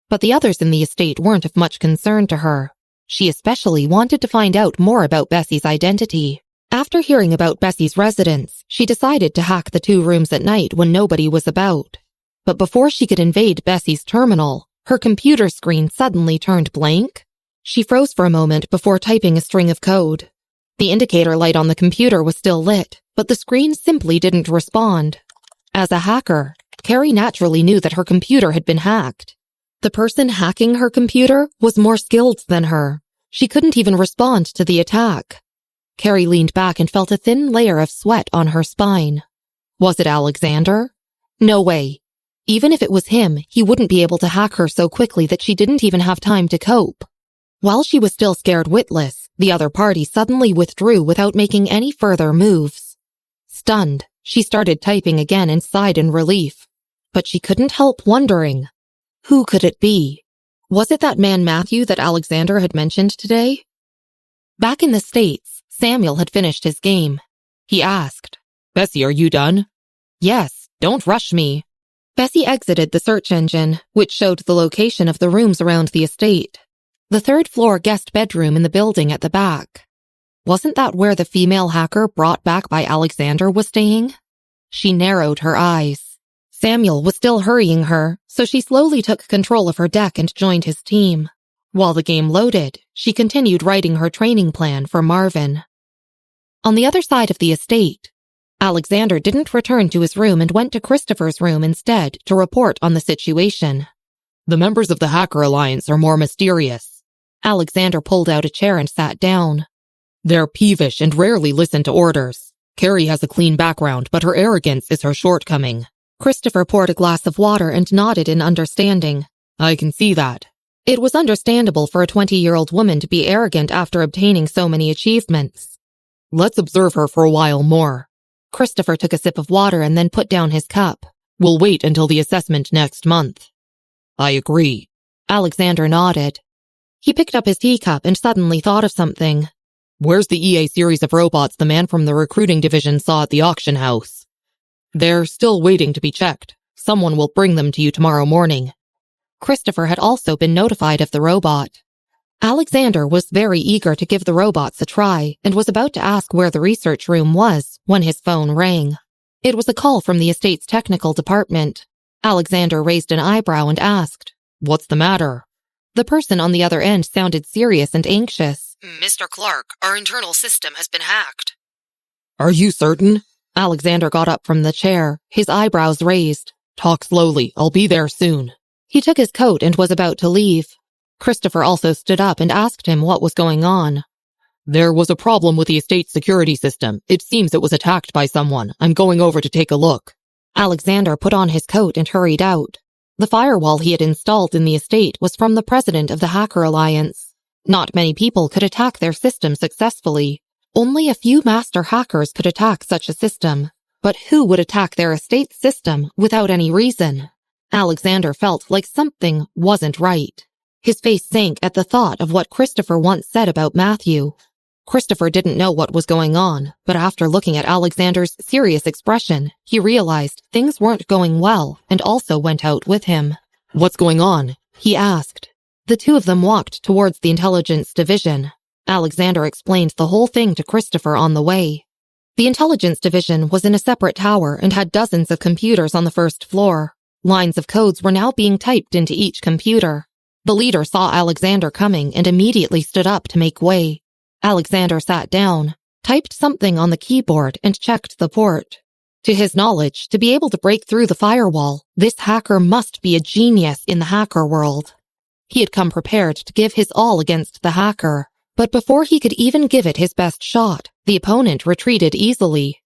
[SPEAKER 1] But the others in the estate weren't of much concern to her. She especially wanted to find out more about Bessy's identity. After hearing about Bessy's residence, she decided to hack the 2 rooms at night when nobody was about. But before she could invade Bessy's terminal, her computer screen suddenly turned blank. She froze for a moment before typing a string of code. The indicator light on the computer was still lit, but the screen simply didn't respond. As a hacker, Carrie naturally knew that her computer had been hacked. The person hacking her computer was more skilled than her. She couldn't even respond to the attack. Carrie leaned back and felt a thin layer of sweat on her spine. Was it Alexander? No way. Even if it was him, he wouldn't be able to hack her so quickly that she didn't even have time to cope. While she was still scared witless, the other party suddenly withdrew without making any further moves. Stunned, she started typing again and sighed in relief. But she couldn't help wondering, who could it be? Was it that man Matthew that Alexander had mentioned today? Back in the States, Samuel had finished his game. He asked,
[SPEAKER 2] Bessy, are you done?
[SPEAKER 1] Yes, don't rush me. Bessy exited the search engine, which showed the location of the rooms around the estate. The 3rd-floor guest bedroom in the building at the back. Wasn't that where the female hacker brought back by Alexander was staying? She narrowed her eyes. Samuel was still hurrying her, so she slowly took control of her deck and joined his team. While the game loaded, she continued writing her training plan for Marvin. On the other side of the estate, Alexander didn't return to his room and went to Christopher's room instead to report on the situation.
[SPEAKER 2] The members of the Hacker Alliance are more mysterious.
[SPEAKER 1] Alexander pulled out a chair and sat down.
[SPEAKER 2] They're peevish and rarely listen to orders. Carrie has a clean background, but her arrogance is her shortcoming.
[SPEAKER 1] Christopher poured a glass of water and nodded in understanding.
[SPEAKER 2] I can see that.
[SPEAKER 1] It was understandable for a 20-year-old woman to be arrogant after obtaining so many achievements.
[SPEAKER 2] Let's observe her for a while more.
[SPEAKER 1] Christopher took a sip of water and then put down his cup.
[SPEAKER 2] We'll wait until the assessment next month. I agree.
[SPEAKER 1] Alexander nodded. He picked up his teacup and suddenly thought of something.
[SPEAKER 2] Where's the EA series of robots the man from the recruiting division saw at the auction house? They're still waiting to be checked. Someone will bring them to you tomorrow morning.
[SPEAKER 1] Christopher had also been notified of the robot. Alexander was very eager to give the robots a try and was about to ask where the research room was when his phone rang. It was a call from the estate's technical department. Alexander raised an eyebrow and asked,
[SPEAKER 2] What's the matter?
[SPEAKER 1] The person on the other end sounded serious and anxious.
[SPEAKER 3] Mr. Clark, our internal system has been hacked.
[SPEAKER 2] Are you certain?
[SPEAKER 1] Alexander got up from the chair, his eyebrows raised.
[SPEAKER 2] Talk slowly, I'll be there soon.
[SPEAKER 1] He took his coat and was about to leave. Christopher also stood up and asked him what was going on.
[SPEAKER 2] There was a problem with the estate's security system. It seems it was attacked by someone. I'm going over to take a look.
[SPEAKER 1] Alexander put on his coat and hurried out. The firewall he had installed in the estate was from the president of the Hacker Alliance. Not many people could attack their system successfully. Only a few master hackers could attack such a system. But who would attack their estate's system without any reason? Alexander felt like something wasn't right. His face sank at the thought of what Christopher once said about Matthew. Christopher didn't know what was going on, but after looking at Alexander's serious expression, he realized things weren't going well and also went out with him.
[SPEAKER 2] What's going on?
[SPEAKER 1] He asked. The two of them walked towards the intelligence division. Alexander explained the whole thing to Christopher on the way. The intelligence division was in a separate tower and had dozens of computers on the first floor. Lines of codes were now being typed into each computer. The leader saw Alexander coming and immediately stood up to make way. Alexander sat down, typed something on the keyboard, and checked the port. To his knowledge, to be able to break through the firewall, this hacker must be a genius in the hacker world. He had come prepared to give his all against the hacker, but before he could even give it his best shot, the opponent retreated easily.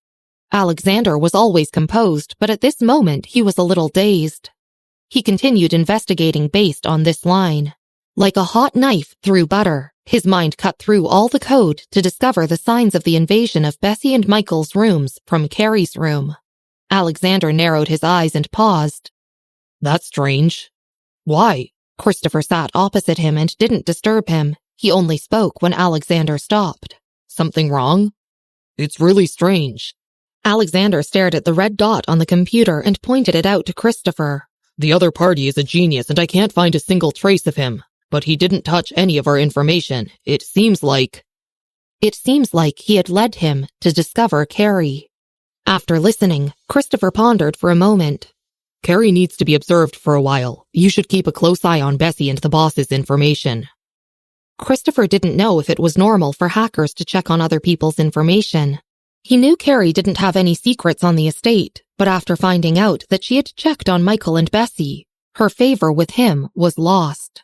[SPEAKER 1] Alexander was always composed, but at this moment he was a little dazed. He continued investigating based on this line. Like a hot knife through butter, his mind cut through all the code to discover the signs of the invasion of Bessy and Michael's rooms from Carrie's room. Alexander narrowed his eyes and paused.
[SPEAKER 2] That's strange. Why?
[SPEAKER 1] Christopher sat opposite him and didn't disturb him. He only spoke when Alexander stopped.
[SPEAKER 2] Something wrong? It's really strange.
[SPEAKER 1] Alexander stared at the red dot on the computer and pointed it out to Christopher.
[SPEAKER 2] The other party is a genius and I can't find a single trace of him. But he didn't touch any of our information. It seems like he had led him to discover Carrie. After listening, Christopher pondered for a moment. Carrie needs to be observed for a while. You should keep a close eye on Bessy and the boss's information.
[SPEAKER 1] Christopher didn't know if it was normal for hackers to check on other people's information. He knew Carrie didn't have any secrets on the estate, but after finding out that she had checked on Michael and Bessy, her favor with him was lost.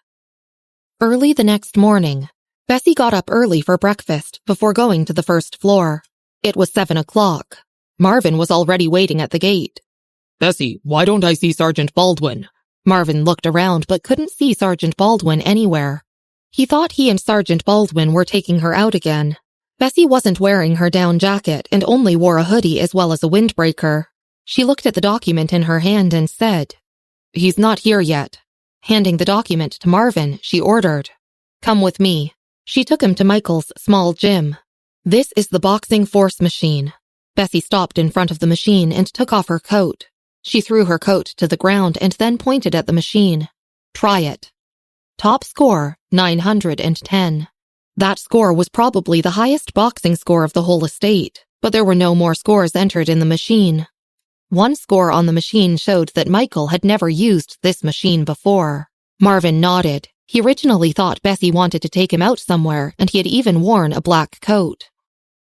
[SPEAKER 1] Early the next morning, Bessy got up early for breakfast before going to the first floor. It was 7 o'clock. Marvin was already waiting at the gate.
[SPEAKER 2] Bessy, why don't I see Sergeant Baldwin?
[SPEAKER 1] Marvin looked around but couldn't see Sergeant Baldwin anywhere. He thought he and Sergeant Baldwin were taking her out again. Bessy wasn't wearing her down jacket and only wore a hoodie as well as a windbreaker. She looked at the document in her hand and said, "He's not here yet." Handing the document to Marvin, she ordered, "Come with me." She took him to Michael's small gym. "This is the boxing force machine." Bessy stopped in front of the machine and took off her coat. She threw her coat to the ground and then pointed at the machine. "Try it." Top score, 910. That score was probably the highest boxing score of the whole estate, but there were no more scores entered in the machine. One score on the machine showed that Michael had never used this machine before. Marvin nodded. He originally thought Bessy wanted to take him out somewhere, and he had even worn a black coat.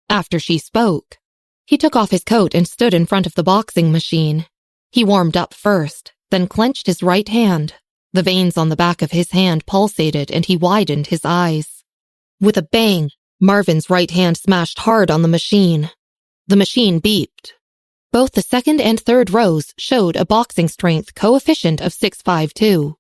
[SPEAKER 1] After she spoke, he took off his coat and stood in front of the boxing machine. He warmed up first, then clenched his right hand. The veins on the back of his hand pulsated and he widened his eyes. With a bang, Marvin's right hand smashed hard on the machine. The machine beeped. Both the second and third rows showed a boxing strength coefficient of 652.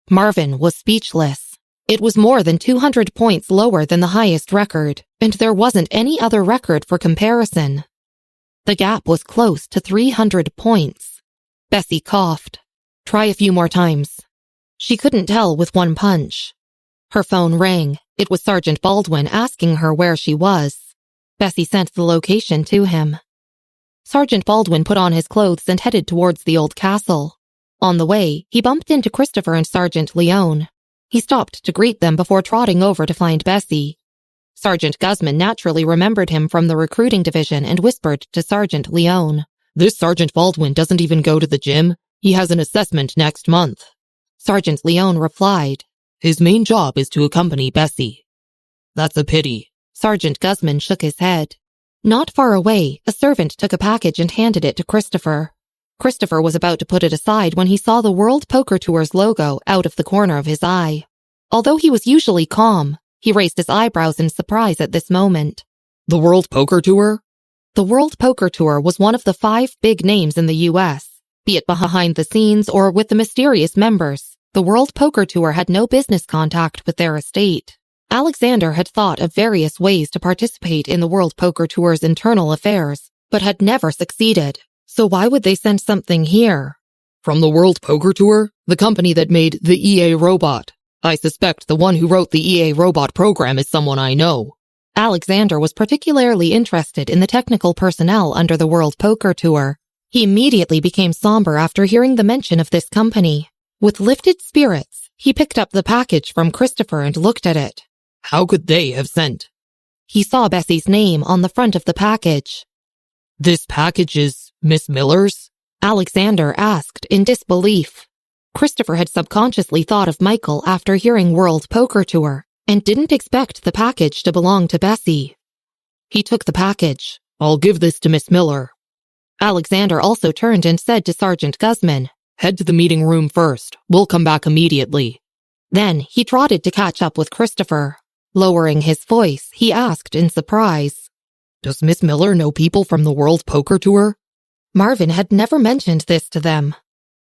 [SPEAKER 1] Marvin was speechless. It was more than 200 points lower than the highest record, and there wasn't any other record for comparison. The gap was close to 300 points. Bessy coughed. "Try a few more times." She couldn't tell with one punch. Her phone rang. It was Sergeant Baldwin asking her where she was. Bessy sent the location to him. Sergeant Baldwin put on his clothes and headed towards the old castle. On the way, he bumped into Christopher and Sergeant Leone. He stopped to greet them before trotting over to find Bessy. Sergeant Guzman naturally remembered him from the recruiting division and whispered to Sergeant Leone,
[SPEAKER 2] "This Sergeant Baldwin doesn't even go to the gym. He has an assessment next month."
[SPEAKER 1] Sergeant Leone replied,
[SPEAKER 2] "His main job is to accompany Bessy." "That's a pity."
[SPEAKER 1] Sergeant Guzman shook his head. Not far away, a servant took a package and handed it to Christopher. Christopher was about to put it aside when he saw the World Poker Tour's logo out of the corner of his eye. Although he was usually calm, he raised his eyebrows in surprise at this moment.
[SPEAKER 2] "The World Poker Tour?"
[SPEAKER 1] The World Poker Tour was one of the 5 big names in the U.S. Be it behind the scenes or with the mysterious members, the World Poker Tour had no business contact with their estate. Alexander had thought of various ways to participate in the World Poker Tour's internal affairs, but had never succeeded. So why would they send something here?
[SPEAKER 2] "From the World Poker Tour? The company that made the EA robot. I suspect the one who wrote the EA robot program is someone I know."
[SPEAKER 1] Alexander was particularly interested in the technical personnel under the World Poker Tour. He immediately became somber after hearing the mention of this company. With lifted spirits, he picked up the package from Christopher and looked at it.
[SPEAKER 2] How could they have sent?
[SPEAKER 1] He saw Bessy's name on the front of the package.
[SPEAKER 2] This package is Miss Miller's?
[SPEAKER 1] Alexander asked in disbelief. Christopher had subconsciously thought of Michael after hearing World Poker Tour and didn't expect the package to belong to Bessy. He took the package.
[SPEAKER 2] I'll give this to Miss Miller.
[SPEAKER 1] Alexander also turned and said to Sergeant Guzman,
[SPEAKER 2] Head to the meeting room first. We'll come back immediately.
[SPEAKER 1] Then he trotted to catch up with Christopher. Lowering his voice, he asked in surprise,
[SPEAKER 2] Does Miss Miller know people from the World Poker Tour?
[SPEAKER 1] Marvin had never mentioned this to them.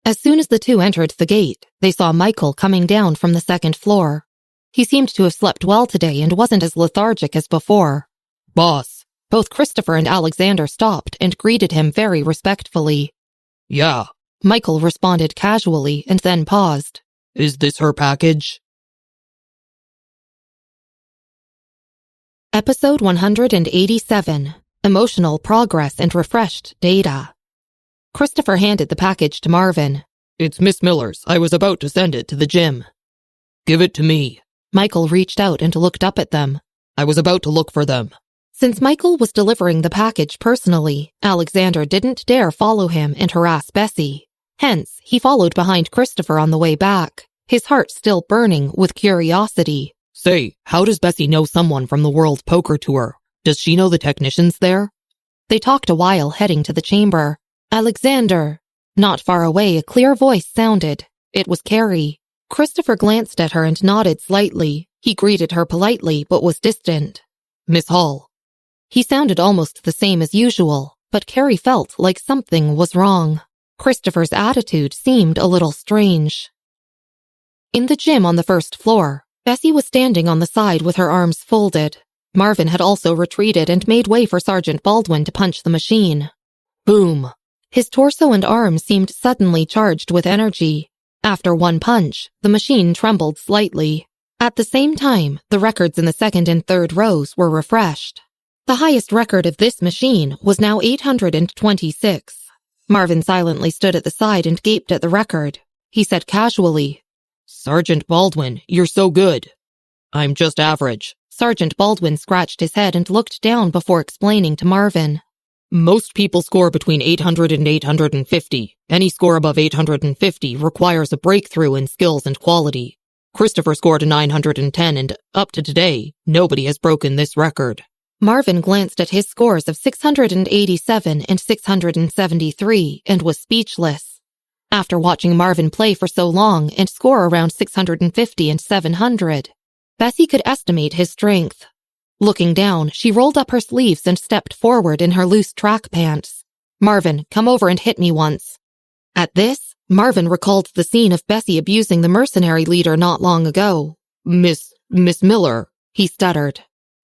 [SPEAKER 1] As soon as the two entered the gate, they saw Michael coming down from the second floor. He seemed to have slept well today and wasn't as lethargic as before.
[SPEAKER 2] Boss.
[SPEAKER 1] Both Christopher and Alexander stopped and greeted him very respectfully.
[SPEAKER 2] Yeah.
[SPEAKER 1] Michael responded casually and then paused.
[SPEAKER 2] Is this her package?
[SPEAKER 1] Episode 187. Emotional Progress and Refreshed Data. Christopher handed the package to Marvin.
[SPEAKER 2] It's Miss Miller's. I was about to send it to the gym. Give it to me.
[SPEAKER 1] Michael reached out and looked up at them.
[SPEAKER 2] I was about to look for them.
[SPEAKER 1] Since Michael was delivering the package personally, Alexander didn't dare follow him and harass Bessy. Hence, he followed behind Christopher on the way back, his heart still burning with curiosity.
[SPEAKER 2] Say, how does Bessy know someone from the World Poker Tour? Does she know the technicians there?
[SPEAKER 1] They talked a while heading to the chamber. Alexander. Not far away, a clear voice sounded. It was Carrie. Christopher glanced at her and nodded slightly. He greeted her politely, but was distant.
[SPEAKER 2] Miss Hall.
[SPEAKER 1] He sounded almost the same as usual, but Carrie felt like something was wrong. Christopher's attitude seemed a little strange. In the gym on the first floor, Bessy was standing on the side with her arms folded. Marvin had also retreated and made way for Sergeant Baldwin to punch the machine. Boom! His torso and arms seemed suddenly charged with energy. After one punch, the machine trembled slightly. At the same time, the records in the second and third rows were refreshed. The highest record of this machine was now 826. Marvin silently stood at the side and gaped at the record. He said casually,
[SPEAKER 2] Sergeant Baldwin, you're so good. I'm just average.
[SPEAKER 1] Sergeant Baldwin scratched his head and looked down before explaining to Marvin.
[SPEAKER 2] Most people score between 800 and 850. Any score above 850 requires a breakthrough in skills and quality. Christopher scored a 910 and, up to today, nobody has broken this record.
[SPEAKER 1] Marvin glanced at his scores of 687 and 673 and was speechless. After watching Marvin play for so long and score around 650 and 700, Bessy could estimate his strength. Looking down, she rolled up her sleeves and stepped forward in her loose track pants. Marvin, come over and hit me once. At this, Marvin recalled the scene of Bessy abusing the mercenary leader not long ago.
[SPEAKER 2] Miss Miller,
[SPEAKER 1] he stuttered.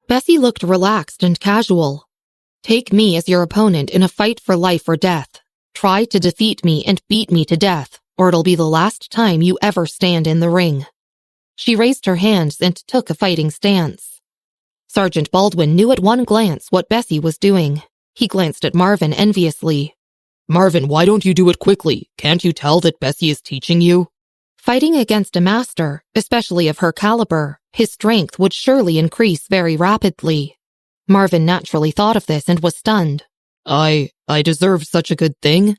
[SPEAKER 1] Bessy looked relaxed and casual. Take me as your opponent in a fight for life or death. Try to defeat me and beat me to death, or it'll be the last time you ever stand in the ring. She raised her hands and took a fighting stance. Sergeant Baldwin knew at one glance what Bessy was doing. He glanced at Marvin enviously.
[SPEAKER 2] Marvin, why don't you do it quickly? Can't you tell that Bessy is teaching you?
[SPEAKER 1] Fighting against a master, especially of her caliber, his strength would surely increase very rapidly. Marvin naturally thought of this and was stunned.
[SPEAKER 2] I deserve such a good thing?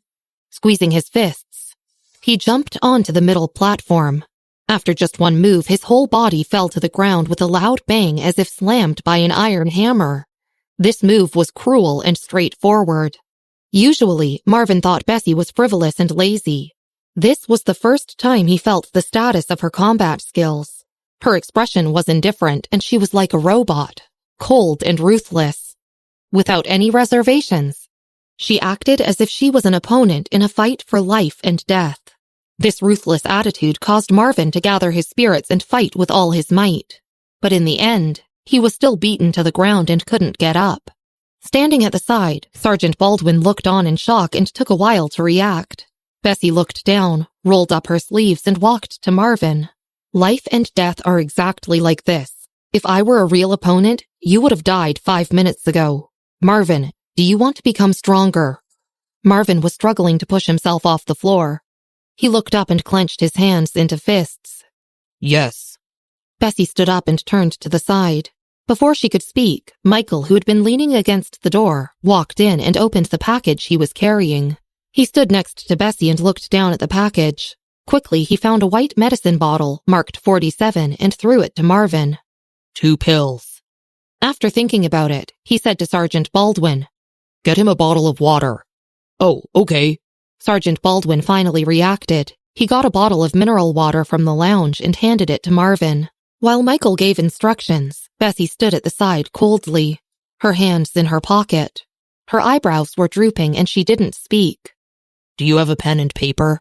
[SPEAKER 1] Squeezing his fists, he jumped onto the middle platform. After just one move, his whole body fell to the ground with a loud bang as if slammed by an iron hammer. This move was cruel and straightforward. Usually, Marvin thought Bessy was frivolous and lazy. This was the first time he felt the status of her combat skills. Her expression was indifferent, and she was like a robot, cold and ruthless. Without any reservations, she acted as if she was an opponent in a fight for life and death. This ruthless attitude caused Marvin to gather his spirits and fight with all his might. But in the end, he was still beaten to the ground and couldn't get up. Standing at the side, Sergeant Baldwin looked on in shock and took a while to react. Bessy looked down, rolled up her sleeves, and walked to Marvin. Life and death are exactly like this. If I were a real opponent, you would have died 5 minutes ago. Marvin, do you want to become stronger? Marvin was struggling to push himself off the floor. He looked up and clenched his hands into fists.
[SPEAKER 2] Yes.
[SPEAKER 1] Bessy stood up and turned to the side. Before she could speak, Michael, who had been leaning against the door, walked in and opened the package he was carrying. He stood next to Bessy and looked down at the package. Quickly, he found a white medicine bottle marked 47 and threw it to Marvin.
[SPEAKER 2] 2 pills.
[SPEAKER 1] After thinking about it, he said to Sergeant Baldwin,
[SPEAKER 2] Get him a bottle of water. Oh, okay.
[SPEAKER 1] Sergeant Baldwin finally reacted. He got a bottle of mineral water from the lounge and handed it to Marvin. While Michael gave instructions, Bessy stood at the side coldly, her hands in her pocket. Her eyebrows were drooping and she didn't speak.
[SPEAKER 2] Do you have a pen and paper?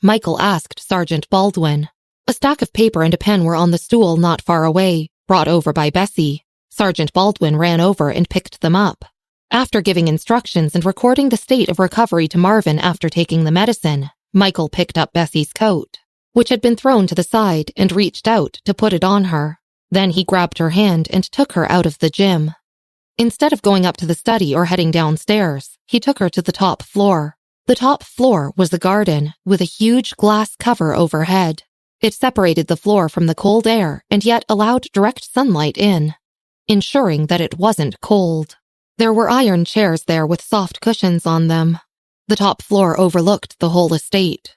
[SPEAKER 1] Michael asked Sergeant Baldwin. A stack of paper and a pen were on the stool not far away, brought over by Bessy. Sergeant Baldwin ran over and picked them up. After giving instructions and recording the state of recovery to Marvin after taking the medicine, Michael picked up Bessy's coat, which had been thrown to the side, and reached out to put it on her. Then he grabbed her hand and took her out of the gym. Instead of going up to the study or heading downstairs, he took her to the top floor. The top floor was a garden with a huge glass cover overhead. It separated the floor from the cold air and yet allowed direct sunlight in, ensuring that it wasn't cold. There were iron chairs there with soft cushions on them. The top floor overlooked the whole estate.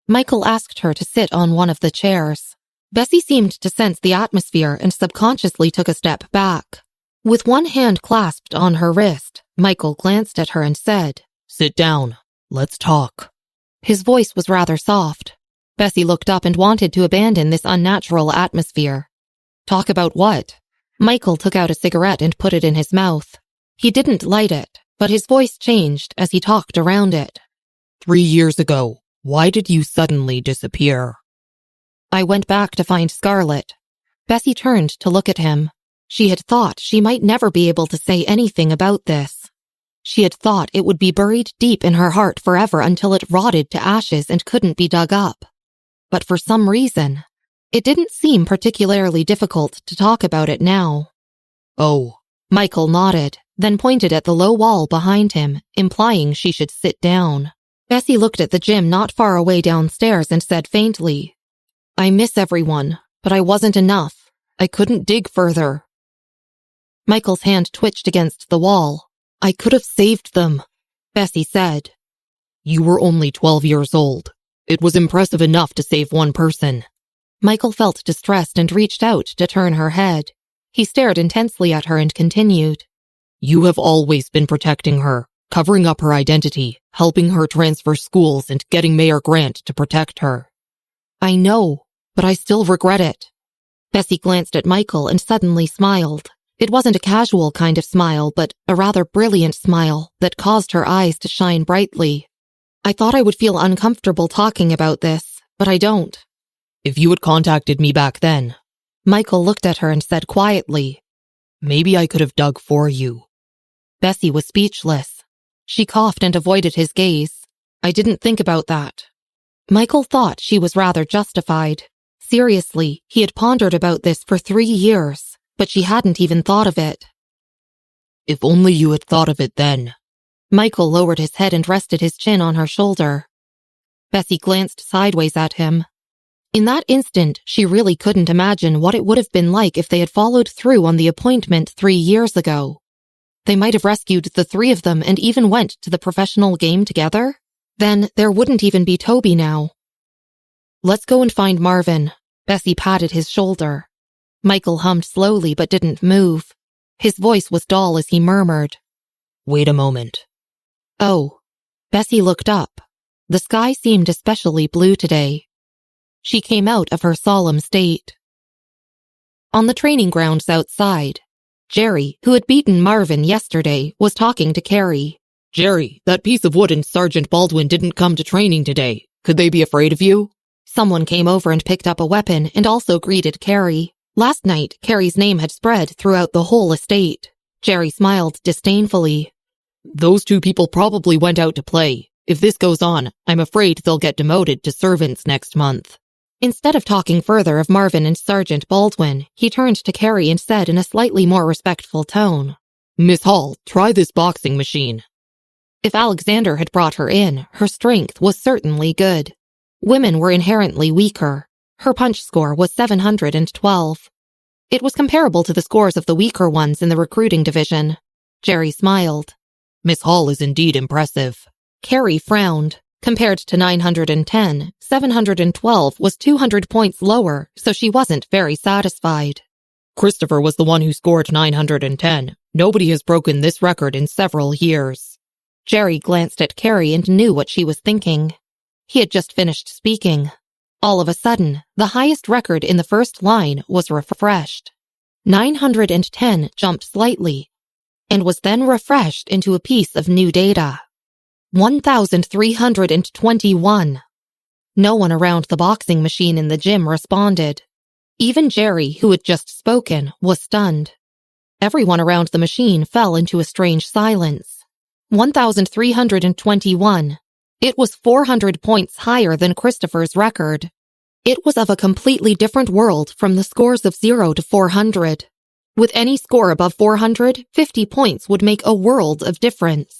[SPEAKER 1] Michael asked her to sit on one of the chairs. Bessy seemed to sense the atmosphere and subconsciously took a step back. With one hand clasped on her wrist, Michael glanced at her and said,
[SPEAKER 2] Sit down. Let's talk.
[SPEAKER 1] His voice was rather soft. Bessy looked up and wanted to abandon this unnatural atmosphere. Talk about what? Michael took out a cigarette and put it in his mouth. He didn't light it, but his voice changed as he talked around it.
[SPEAKER 2] 3 years ago, why did you suddenly disappear?
[SPEAKER 1] I went back to find Scarlett. Bessy turned to look at him. She had thought she might never be able to say anything about this. She had thought it would be buried deep in her heart forever until it rotted to ashes and couldn't be dug up. But for some reason, it didn't seem particularly difficult to talk about it now.
[SPEAKER 2] Oh.
[SPEAKER 1] Michael nodded, then pointed at the low wall behind him, implying she should sit down. Bessy looked at the gym not far away downstairs and said faintly, I miss everyone, but I wasn't enough. I couldn't dig further. Michael's hand twitched against the wall. I could have saved them, Bessy said.
[SPEAKER 2] You were only 12 years old. It was impressive enough to save one person.
[SPEAKER 1] Michael felt distressed and reached out to turn her head. He stared intensely at her and continued.
[SPEAKER 2] You have always been protecting her, covering up her identity, helping her transfer schools, and getting Mayor Grant to protect her.
[SPEAKER 1] I know, but I still regret it. Bessy glanced at Michael and suddenly smiled. It wasn't a casual kind of smile, but a rather brilliant smile that caused her eyes to shine brightly. I thought I would feel uncomfortable talking about this, but I don't.
[SPEAKER 2] If you had contacted me back then,
[SPEAKER 1] Michael looked at her and said quietly,
[SPEAKER 2] maybe I could have dug for you.
[SPEAKER 1] Bessy was speechless. She coughed and avoided his gaze. I didn't think about that. Michael thought she was rather justified. Seriously, he had pondered about this for 3 years, but she hadn't even thought of it.
[SPEAKER 2] If only you had thought of it then.
[SPEAKER 1] Michael lowered his head and rested his chin on her shoulder. Bessy glanced sideways at him. In that instant, she really couldn't imagine what it would have been like if they had followed through on the appointment 3 years ago. They might have rescued the 3 of them and even went to the professional game together. Then there wouldn't even be Toby now. Let's go and find Marvin. Bessy patted his shoulder. Michael hummed slowly but didn't move. His voice was dull as he murmured,
[SPEAKER 2] Wait a moment.
[SPEAKER 1] Oh. Bessy looked up. The sky seemed especially blue today. She came out of her solemn state. On the training grounds outside, Jerry, who had beaten Marvin yesterday, was talking to Carrie.
[SPEAKER 2] Jerry, that piece of wood and Sergeant Baldwin didn't come to training today. Could they be afraid of you?
[SPEAKER 1] Someone came over and picked up a weapon and also greeted Carrie. Last night, Carrie's name had spread throughout the whole estate. Jerry smiled disdainfully.
[SPEAKER 2] Those 2 people probably went out to play. If this goes on, I'm afraid they'll get demoted to servants next month.
[SPEAKER 1] Instead of talking further of Marvin and Sergeant Baldwin, he turned to Carrie and said in a slightly more respectful tone,
[SPEAKER 2] Miss Hall, try this boxing machine.
[SPEAKER 1] If Alexander had brought her in, her strength was certainly good. Women were inherently weaker. Her punch score was 712. It was comparable to the scores of the weaker ones in the recruiting division. Jerry smiled.
[SPEAKER 2] Miss Hall is indeed impressive.
[SPEAKER 1] Carrie frowned. Compared to 910, 712 was 200 points lower, so she wasn't very satisfied.
[SPEAKER 2] Christopher was the one who scored 910. Nobody has broken this record in several years.
[SPEAKER 1] Jerry glanced at Carrie and knew what she was thinking. He had just finished speaking. All of a sudden, the highest record in the first line was refreshed. 910 jumped slightly, and was then refreshed into a piece of new data. 1,321. No one around the boxing machine in the gym responded. Even Jerry, who had just spoken, was stunned. Everyone around the machine fell into a strange silence. 1,321. It was 400 points higher than Christopher's record. It was of a completely different world from the scores of 0 to 400. With any score above 400, 50 points would make a world of difference.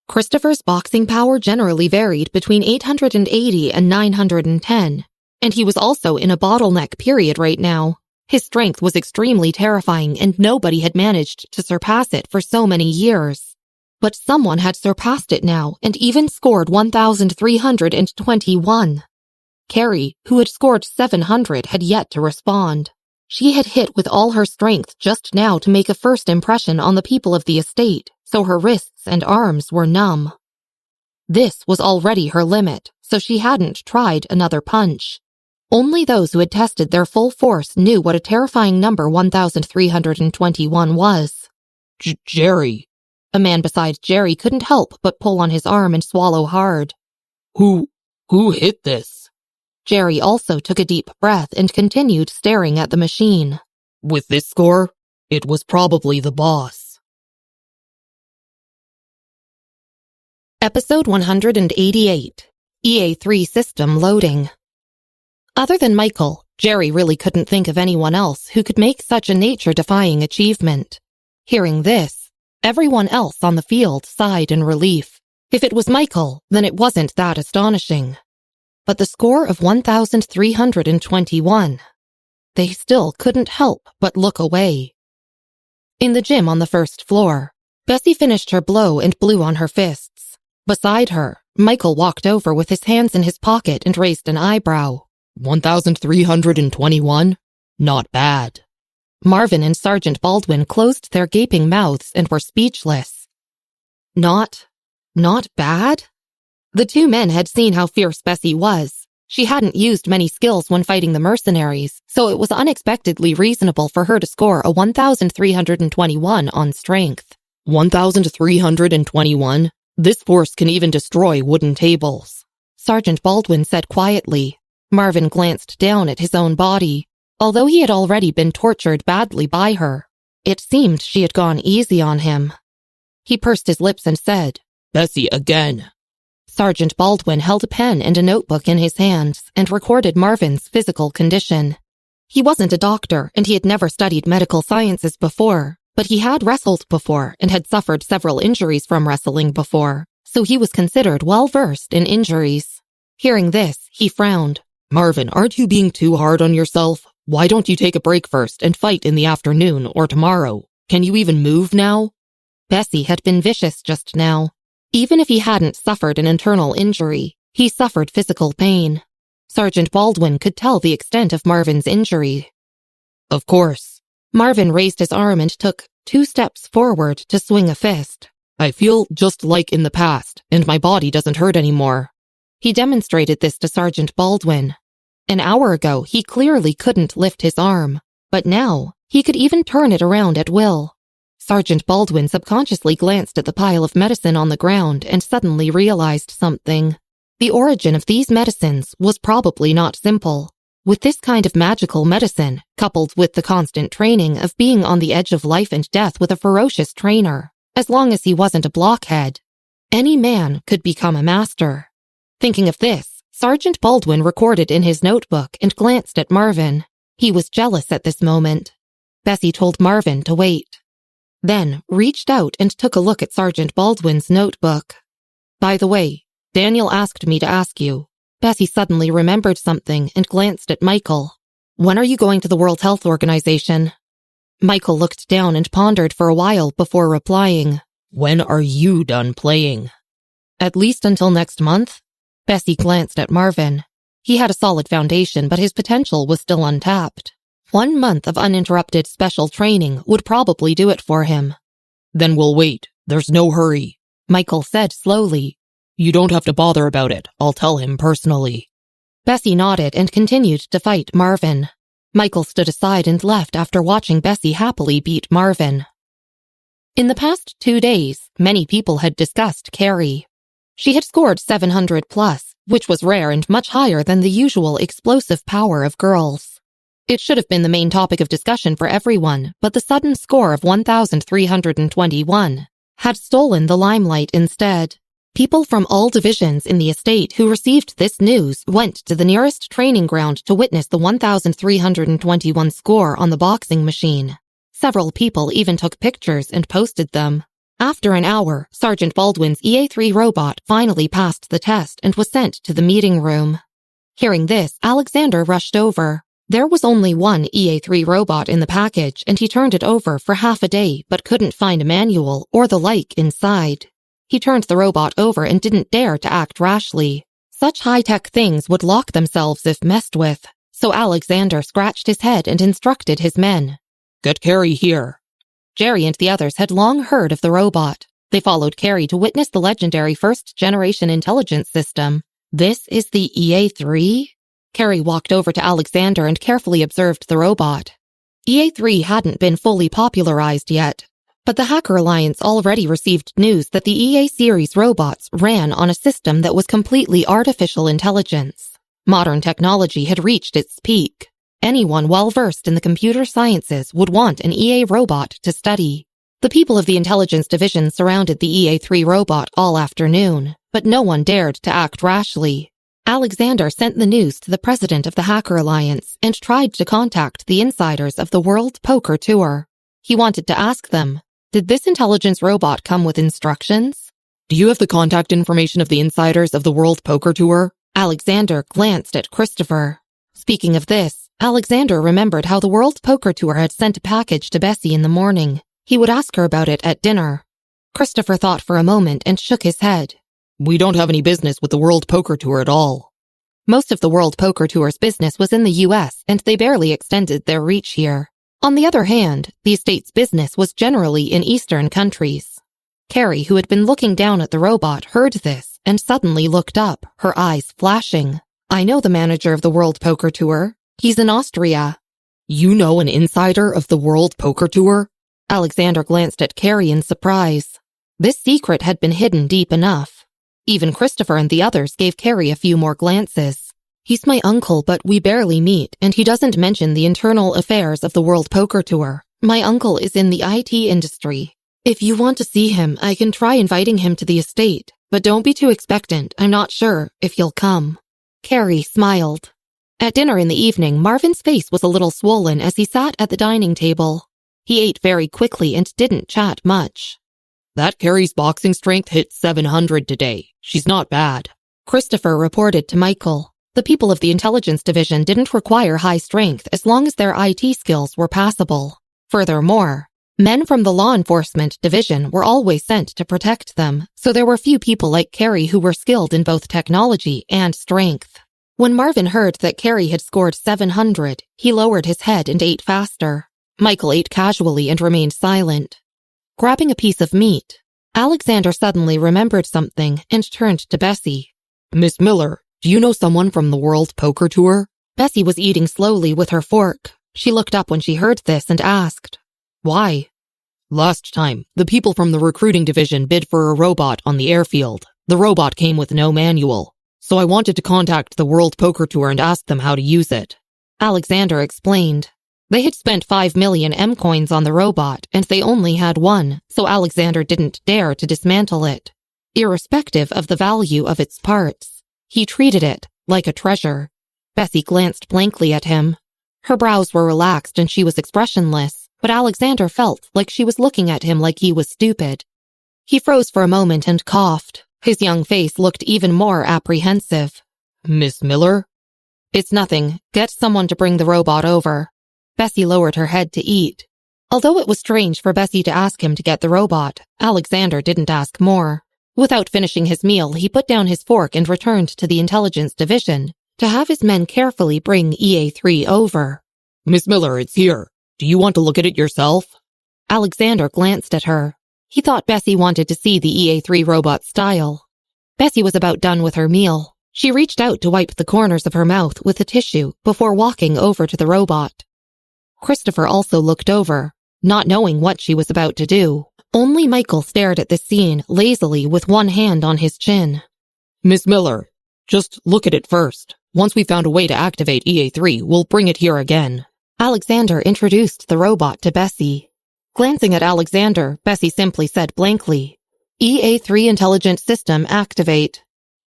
[SPEAKER 1] Christopher's boxing power generally varied between 880 and 910, and he was also in a bottleneck period right now. His strength was extremely terrifying and nobody had managed to surpass it for so many years. But someone had surpassed it now and even scored 1,321. Carrie, who had scored 700, had yet to respond. She had hit with all her strength just now to make a first impression on the people of the estate, so her wrists and arms were numb. This was already her limit, so she hadn't tried another punch. Only those who had tested their full force knew what a terrifying number 1,321 was.
[SPEAKER 2] Jerry.
[SPEAKER 1] A man beside Jerry couldn't help but pull on his arm and swallow hard.
[SPEAKER 2] Who hit this?
[SPEAKER 1] Jerry also took a deep breath and continued staring at the machine.
[SPEAKER 2] With this score, it was probably the boss.
[SPEAKER 1] Episode 188. EA3 System Loading. Other than Michael, Jerry really couldn't think of anyone else who could make such a nature-defying achievement. Hearing this, everyone else on the field sighed in relief. If it was Michael, then it wasn't that astonishing. But the score of 1,321. They still couldn't help but look away. In the gym on the first floor, Bessy finished her blow and blew on her fists. Beside her, Michael walked over with his hands in his pocket and raised an eyebrow.
[SPEAKER 2] 1,321? Not bad.
[SPEAKER 1] Marvin and Sergeant Baldwin closed their gaping mouths and were speechless. Not bad? The two men had seen how fierce Bessy was. She hadn't used many skills when fighting the mercenaries, so it was unexpectedly reasonable for her to score a 1,321 on strength.
[SPEAKER 2] 1,321? This force can even destroy wooden tables.
[SPEAKER 1] Sergeant Baldwin said quietly. Marvin glanced down at his own body. Although he had already been tortured badly by her, it seemed she had gone easy on him. He pursed his lips and said,
[SPEAKER 2] Bessy, again.
[SPEAKER 1] Sergeant Baldwin held a pen and a notebook in his hands and recorded Marvin's physical condition. He wasn't a doctor and he had never studied medical sciences before, but he had wrestled before and had suffered several injuries from wrestling before, so he was considered well-versed in injuries. Hearing this, he frowned.
[SPEAKER 2] Marvin, aren't you being too hard on yourself? Why don't you take a break first and fight in the afternoon or tomorrow? Can you even move now?
[SPEAKER 1] Bessy had been vicious just now. Even if he hadn't suffered an internal injury, he suffered physical pain. Sergeant Baldwin could tell the extent of Marvin's injury.
[SPEAKER 2] Of course.
[SPEAKER 1] Marvin raised his arm and took 2 steps forward to swing a fist.
[SPEAKER 2] I feel just like in the past, and my body doesn't hurt anymore.
[SPEAKER 1] He demonstrated this to Sergeant Baldwin. An hour ago, he clearly couldn't lift his arm, but now he could even turn it around at will. Sergeant Baldwin subconsciously glanced at the pile of medicine on the ground and suddenly realized something. The origin of these medicines was probably not simple. With this kind of magical medicine, coupled with the constant training of being on the edge of life and death with a ferocious trainer, as long as he wasn't a blockhead, any man could become a master. Thinking of this, Sergeant Baldwin recorded in his notebook and glanced at Marvin. He was jealous at this moment. Bessy told Marvin to wait. Then reached out and took a look at Sergeant Baldwin's notebook. By the way, Daniel asked me to ask you. Bessy suddenly remembered something and glanced at Michael. When are you going to the World Health Organization? Michael looked down and pondered for a while before replying,
[SPEAKER 2] When are you done playing?
[SPEAKER 1] At least until next month? Bessy glanced at Marvin. He had a solid foundation, but his potential was still untapped. 1 month of uninterrupted special training would probably do it for him.
[SPEAKER 2] Then we'll wait. There's no hurry,
[SPEAKER 1] Michael said slowly.
[SPEAKER 2] You don't have to bother about it. I'll tell him personally.
[SPEAKER 1] Bessy nodded and continued to fight Marvin. Michael stood aside and left after watching Bessy happily beat Marvin. In the past 2 days, many people had discussed Carrie. She had scored 700 plus, which was rare and much higher than the usual explosive power of girls. It should have been the main topic of discussion for everyone, but the sudden score of 1,321 had stolen the limelight instead. People from all divisions in the estate who received this news went to the nearest training ground to witness the 1,321 score on the boxing machine. Several people even took pictures and posted them. After an hour, Sergeant Baldwin's EA3 robot finally passed the test and was sent to the meeting room. Hearing this, Alexander rushed over. There was only one EA3 robot in the package, and he turned it over for half a day but couldn't find a manual or the like inside. He turned the robot over and didn't dare to act rashly. Such high-tech things would lock themselves if messed with, so Alexander scratched his head and instructed his men.
[SPEAKER 2] Get Carrie here.
[SPEAKER 1] Jerry and the others had long heard of the robot. They followed Carrie to witness the legendary first-generation intelligence system. This is the EA3? Carrie walked over to Alexander and carefully observed the robot. EA3 hadn't been fully popularized yet, but the Hacker Alliance already received news that the EA series robots ran on a system that was completely artificial intelligence. Modern technology had reached its peak. Anyone well-versed in the computer sciences would want an EA robot to study. The people of the intelligence division surrounded the EA3 robot all afternoon, but no one dared to act rashly. Alexander sent the news to the president of the Hacker Alliance and tried to contact the insiders of the World Poker Tour. He wanted to ask them, did this intelligence robot come with instructions?
[SPEAKER 2] Do you have the contact information of the insiders of the World Poker Tour?
[SPEAKER 1] Alexander glanced at Christopher. Speaking of this, Alexander remembered how the World Poker Tour had sent a package to Bessy in the morning. He would ask her about it at dinner. Christopher thought for a moment and shook his head.
[SPEAKER 2] We don't have any business with the World Poker Tour at all.
[SPEAKER 1] Most of the World Poker Tour's business was in the US, and they barely extended their reach here. On the other hand, the estate's business was generally in Eastern countries. Carrie, who had been looking down at the robot, heard this and suddenly looked up, her eyes flashing. I know the manager of the World Poker Tour. He's in Austria.
[SPEAKER 2] You know an insider of the World Poker Tour?
[SPEAKER 1] Alexander glanced at Carrie in surprise. This secret had been hidden deep enough. Even Christopher and the others gave Carrie a few more glances. He's my uncle, but we barely meet, and he doesn't mention the internal affairs of the World Poker Tour. My uncle is in the IT industry. If you want to see him, I can try inviting him to the estate, but don't be too expectant. I'm not sure if he'll come. Carrie smiled. At dinner in the evening, Marvin's face was a little swollen as he sat at the dining table. He ate very quickly and didn't chat much.
[SPEAKER 2] That Carrie's boxing strength hit 700 today. She's not bad,
[SPEAKER 1] Christopher reported to Michael. The people of the intelligence division didn't require high strength as long as their IT skills were passable. Furthermore, men from the law enforcement division were always sent to protect them, so there were few people like Carrie who were skilled in both technology and strength. When Marvin heard that Carrie had scored 700, he lowered his head and ate faster. Michael ate casually and remained silent. Grabbing a piece of meat, Alexander suddenly remembered something and turned to Bessy.
[SPEAKER 2] Miss Miller, do you know someone from the World Poker Tour?
[SPEAKER 1] Bessy was eating slowly with her fork. She looked up when she heard this and asked, Why?
[SPEAKER 2] Last time, the people from the recruiting division bid for a robot on the airfield. The robot came with no manual, so I wanted to contact the World Poker Tour and ask them how to use it.
[SPEAKER 1] Alexander explained. They had spent 5 million M-coins on the robot, and they only had one, so Alexander didn't dare to dismantle it. Irrespective of the value of its parts, he treated it like a treasure. Bessy glanced blankly at him. Her brows were relaxed and she was expressionless, but Alexander felt like she was looking at him like he was stupid. He froze for a moment and coughed. His young face looked even more apprehensive.
[SPEAKER 2] Miss Miller?
[SPEAKER 1] It's nothing. Get someone to bring the robot over. Bessy lowered her head to eat. Although it was strange for Bessy to ask him to get the robot, Alexander didn't ask more. Without finishing his meal, he put down his fork and returned to the intelligence division to have his men carefully bring EA3 over.
[SPEAKER 2] Miss Miller, it's here. Do you want to look at it yourself?
[SPEAKER 1] Alexander glanced at her. He thought Bessy wanted to see the EA3 robot style. Bessy was about done with her meal. She reached out to wipe the corners of her mouth with a tissue before walking over to the robot. Christopher also looked over, not knowing what she was about to do. Only Michael stared at the scene lazily with one hand on his chin.
[SPEAKER 2] Miss Miller, just look at it first. Once we found a way to activate EA3, we'll bring it here again.
[SPEAKER 1] Alexander introduced the robot to Bessy. Glancing at Alexander, Bessy simply said blankly, EA3 intelligent system activate.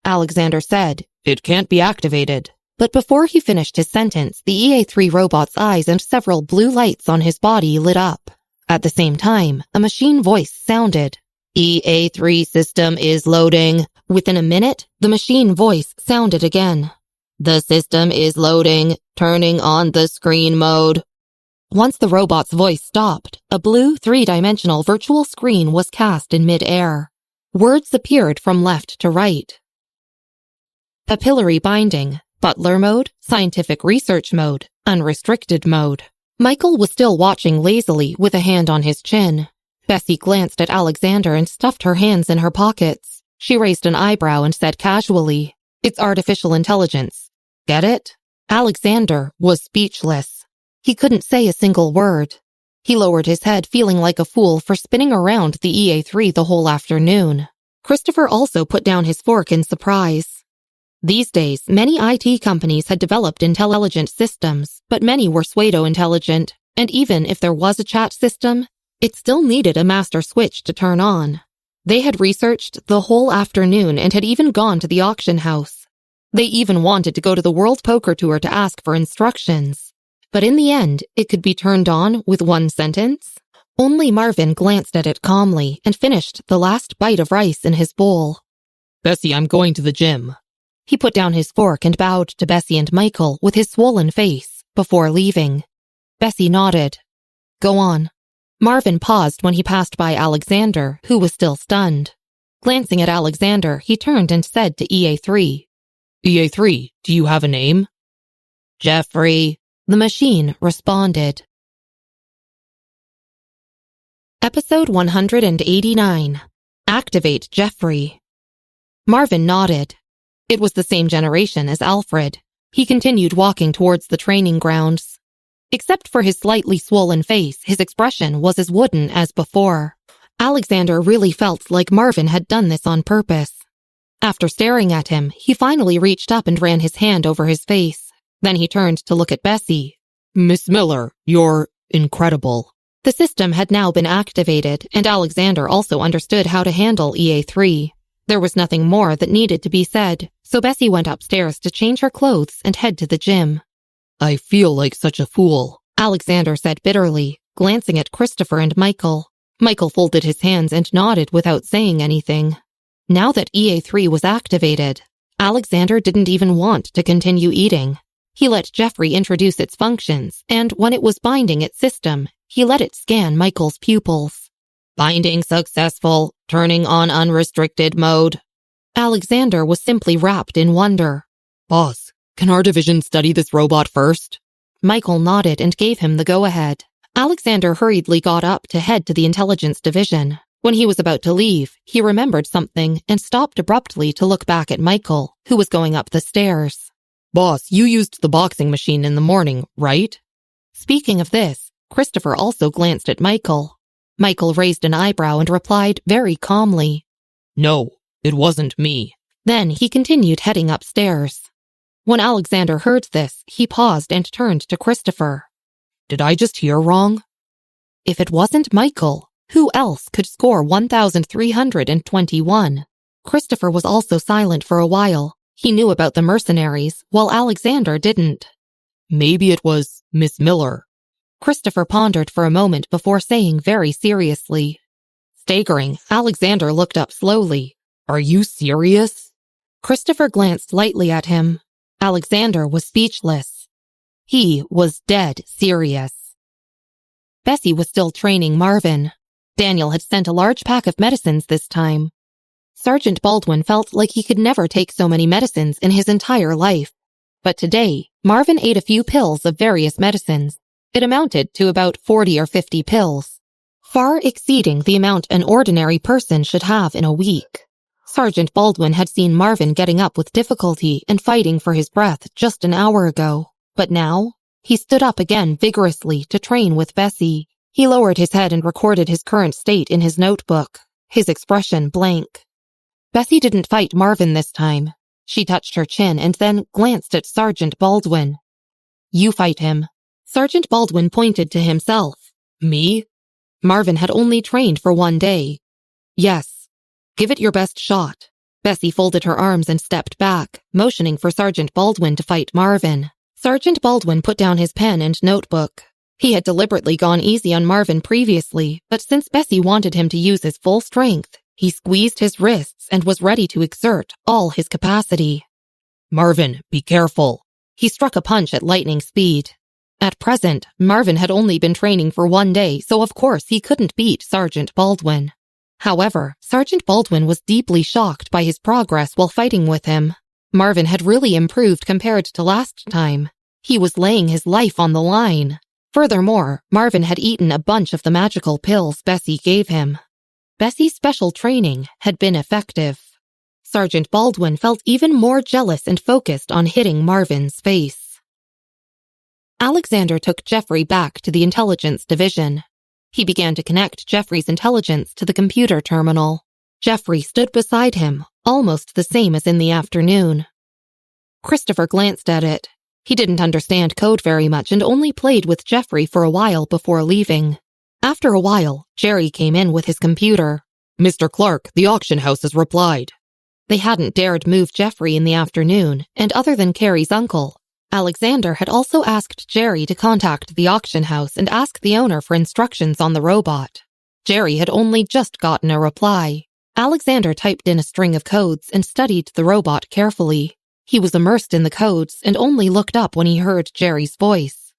[SPEAKER 1] Alexander said,
[SPEAKER 2] It can't be activated.
[SPEAKER 1] But before he finished his sentence, the EA3 robot's eyes and several blue lights on his body lit up. At the same time, a machine voice sounded. EA3 system is loading. Within a minute, the machine voice sounded again. The system is loading, turning on the screen mode. Once the robot's voice stopped, a blue three-dimensional virtual screen was cast in mid-air. Words appeared from left to right. Papillary binding, butler mode, scientific research mode, unrestricted mode. Michael was still watching lazily with a hand on his chin. Bessy glanced at Alexander and stuffed her hands in her pockets. She raised an eyebrow and said casually, It's artificial intelligence. Get it? Alexander was speechless. He couldn't say a single word. He lowered his head, feeling like a fool for spinning around the EA3 the whole afternoon. Christopher also put down his fork in surprise. These days, many IT companies had developed intelligent systems, but many were pseudo-intelligent, and even if there was a chat system, it still needed a master switch to turn on. They had researched the whole afternoon and had even gone to the auction house. They even wanted to go to the World Poker Tour to ask for instructions. But in the end, it could be turned on with one sentence. Only Marvin glanced at it calmly and finished the last bite of rice in his bowl.
[SPEAKER 2] Bessy, I'm going to the gym.
[SPEAKER 1] He put down his fork and bowed to Bessy and Michael with his swollen face before leaving. Bessy nodded. Go on. Marvin paused when he passed by Alexander, who was still stunned. Glancing at Alexander, he turned and said to EA3.
[SPEAKER 2] EA3, do you have a name?
[SPEAKER 1] Jeffrey, the machine responded. Episode 189. Activate Jeffrey. Marvin nodded. It was the same generation as Alfred. He continued walking towards the training grounds. Except for his slightly swollen face, his expression was as wooden as before. Alexander really felt like Marvin had done this on purpose. After staring at him, he finally reached up and ran his hand over his face. Then he turned to look at Bessy.
[SPEAKER 2] Miss Miller, you're incredible.
[SPEAKER 1] The system had now been activated, and Alexander also understood how to handle EA3. There was nothing more that needed to be said, so Bessy went upstairs to change her clothes and head to the gym.
[SPEAKER 2] I feel like such a fool,
[SPEAKER 1] Alexander said bitterly, glancing at Christopher and Michael. Michael folded his hands and nodded without saying anything. Now that EA3 was activated, Alexander didn't even want to continue eating. He let Jeffrey introduce its functions, and when it was binding its system, he let it scan Michael's pupils. Binding successful, turning on unrestricted mode. Alexander was simply wrapped in wonder.
[SPEAKER 2] Boss, can our division study this robot first?
[SPEAKER 1] Michael nodded and gave him the go-ahead. Alexander hurriedly got up to head to the intelligence division. When he was about to leave, he remembered something and stopped abruptly to look back at Michael, who was going up the stairs.
[SPEAKER 2] Boss, you used the boxing machine in the morning, right?
[SPEAKER 1] Speaking of this, Christopher also glanced at Michael. Michael raised an eyebrow and replied very calmly.
[SPEAKER 2] No, it wasn't me.
[SPEAKER 1] Then he continued heading upstairs. When Alexander heard this, he paused and turned to Christopher.
[SPEAKER 2] Did I just hear wrong?
[SPEAKER 1] If it wasn't Michael, who else could score 1,321? Christopher was also silent for a while. He knew about the mercenaries, while Alexander didn't.
[SPEAKER 2] Maybe it was Miss Miller.
[SPEAKER 1] Christopher pondered for a moment before saying very seriously. Staggering, Alexander looked up slowly.
[SPEAKER 2] Are you serious?
[SPEAKER 1] Christopher glanced lightly at him. Alexander was speechless. He was dead serious. Bessy was still training Marvin. Daniel had sent a large pack of medicines this time. Sergeant Baldwin felt like he could never take so many medicines in his entire life. But today, Marvin ate a few pills of various medicines. It amounted to about 40 or 50 pills, far exceeding the amount an ordinary person should have in a week. Sergeant Baldwin had seen Marvin getting up with difficulty and fighting for his breath just an hour ago. But now, he stood up again vigorously to train with Bessy. He lowered his head and recorded his current state in his notebook, his expression blank. Bessy didn't fight Marvin this time. She touched her chin and then glanced at Sergeant Baldwin. "You fight him." Sergeant Baldwin pointed to himself. "Me?" Marvin had only trained for 1 day. "Yes. Give it your best shot." Bessy folded her arms and stepped back, motioning for Sergeant Baldwin to fight Marvin. Sergeant Baldwin put down his pen and notebook. He had deliberately gone easy on Marvin previously, but since Bessy wanted him to use his full strength, he squeezed his wrists and was ready to exert all his capacity. "Marvin, be careful." He struck a punch at lightning speed. At present, Marvin had only been training for 1 day, so of course he couldn't beat Sergeant Baldwin. However, Sergeant Baldwin was deeply shocked by his progress while fighting with him. Marvin had really improved compared to last time. He was laying his life on the line. Furthermore, Marvin had eaten a bunch of the magical pills Bessy gave him. Bessy's special training had been effective. Sergeant Baldwin felt even more jealous and focused on hitting Marvin's face. Alexander took Jeffrey back to the intelligence division. He began to connect Jeffrey's intelligence to the computer terminal. Jeffrey stood beside him, almost the same as in the afternoon. Christopher glanced at it. He didn't understand code very much and only played with Jeffrey for a while before leaving. After a while, Jerry came in with his computer. "Mr. Clark, the auction house has replied." They hadn't dared move Jeffrey in the afternoon, and other than Carrie's uncle, Alexander had also asked Jerry to contact the auction house and ask the owner for instructions on the robot. Jerry had only just gotten a reply. Alexander typed in a string of codes and studied the robot carefully. He was immersed in the codes and only looked up when he heard Jerry's voice.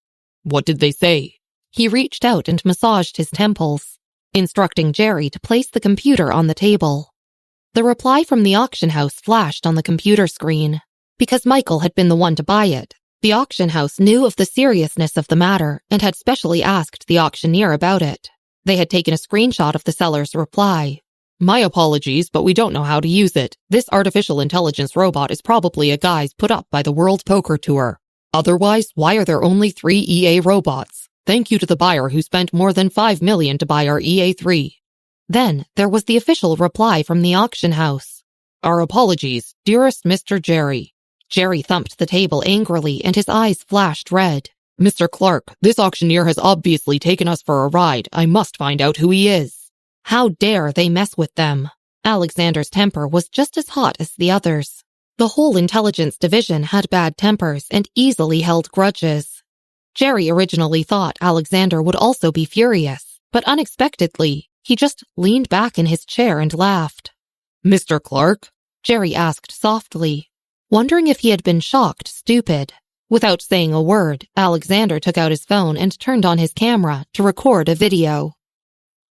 [SPEAKER 1] "What did they say?" He reached out and massaged his temples, instructing Jerry to place the computer on the table. The reply from the auction house flashed on the computer screen. Because Michael had been the one to buy it, the auction house knew of the seriousness of the matter and had specially asked the auctioneer about it. They had taken a screenshot of the seller's reply. "My apologies, but we don't know how to use it. This artificial intelligence robot is probably a guise put up by the World Poker Tour. Otherwise, why are there only 3 EA robots? Thank you to the buyer who spent more than $5 million to buy our EA3. Then there was the official reply from the auction house. "Our apologies, dearest Mr. Jerry." Jerry thumped the table angrily and his eyes flashed red. "Mr. Clark, this auctioneer has obviously taken us for a ride. I must find out who he is." How dare they mess with them? Alexander's temper was just as hot as the others. The whole intelligence division had bad tempers and easily held grudges. Jerry originally thought Alexander would also be furious, but unexpectedly, he just leaned back in his chair and laughed. "Mr. Clark?" Jerry asked softly, wondering if he had been shocked stupid. Without saying a word, Alexander took out his phone and turned on his camera to record a video.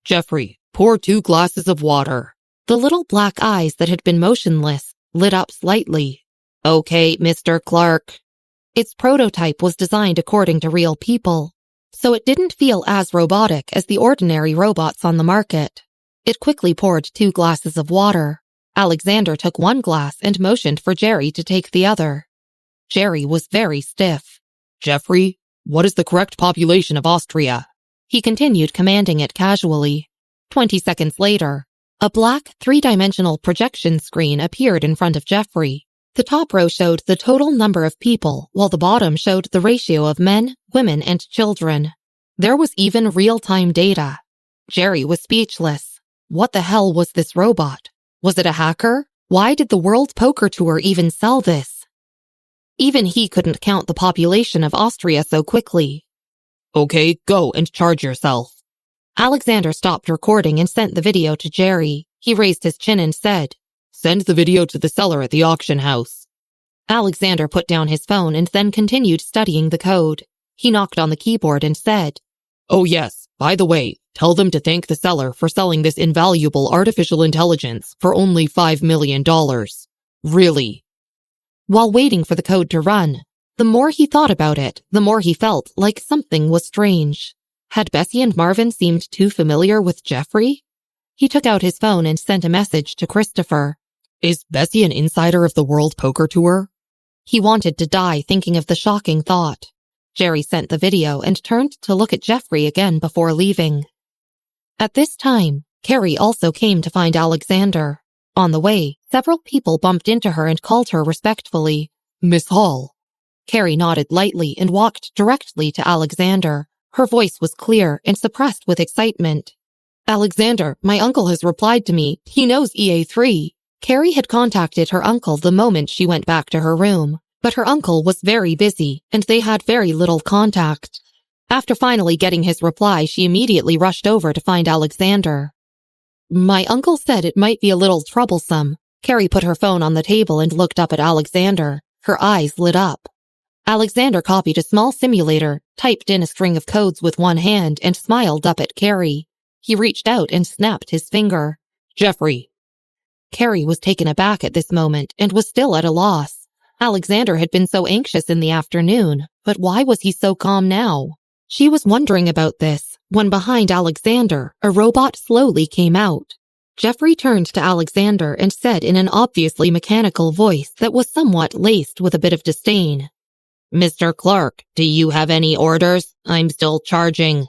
[SPEAKER 1] "Jeffrey, pour 2 glasses of water." The little black eyes that had been motionless lit up slightly. "Okay, Mr. Clark." Its prototype was designed according to real people, so it didn't feel as robotic as the ordinary robots on the market. It quickly poured 2 glasses of water. Alexander took 1 glass and motioned for Jerry to take the other. Jerry was very stiff. "Jeffrey, what is the correct population of Austria?" He continued commanding it casually. 20 seconds later, a black 3-dimensional projection screen appeared in front of Jeffrey. The top row showed the total number of people, while the bottom showed the ratio of men, women, and children. There was even real-time data. Jerry was speechless. What the hell was this robot? Was it a hacker? Why did the World Poker Tour even sell this? Even he couldn't count the population of Austria so quickly. "Okay, go and charge yourself." Alexander stopped recording and sent the video to Jerry. He raised his chin and said, "Send the video to the seller at the auction house." Alexander put down his phone and then continued studying the code. He knocked on the keyboard and said,
[SPEAKER 2] "Oh yes, by the way, tell them to thank the seller for selling this invaluable artificial intelligence for only $5 million. Really."
[SPEAKER 1] While waiting for the code to run, the more he thought about it, the more he felt like something was strange. Had Bessy and Marvin seemed too familiar with Jeffrey? He took out his phone and sent a message to Christopher.
[SPEAKER 2] "Is Bessy an insider of the World Poker Tour?"
[SPEAKER 1] He wanted to die thinking of the shocking thought. Jerry sent the video and turned to look at Jeffrey again before leaving. At this time, Carrie also came to find Alexander. On the way, several people bumped into her and called her respectfully,
[SPEAKER 2] "Miss Hall."
[SPEAKER 1] Carrie nodded lightly and walked directly to Alexander. Her voice was clear and suppressed with excitement. "Alexander, my uncle has replied to me. He knows EA3. Carrie had contacted her uncle the moment she went back to her room, but her uncle was very busy and they had very little contact. After finally getting his reply, she immediately rushed over to find Alexander. "My uncle said it might be a little troublesome." Carrie put her phone on the table and looked up at Alexander. Her eyes lit up. Alexander copied a small simulator, typed in a string of codes with one hand, and smiled up at Carrie. He reached out and snapped his finger.
[SPEAKER 2] "Jeffrey."
[SPEAKER 1] Carrie was taken aback at this moment and was still at a loss. Alexander had been so anxious in the afternoon, but why was he so calm now? She was wondering about this when behind Alexander, a robot slowly came out. Jeffrey turned to Alexander and said in an obviously mechanical voice that was somewhat laced with a bit of disdain, "Mr. Clark, do you have any orders? I'm still charging."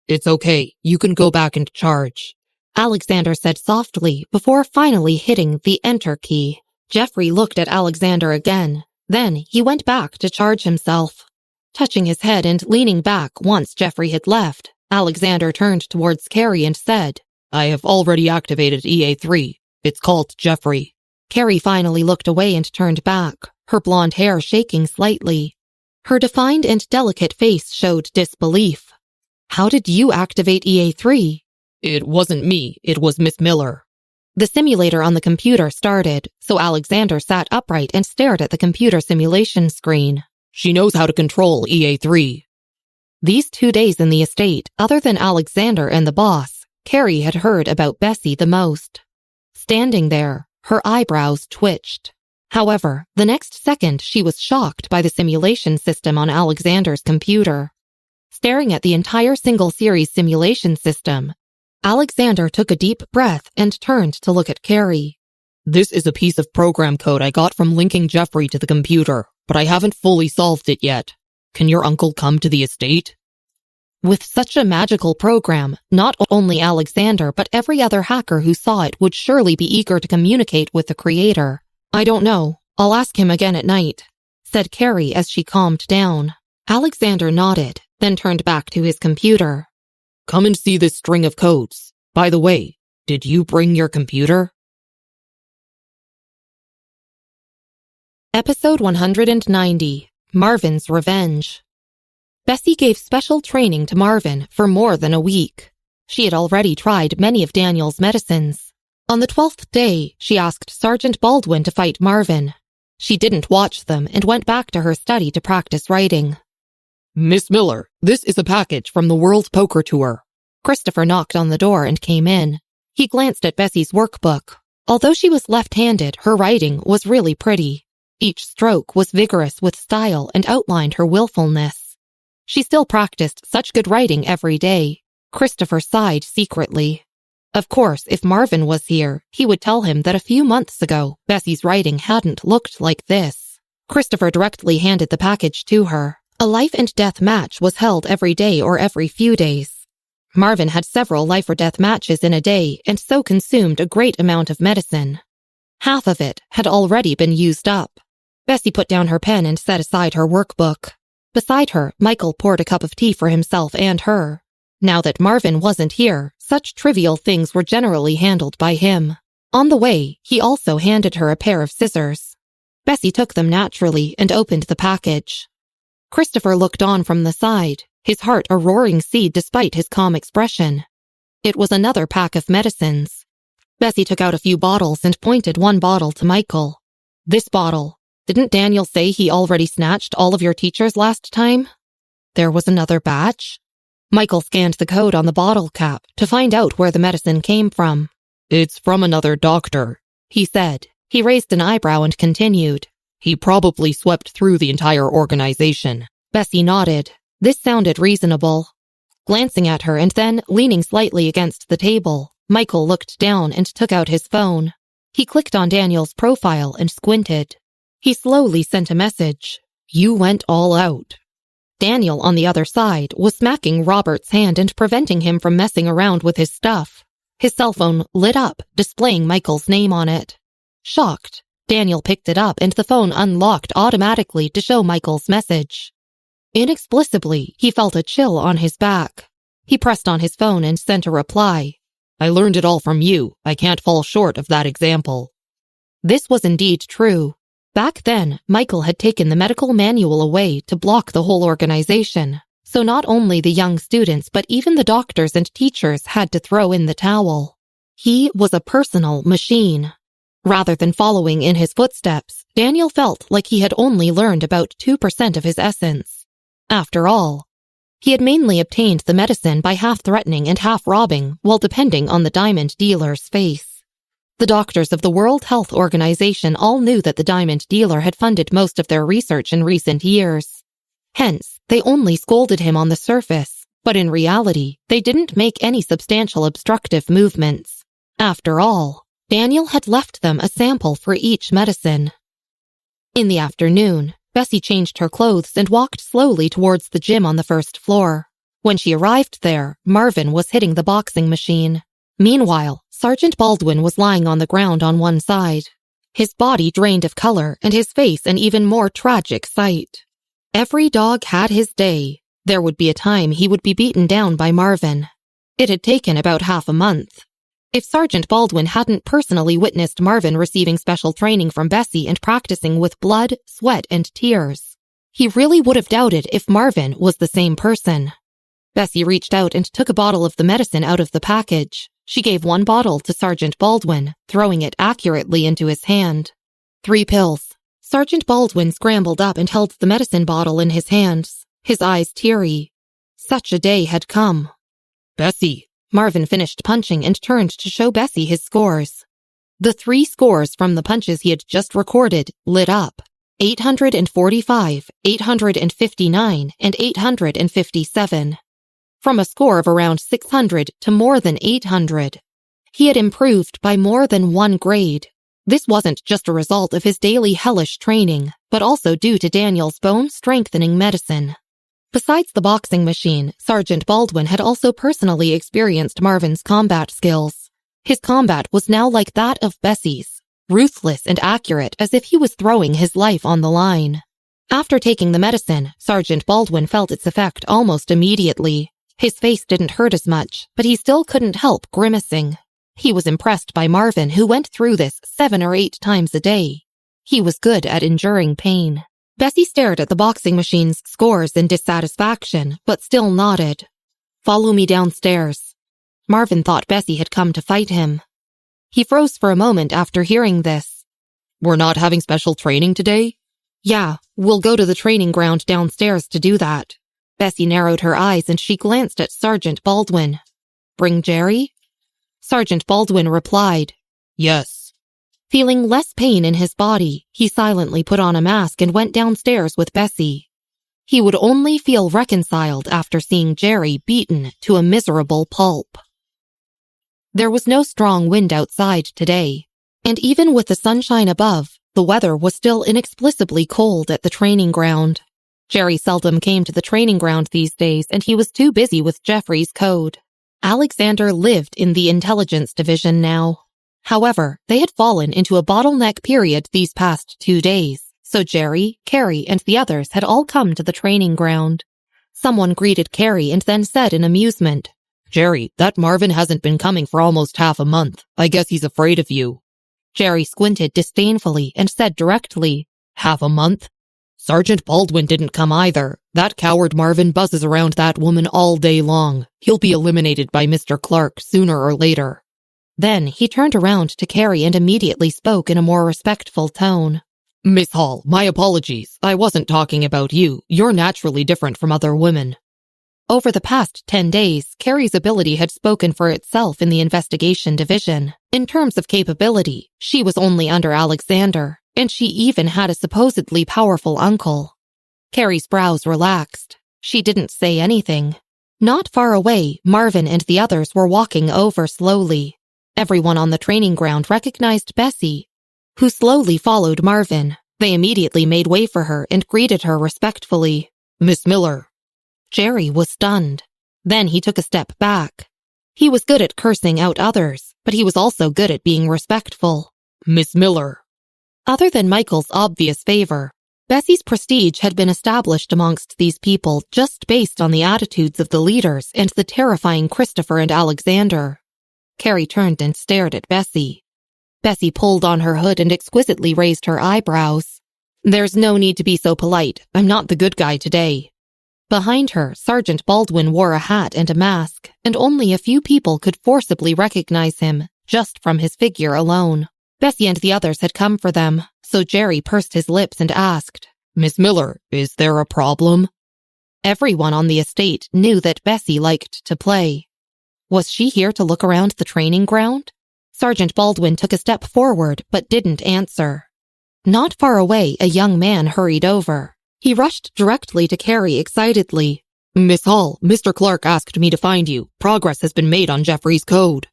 [SPEAKER 2] "It's okay. You can go back and charge,"
[SPEAKER 1] Alexander said softly before finally hitting the enter key. Jeffrey looked at Alexander again. Then he went back to charge himself. Touching his head and leaning back once Jeffrey had left, Alexander turned towards Carrie and said,
[SPEAKER 2] "I have already activated EA3. It's called Jeffrey."
[SPEAKER 1] Carrie finally looked away and turned back, her blonde hair shaking slightly. Her defined and delicate face showed disbelief. "How did you activate EA3?
[SPEAKER 2] "It wasn't me. It was Miss Miller."
[SPEAKER 1] The simulator on the computer started, so Alexander sat upright and stared at the computer simulation screen.
[SPEAKER 2] "She knows how to control EA3.
[SPEAKER 1] These 2 days in the estate, other than Alexander and the boss, Carrie had heard about Bessy the most. Standing there, her eyebrows twitched. However, the next second she was shocked by the simulation system on Alexander's computer. Staring at the entire single-series simulation system, Alexander took a deep breath and turned to look at Carrie.
[SPEAKER 2] "This is a piece of program code I got from linking Jeffrey to the computer, but I haven't fully solved it yet. Can your uncle come to the estate?"
[SPEAKER 1] With such a magical program, not only Alexander but every other hacker who saw it would surely be eager to communicate with the creator. "I don't know. I'll ask him again at night," said Carrie as she calmed down. Alexander nodded, then turned back to his computer.
[SPEAKER 2] "Come and see this string of codes. By the way, did you bring your computer?"
[SPEAKER 1] Episode 190, Marvin's Revenge. Bessy gave special training to Marvin for more than a week. She had already tried many of Daniel's medicines. On the 12th day, she asked Sergeant Baldwin to fight Marvin. She didn't watch them and went back to her study to practice writing.
[SPEAKER 2] "Miss Miller, this is a package from the World Poker Tour."
[SPEAKER 1] Christopher knocked on the door and came in. He glanced at Bessy's workbook. Although she was left-handed, her writing was really pretty. Each stroke was vigorous with style and outlined her willfulness. She still practiced such good writing every day. Christopher sighed secretly. Of course, if Marvin was here, he would tell him that a few months ago, Bessy's writing hadn't looked like this. Christopher directly handed the package to her. A life and death match was held every day or every few days. Marvin had several life or death matches in a day and so consumed a great amount of medicine. Half of it had already been used up. Bessy put down her pen and set aside her workbook. Beside her, Michael poured a cup of tea for himself and her. Now that Marvin wasn't here, such trivial things were generally handled by him. On the way, he also handed her a pair of scissors. Bessy took them naturally and opened the package. Christopher looked on from the side, his heart a roaring seed despite his calm expression. It was another pack of medicines. Bessy took out a few bottles and pointed one bottle to Michael. "This bottle. Didn't Daniel say he already snatched all of your teachers last time? There was another batch? Michael scanned the code on the bottle cap to find out where the medicine came from.
[SPEAKER 2] It's from another doctor,
[SPEAKER 1] he said. He raised an eyebrow and continued.
[SPEAKER 2] He probably swept through the entire organization.
[SPEAKER 1] Bessy nodded. This sounded reasonable. Glancing at her and then leaning slightly against the table, Michael looked down and took out his phone. He clicked on Daniel's profile and squinted. He slowly sent a message. You went all out. Daniel, on the other side, was smacking Robert's hand and preventing him from messing around with his stuff. His cell phone lit up, displaying Michael's name on it. Shocked, Daniel picked it up and the phone unlocked automatically to show Michael's message. Inexplicably, he felt a chill on his back. He pressed on his phone and sent a reply.
[SPEAKER 2] I learned it all from you. I can't fall short of that example.
[SPEAKER 1] This was indeed true. Back then, Michael had taken the medical manual away to block the whole organization. So not only the young students, but even the doctors and teachers had to throw in the towel. He was a personal machine. Rather than following in his footsteps, Daniel felt like he had only learned about 2% of his essence. After all, he had mainly obtained the medicine by half threatening and half robbing while depending on the diamond dealer's face. The doctors of the World Health Organization all knew that the diamond dealer had funded most of their research in recent years. Hence, they only scolded him on the surface, but in reality, they didn't make any substantial obstructive movements. After all, Daniel had left them a sample for each medicine. In the afternoon, Bessy changed her clothes and walked slowly towards the gym on the first floor. When she arrived there, Marvin was hitting the boxing machine. Meanwhile, Sergeant Baldwin was lying on the ground on one side. His body drained of color and his face an even more tragic sight. Every dog had his day. There would be a time he would be beaten down by Marvin. It had taken about half a month. If Sergeant Baldwin hadn't personally witnessed Marvin receiving special training from Bessy and practicing with blood, sweat, and tears, he really would have doubted if Marvin was the same person. Bessy reached out and took a bottle of the medicine out of the package. She gave one bottle to Sergeant Baldwin, throwing it accurately into his hand. 3 pills. Sergeant Baldwin scrambled up and held the medicine bottle in his hands, his eyes teary. Such a day had come.
[SPEAKER 2] Bessy.
[SPEAKER 1] Marvin finished punching and turned to show Bessy his scores. The 3 scores from the punches he had just recorded lit up. 845, 859, and 857. From a score of around 600 to more than 800. He had improved by more than 1 grade. This wasn't just a result of his daily hellish training, but also due to Daniel's bone-strengthening medicine. Besides the boxing machine, Sergeant Baldwin had also personally experienced Marvin's combat skills. His combat was now like that of Bessy's, ruthless and accurate as if he was throwing his life on the line. After taking the medicine, Sergeant Baldwin felt its effect almost immediately. His face didn't hurt as much, but he still couldn't help grimacing. He was impressed by Marvin, who went through this 7 or 8 times a day. He was good at enduring pain. Bessy stared at the boxing machine's scores in dissatisfaction, but still nodded. Follow me downstairs. Marvin thought Bessy had come to fight him. He froze for a moment after hearing this.
[SPEAKER 2] We're not having special training today?
[SPEAKER 1] Yeah, we'll go to the training ground downstairs to do that. Bessy narrowed her eyes and she glanced at Sergeant Baldwin. Bring Jerry? Sergeant Baldwin replied,
[SPEAKER 2] Yes.
[SPEAKER 1] Feeling less pain in his body, he silently put on a mask and went downstairs with Bessy. He would only feel reconciled after seeing Jerry beaten to a miserable pulp. There was no strong wind outside today, and even with the sunshine above, the weather was still inexplicably cold at the training ground. Jerry seldom came to the training ground these days, and he was too busy with Jeffrey's code. Alexander lived in the intelligence division now. However, they had fallen into a bottleneck period these past 2 days, so Jerry, Carrie, and the others had all come to the training ground. Someone greeted Carrie and then said in amusement,
[SPEAKER 2] Jerry, that Marvin hasn't been coming for almost half a month. I guess he's afraid of you.
[SPEAKER 1] Jerry squinted disdainfully and said directly,
[SPEAKER 2] Half a month? Sergeant Baldwin didn't come either. That coward Marvin buzzes around that woman all day long. He'll be eliminated by Mr. Clark sooner or later.
[SPEAKER 1] Then he turned around to Carrie and immediately spoke in a more respectful tone.
[SPEAKER 2] Miss Hall, my apologies. I wasn't talking about you. You're naturally different from other women.
[SPEAKER 1] Over the past 10 days, Carrie's ability had spoken for itself in the investigation division. In terms of capability, she was only under Alexander, and she even had a supposedly powerful uncle. Carrie's brows relaxed. She didn't say anything. Not far away, Marvin and the others were walking over slowly. Everyone on the training ground recognized Bessy, who slowly followed Marvin. They immediately made way for her and greeted her respectfully.
[SPEAKER 2] Miss Miller.
[SPEAKER 1] Jerry was stunned. Then he took a step back. He was good at cursing out others, but he was also good at being respectful.
[SPEAKER 2] Miss Miller.
[SPEAKER 1] Other than Michael's obvious favor, Bessy's prestige had been established amongst these people just based on the attitudes of the leaders and the terrifying Christopher and Alexander. Carrie turned and stared at Bessy. Bessy pulled on her hood and exquisitely raised her eyebrows. There's no need to be so polite. I'm not the good guy today. Behind her, Sergeant Baldwin wore a hat and a mask, and only a few people could forcibly recognize him, just from his figure alone. Bessy and the others had come for them, so Jerry pursed his lips and asked,
[SPEAKER 2] Miss Miller, is there a problem?
[SPEAKER 1] Everyone on the estate knew that Bessy liked to play. Was she here to look around the training ground? Sergeant Baldwin took a step forward, but didn't answer. Not far away, a young man hurried over. He rushed directly to Carrie excitedly.
[SPEAKER 2] Miss Hall, Mr. Clark asked me to find you. Progress has been made on Jeffrey's code.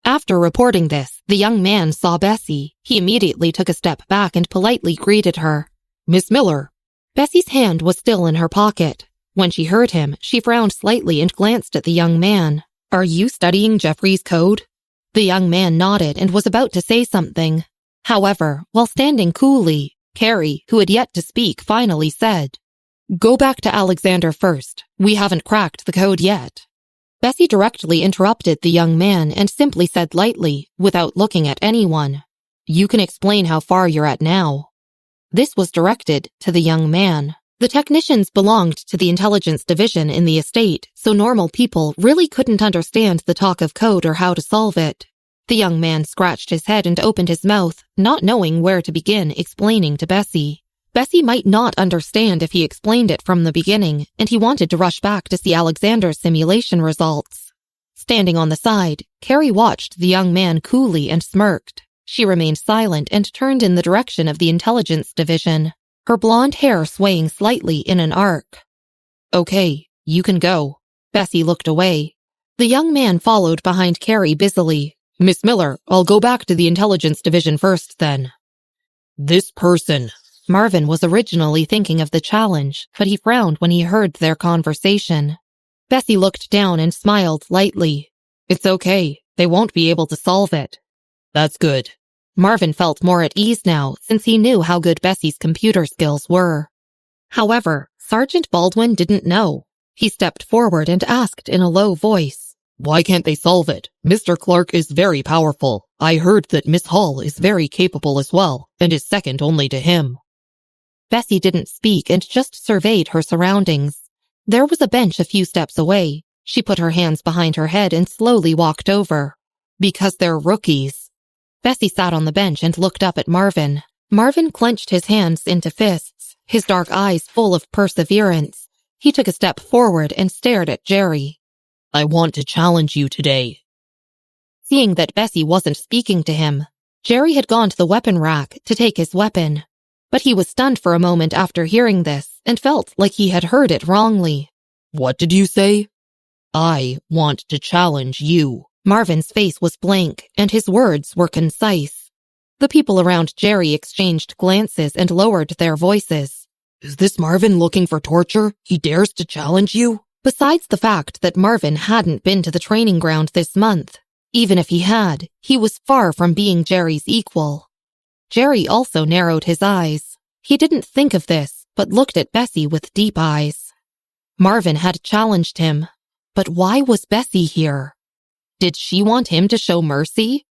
[SPEAKER 1] After reporting this, the young man saw Bessy. He immediately took a step back and politely greeted her.
[SPEAKER 2] Miss Miller.
[SPEAKER 1] Bessy's hand was still in her pocket. When she heard him, she frowned slightly and glanced at the young man. Are you studying Jeffrey's code? The young man nodded and was about to say something. However, while standing coolly, Carrie, who had yet to speak, finally said, Go back to Alexander first. We haven't cracked the code yet. Bessy directly interrupted the young man and simply said lightly, without looking at anyone, You can explain how far you're at now. This was directed to the young man. The technicians belonged to the intelligence division in the estate, so normal people really couldn't understand the talk of code or how to solve it. The young man scratched his head and opened his mouth, not knowing where to begin explaining to Bessy. Bessy might not understand if he explained it from the beginning, and he wanted to rush back to see Alexander's simulation results. Standing on the side, Carrie watched the young man coolly and smirked. She remained silent and turned in the direction of the intelligence division, her blonde hair swaying slightly in an arc. Okay, you can go. Bessy looked away. The young man followed behind Carrie busily.
[SPEAKER 2] Miss Miller, I'll go back to the intelligence division first then. This person.
[SPEAKER 1] Marvin was originally thinking of the challenge, but he frowned when he heard their conversation. Bessy looked down and smiled lightly.
[SPEAKER 2] It's okay. They won't be able to solve it. That's good.
[SPEAKER 1] Marvin felt more at ease now since he knew how good Bessy's computer skills were. However, Sergeant Baldwin didn't know. He stepped forward and asked in a low voice,
[SPEAKER 2] Why can't they solve it? Mr. Clark is very powerful. I heard that Miss Hall is very capable as well, and is second only to him.
[SPEAKER 1] Bessy didn't speak and just surveyed her surroundings. There was a bench a few steps away. She put her hands behind her head and slowly walked over. Because they're rookies. Bessy sat on the bench and looked up at Marvin. Marvin clenched his hands into fists, his dark eyes full of perseverance. He took a step forward and stared at Jerry.
[SPEAKER 2] I want to challenge you today.
[SPEAKER 1] Seeing that Bessy wasn't speaking to him, Jerry had gone to the weapon rack to take his weapon. But he was stunned for a moment after hearing this and felt like he had heard it wrongly.
[SPEAKER 2] What did you say? I want to challenge you.
[SPEAKER 1] Marvin's face was blank and his words were concise. The people around Jerry exchanged glances and lowered their voices.
[SPEAKER 2] Is this Marvin looking for torture? He dares to challenge you?
[SPEAKER 1] Besides the fact that Marvin hadn't been to the training ground this month, even if he had, he was far from being Jerry's equal. Jerry also narrowed his eyes. He didn't think of this, but looked at Bessy with deep eyes. Marvin had challenged him, but why was Bessy here? Did she want him to show mercy?